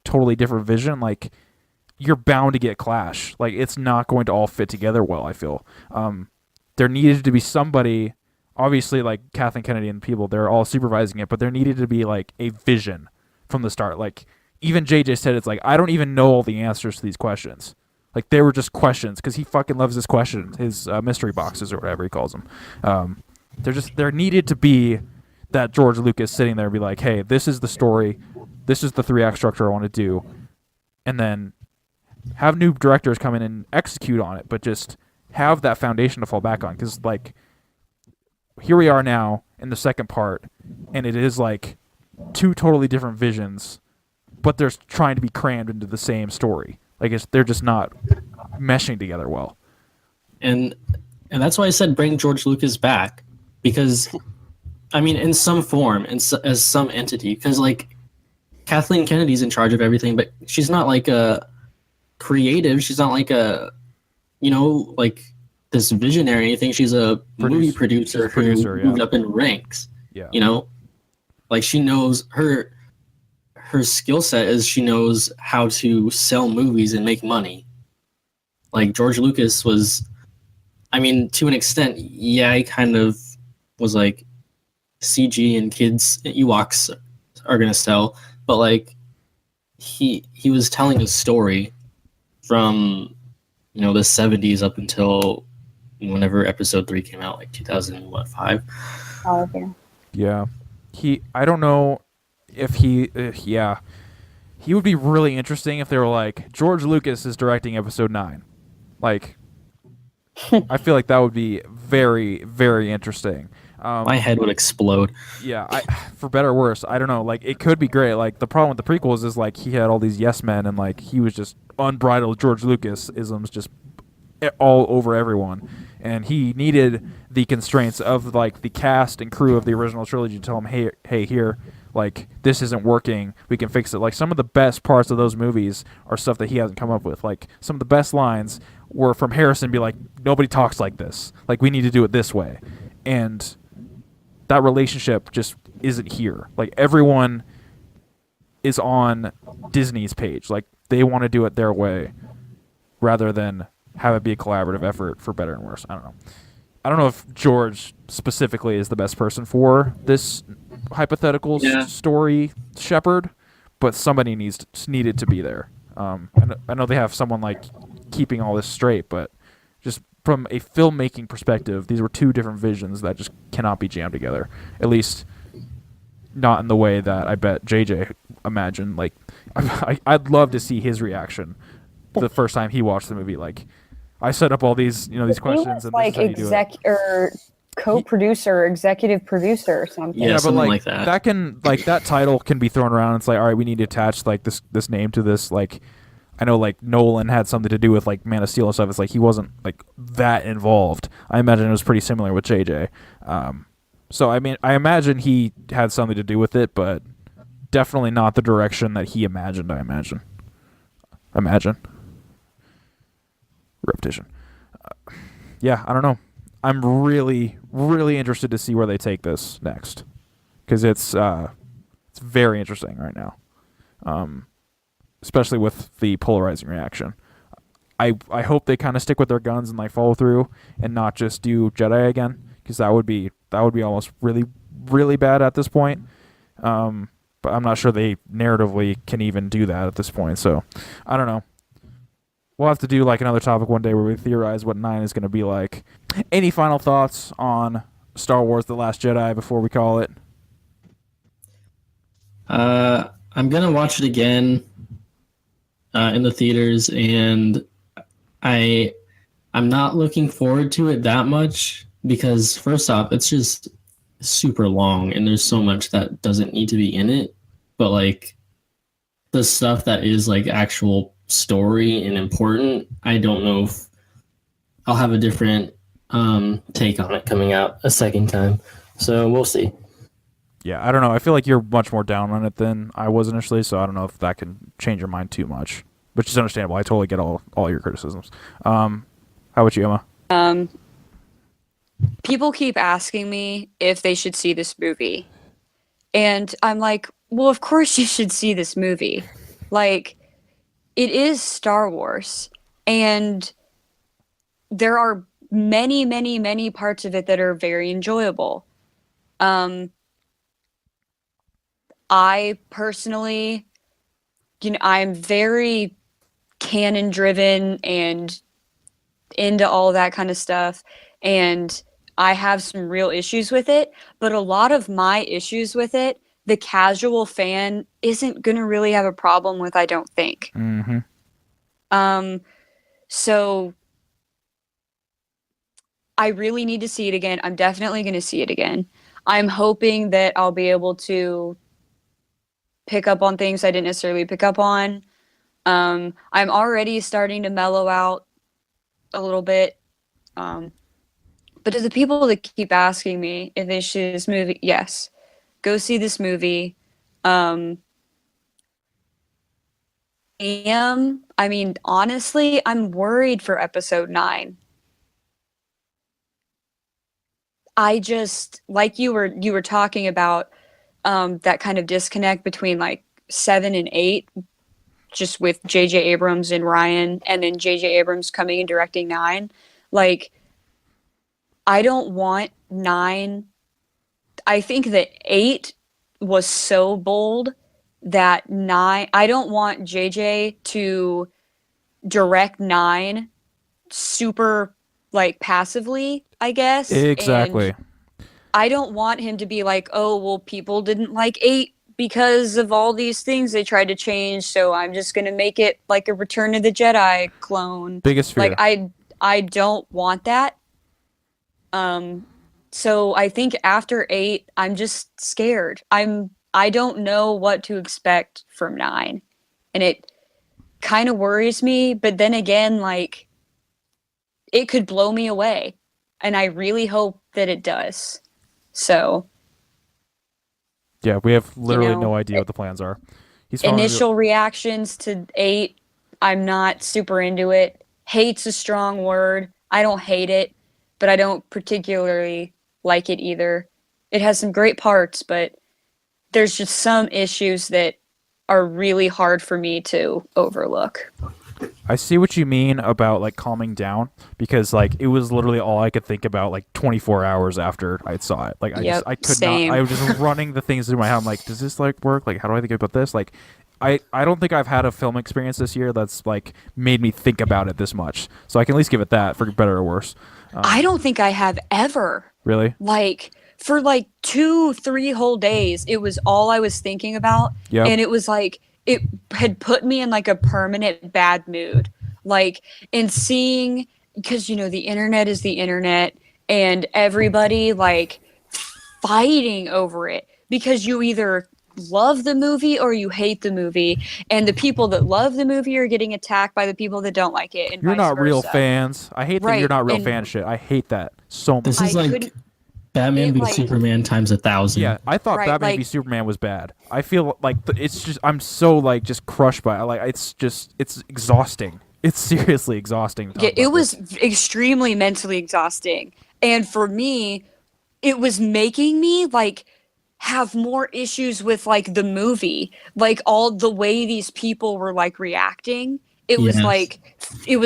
totally different vision, like, you're bound to get clash. Like, it's not going to all fit together well, I feel. There needed to be somebody, obviously, like Kathleen Kennedy and people, they're all supervising it, but there needed to be, like, a vision from the start. Like, even JJ said, it's like, I don't even know all the answers to these questions. Like, they were just questions, because he fucking loves his questions, his mystery boxes, or whatever he calls them. There needed to be that George Lucas sitting there and be like, hey, this is the story, this is the 3-act structure I want to do, and then have new directors come in and execute on it, but just have that foundation to fall back on. Because, like, here we are now in the second part, and it is, like, 2 totally different visions, but they're trying to be crammed into the same story. Like, they're just not meshing together well. And that's why I said bring George Lucas back, because, I mean, in some form, as some entity, because, like, Kathleen Kennedy's in charge of everything, but she's not like a creative. She's not like a, like this visionary or anything. She's a movie producer who moved up in ranks. Yeah. Like, she knows her skill set is she knows how to sell movies and make money. Like, George Lucas was, I mean, to an extent, yeah, he kind of was like, CG and kids Ewoks are gonna sell, but, like, he was telling a story from the 70s up until whenever episode 3 came out, like 2005. Oh, okay. Yeah. I don't know if he would be really interesting if they were like, George Lucas is directing episode 9. Like, I feel like that would be very, very interesting. My head would explode. Yeah, for better or worse, I don't know. Like, it could be great. Like, the problem with the prequels is, like, he had all these yes men, and, like, he was just unbridled George Lucas isms just all over everyone, and he needed the constraints of, like, the cast and crew of the original trilogy to tell him, hey, here, like, this isn't working, we can fix it. Like, some of the best parts of those movies are stuff that he hasn't come up with. Like, some of the best lines were from Harrison, be like, nobody talks like this, like, we need to do it this way. And that relationship just isn't here. Like, everyone is on Disney's page. Like, they want to do it their way rather than have it be a collaborative effort, for better and worse. I don't know if George specifically is the best person for this hypothetical story shepherd, but somebody needed to be there. I know they have someone, like, keeping all this straight, but just from a filmmaking perspective, these were 2 different visions that just cannot be jammed together. At least not in the way that I bet JJ imagined. Like, I'd love to see his reaction the first time he watched the movie. Like, I set up all these, these questions, and like or co-producer, executive producer, or something. Yeah, but something like that. That can, like, that title can be thrown around. It's like, all right, we need to attach, like, this name to this. Like, I know, like, Nolan had something to do with, like, Man of Steel and stuff. It's like he wasn't, like, that involved. I imagine it was pretty similar with JJ. So, I mean, I imagine he had something to do with it, but definitely not the direction that he imagined, I imagine. Repetition. Yeah, I don't know. I'm really, really interested to see where they take this next, because it's very interesting right now. Especially with the polarizing reaction. I hope they kind of stick with their guns and, like, follow through and not just do Jedi again, because that would be almost really, really bad at this point. But I'm not sure they narratively can even do that at this point. So I don't know. We'll have to do, like, another topic one day where we theorize what 9 is going to be like. Any final thoughts on Star Wars: The Last Jedi before we call it? I'm gonna watch it again in the theaters, and I'm not looking forward to it that much because first off, it's just super long, and there's so much that doesn't need to be in it. But like the stuff that is like actual story and important, I don't know if I'll have a different take on it coming out a second time. So we'll see. Yeah, I don't know. I feel like you're much more down on it than I was initially, so I don't know if that can change your mind too much, which is understandable. I totally get all your criticisms. How about you, Emma? People keep asking me if they should see this movie. And I'm like, well, of course you should see this movie. Like, it is Star Wars. And there are many, many, many parts of it that are very enjoyable. I personally, I'm very canon driven and into all that kind of stuff. And I have some real issues with it, but a lot of my issues with it, the casual fan isn't going to really have a problem with, I don't think. Mm-hmm. So I really need to see it again. I'm definitely going to see it again. I'm hoping that I'll be able to pick up on things I didn't necessarily pick up on. I'm already starting to mellow out a little bit. But to the people that keep asking me if they should see this movie, yes, go see this movie. Honestly, I'm worried for episode 9. I just, like you were talking about, that kind of disconnect between like 7 and 8, just with J.J. Abrams and Ryan, and then J.J. Abrams coming and directing 9. Like, I don't want 9. I think that 8 was so bold that 9, I don't want JJ to direct 9 super like passively, I guess. Exactly. And I don't want him to be like, oh, well, people didn't like 8 because of all these things they tried to change, so I'm just going to make it like a Return of the Jedi clone. Biggest fear. Like, I don't want that. So I think after 8, I'm just scared. I don't know what to expect from 9. And it kind of worries me, but then again, like, it could blow me away. And I really hope that it does. So yeah, we have literally no idea what the plans are. Initial reactions to 8, I'm not super into it. Hate's a strong word. I don't hate it, but I don't particularly like it either. It has some great parts, but there's just some issues that are really hard for me to overlook. I see what you mean about like calming down, because like it was literally all I could think about like 24 hours after I saw it. Like I could same. not. I was just running the things through my head. I'm like, does this like work? Like, how do I think about this? Like, I don't think I've had a film experience this year that's like made me think about it this much. So I can at least give it that, for better or worse. I don't think I have ever. Really? Like, for like 2-3 whole days, it was all I was thinking about. Yeah. And it was like, it had put me in like a permanent bad mood. Like, in seeing, because, the internet is the internet, and everybody like fighting over it because you either love the movie or you hate the movie, and the people that love the movie are getting attacked by the people that don't like it, and you're vice not real versa. fans. I hate that you're not real fan shit. I hate that so much. This is like Batman v Superman times 1,000. Yeah, I thought Batman v Superman was bad. I feel like it's just, I'm so like just crushed by it. Like it's exhausting. It's seriously exhausting. Yeah, it was extremely mentally exhausting, and for me, it was making me like have more issues with like the movie, like all the way these people were like reacting. It was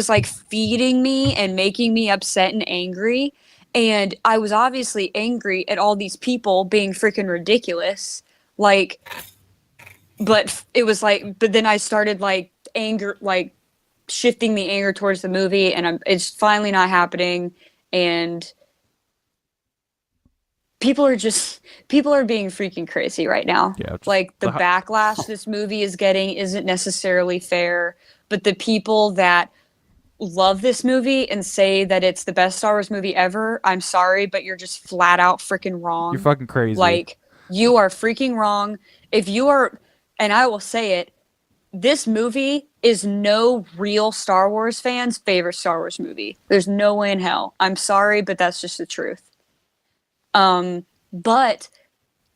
like feeding me and making me upset and angry. And I was obviously angry at all these people being freaking ridiculous. Like, but it was like, but then I started like shifting the anger towards the movie, and it's finally not happening. And people are being freaking crazy right now. Yeah, just like the backlash this movie is getting isn't necessarily fair, but the people that love this movie and say that it's the best Star Wars movie ever, I'm sorry, but you're just flat out freaking wrong. You're fucking crazy. Like, you are freaking wrong. If you are, and I will say it, this movie is no real Star Wars fan's favorite Star Wars movie. There's no way in hell. I'm sorry, but that's just the truth. But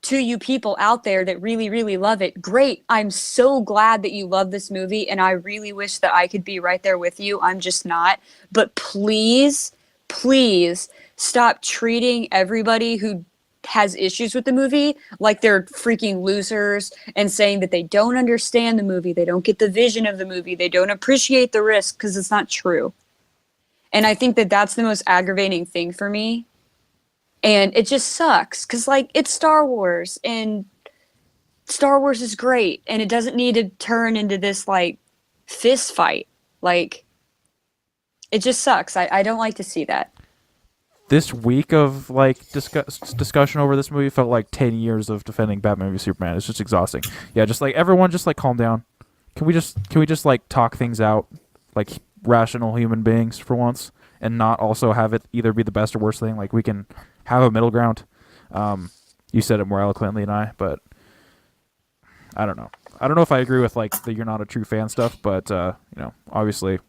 to you people out there that really, really love it, great. I'm so glad that you love this movie, and I really wish that I could be right there with you. I'm just not. But please, please stop treating everybody who has issues with the movie like they're freaking losers and saying that they don't understand the movie, they don't get the vision of the movie, they don't appreciate the risk, because it's not true. And I think that that's the most aggravating thing for me. And it just sucks because, like, it's Star Wars and Star Wars is great and it doesn't need to turn into this, like, fist fight. Like, it just sucks. I don't like to see that. This week of, like, discussion over this movie felt like 10 years of defending Batman v Superman. It's just exhausting. Yeah, just, like, everyone just, like, calm down. Can we just, like, talk things out like rational human beings for once and not also have it either be the best or worst thing? Like, we can have a middle ground. You said it more eloquently than I, but I don't know. I don't know if I agree with, like, the you're not a true fan stuff, but, you know, obviously,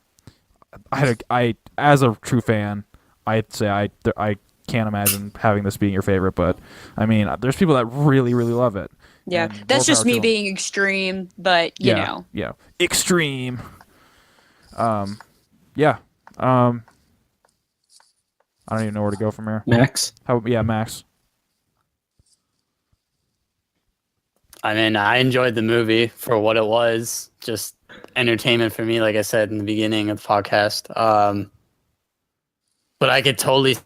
I as a true fan, I'd say I can't imagine having this being your favorite, but, I mean, there's people that really, really love it. Yeah, that's just me being extreme, but, you know. Yeah, extreme. Yeah. I don't even know where to go from here. Max? Max. I mean, I enjoyed the movie for what it was. Just entertainment for me, like I said in the beginning of the podcast. But I could totally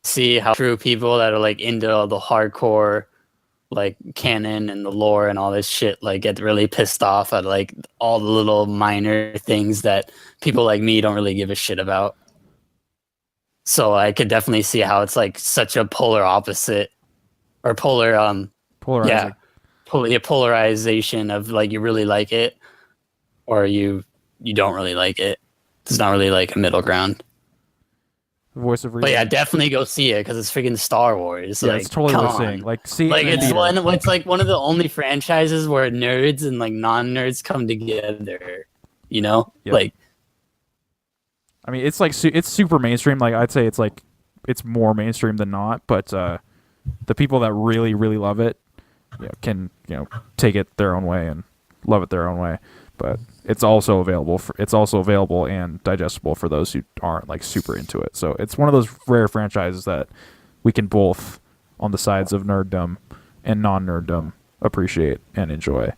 see how true people that are, like, into the hardcore, like, canon and the lore and all this shit, like, get really pissed off at, like, all the little minor things that people like me don't really give a shit about. So I could definitely see how it's, like, such a polar opposite or polarizing. Yeah, polarization of, like, you really like it or you don't really like it. It's not really, like, a middle ground. Voice of reason. But yeah, definitely go see it because it's freaking Star Wars. Yeah, like, it's totally worth seeing. Like, see, like, it's like one of the only franchises where nerds and, like, non-nerds come together. You know, Yep. like. I mean, it's like it's super mainstream. Like, I'd say it's like it's more mainstream than not. But the people that really, really love it, can take it their own way and love it their own way. But it's also available and digestible for those who aren't, like, super into it. So it's one of those rare franchises that we can both, on the sides of nerddom and non-nerddom, appreciate and enjoy.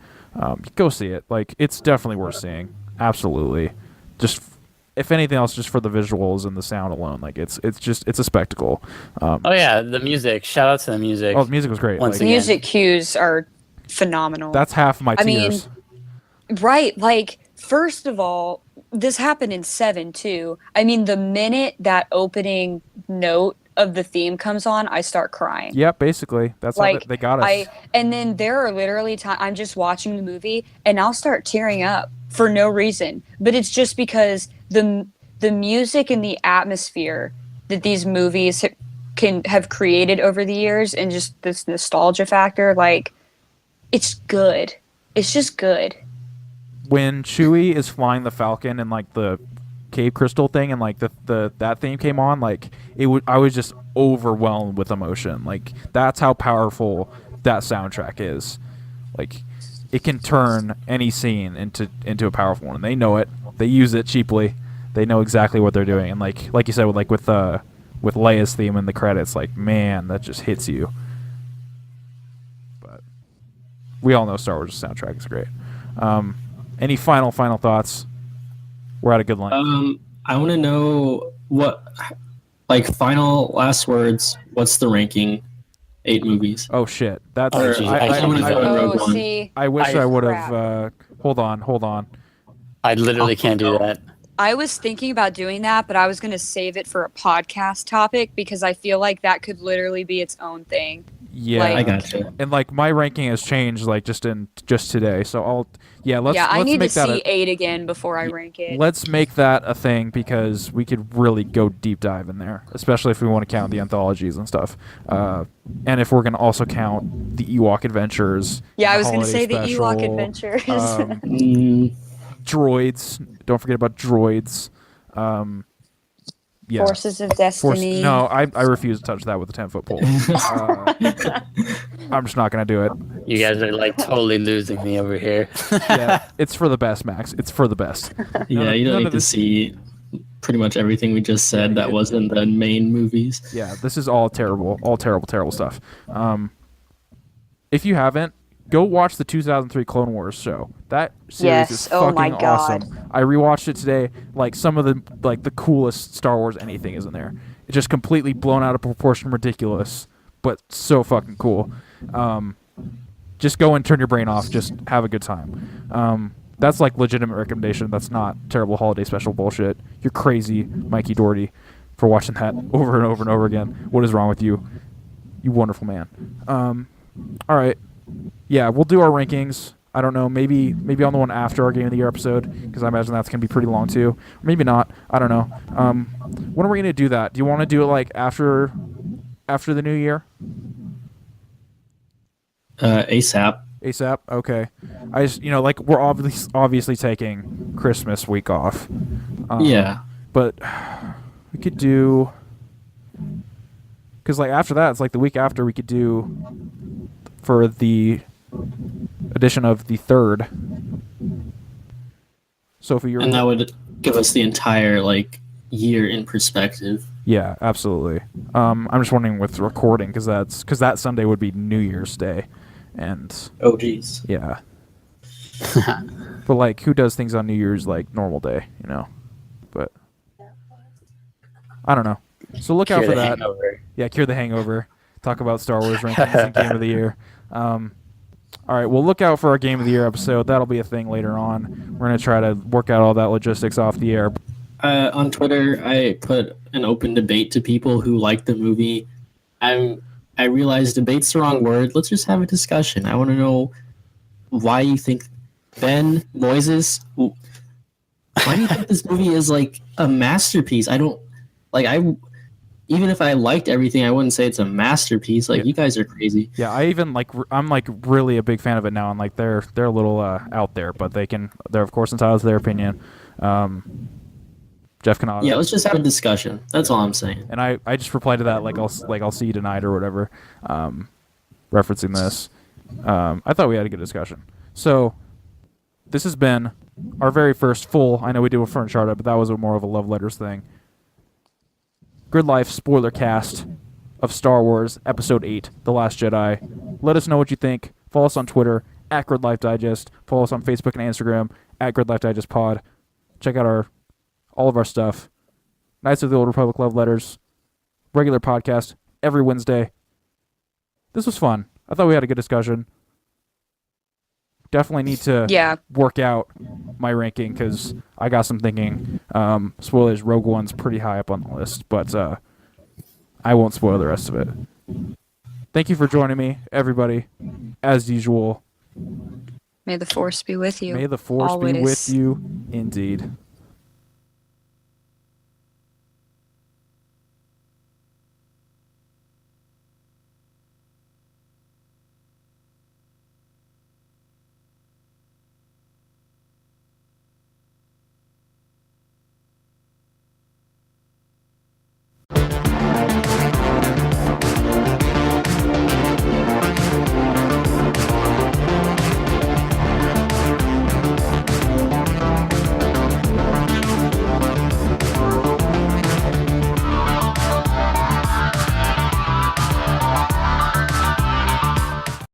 Go see it. Like, it's definitely worth seeing. Absolutely. Just, if anything else, just for the visuals and the sound alone. Like, it's a spectacle. Oh yeah, the music. Shout out to the music. Oh, the music was great. Once The music cues are phenomenal. That's half my tears. Right, like, first of all, this happened in 7 too. I mean, the minute that opening note of the theme comes on, I start crying. Yeah, basically. That's like, how they got us. And then there are literally times I'm just watching the movie and I'll start tearing up for no reason. But it's just because the music and the atmosphere that these movies have created over the years and just this nostalgia factor, like, it's good. It's just good. When Chewie is flying the Falcon and, like, the cave crystal thing and, like, the that theme came on, like, I was just overwhelmed with emotion. Like, that's how powerful that soundtrack is. Like, it can turn any scene into a powerful one. And they know it. They use it cheaply. They know exactly what they're doing. And like you said, with Leia's theme in the credits, like, man, that just hits you. But we all know Star Wars' soundtrack is great. Any final thoughts? We're at a good length. I want to know what, like, final last words. What's the ranking? 8 movies. Oh shit! That's. Or, See, I wish I would have. Hold on. I literally can't do that. I was thinking about doing that, but I was going to save it for a podcast topic because I feel like that could literally be its own thing. Yeah, Like- I gotcha. and like my ranking has changed like just today. So let's I need to make that see 8 again before I rank it. let's make that a thing because we could really go deep dive in there, especially if we want to count the anthologies and stuff. And if we're going to also count the Ewok Adventures. Yeah, I the was going to holiday say the Ewok special, Adventures. Mm, droids. Don't forget about droids. Yeah. Forces of Destiny. No, I refuse to touch that with a 10-foot pole. I'm just not going to do it. You guys are like totally losing me over here. Yeah, it's for the best, Max. It's for the best. yeah, you don't none need of to this- see pretty much everything we just said that was in the main movies. Yeah, this is all terrible stuff. If you haven't, go watch the 2003 Clone Wars show. That series Yes, is oh fucking my God. awesome. I rewatched it today. Like some of the coolest Star Wars anything is in there. It's just completely blown out of proportion, ridiculous, but so fucking cool. Just go and turn your brain off. Just have a good time. That's like legitimate recommendation. That's not terrible holiday special bullshit. You're crazy, Mikey Doherty, for watching that over and over and over again. What is wrong with you? You wonderful man. All right. Yeah, we'll do our rankings. I don't know. Maybe on the one after our Game of the Year episode, because I imagine that's gonna be pretty long too. Or maybe not. I don't know. When are we gonna do that? Do you want to do it like after the new year? ASAP. ASAP. Okay. I just like we're obviously taking Christmas week off. Yeah. But we could do because like after that, it's like the week after we could do for the edition of the 3rd. Sophie, you're And that would give us the entire year in perspective. yeah, absolutely. I'm just wondering with recording because that Sunday would be New Year's Day, and Oh geez. yeah. But like, who does things on New Year's like normal day, But I don't know. So look out Cure for the that. hangover. Yeah, cure the hangover. Talk about Star Wars rankings and Game of the Year. All right, well, look out for our Game of the Year episode. That'll be a thing later on. We're going to try to work out all that logistics off the air. On Twitter, I put an open debate to people who like the movie. I realize debate's the wrong word. Let's just have a discussion. I want to know why you think Ben Moises. Why do you think this movie is a masterpiece? I don't even if I liked everything, I wouldn't say it's a masterpiece. You guys are crazy. Yeah, I even I'm really a big fan of it now, and they're a little out there, but they're of course entitled to their opinion. Jeff Canada. Yeah, let's just have a discussion. That's all I'm saying. And I just replied to that I'll see you tonight or whatever, referencing this. I thought we had a good discussion. So this has been our very first full. I know we did a front chart, but that was more of a love letters thing. Gridlife Spoilercast of Star Wars Episode 8, The Last Jedi. Let us know what you think. Follow us on Twitter at Gridlife Digest. Follow us on Facebook and Instagram at Gridlife Digest Pod. Check out all of our stuff. Knights of the Old Republic Love Letters. Regular podcast every Wednesday. This was fun. I thought we had a good discussion. Definitely need to work out my ranking because I got some thinking. Spoilers, Rogue One's pretty high up on the list, but I won't spoil the rest of it. Thank you for joining me, everybody. As usual, May the Force be with you. may the Force be always. with you, indeed.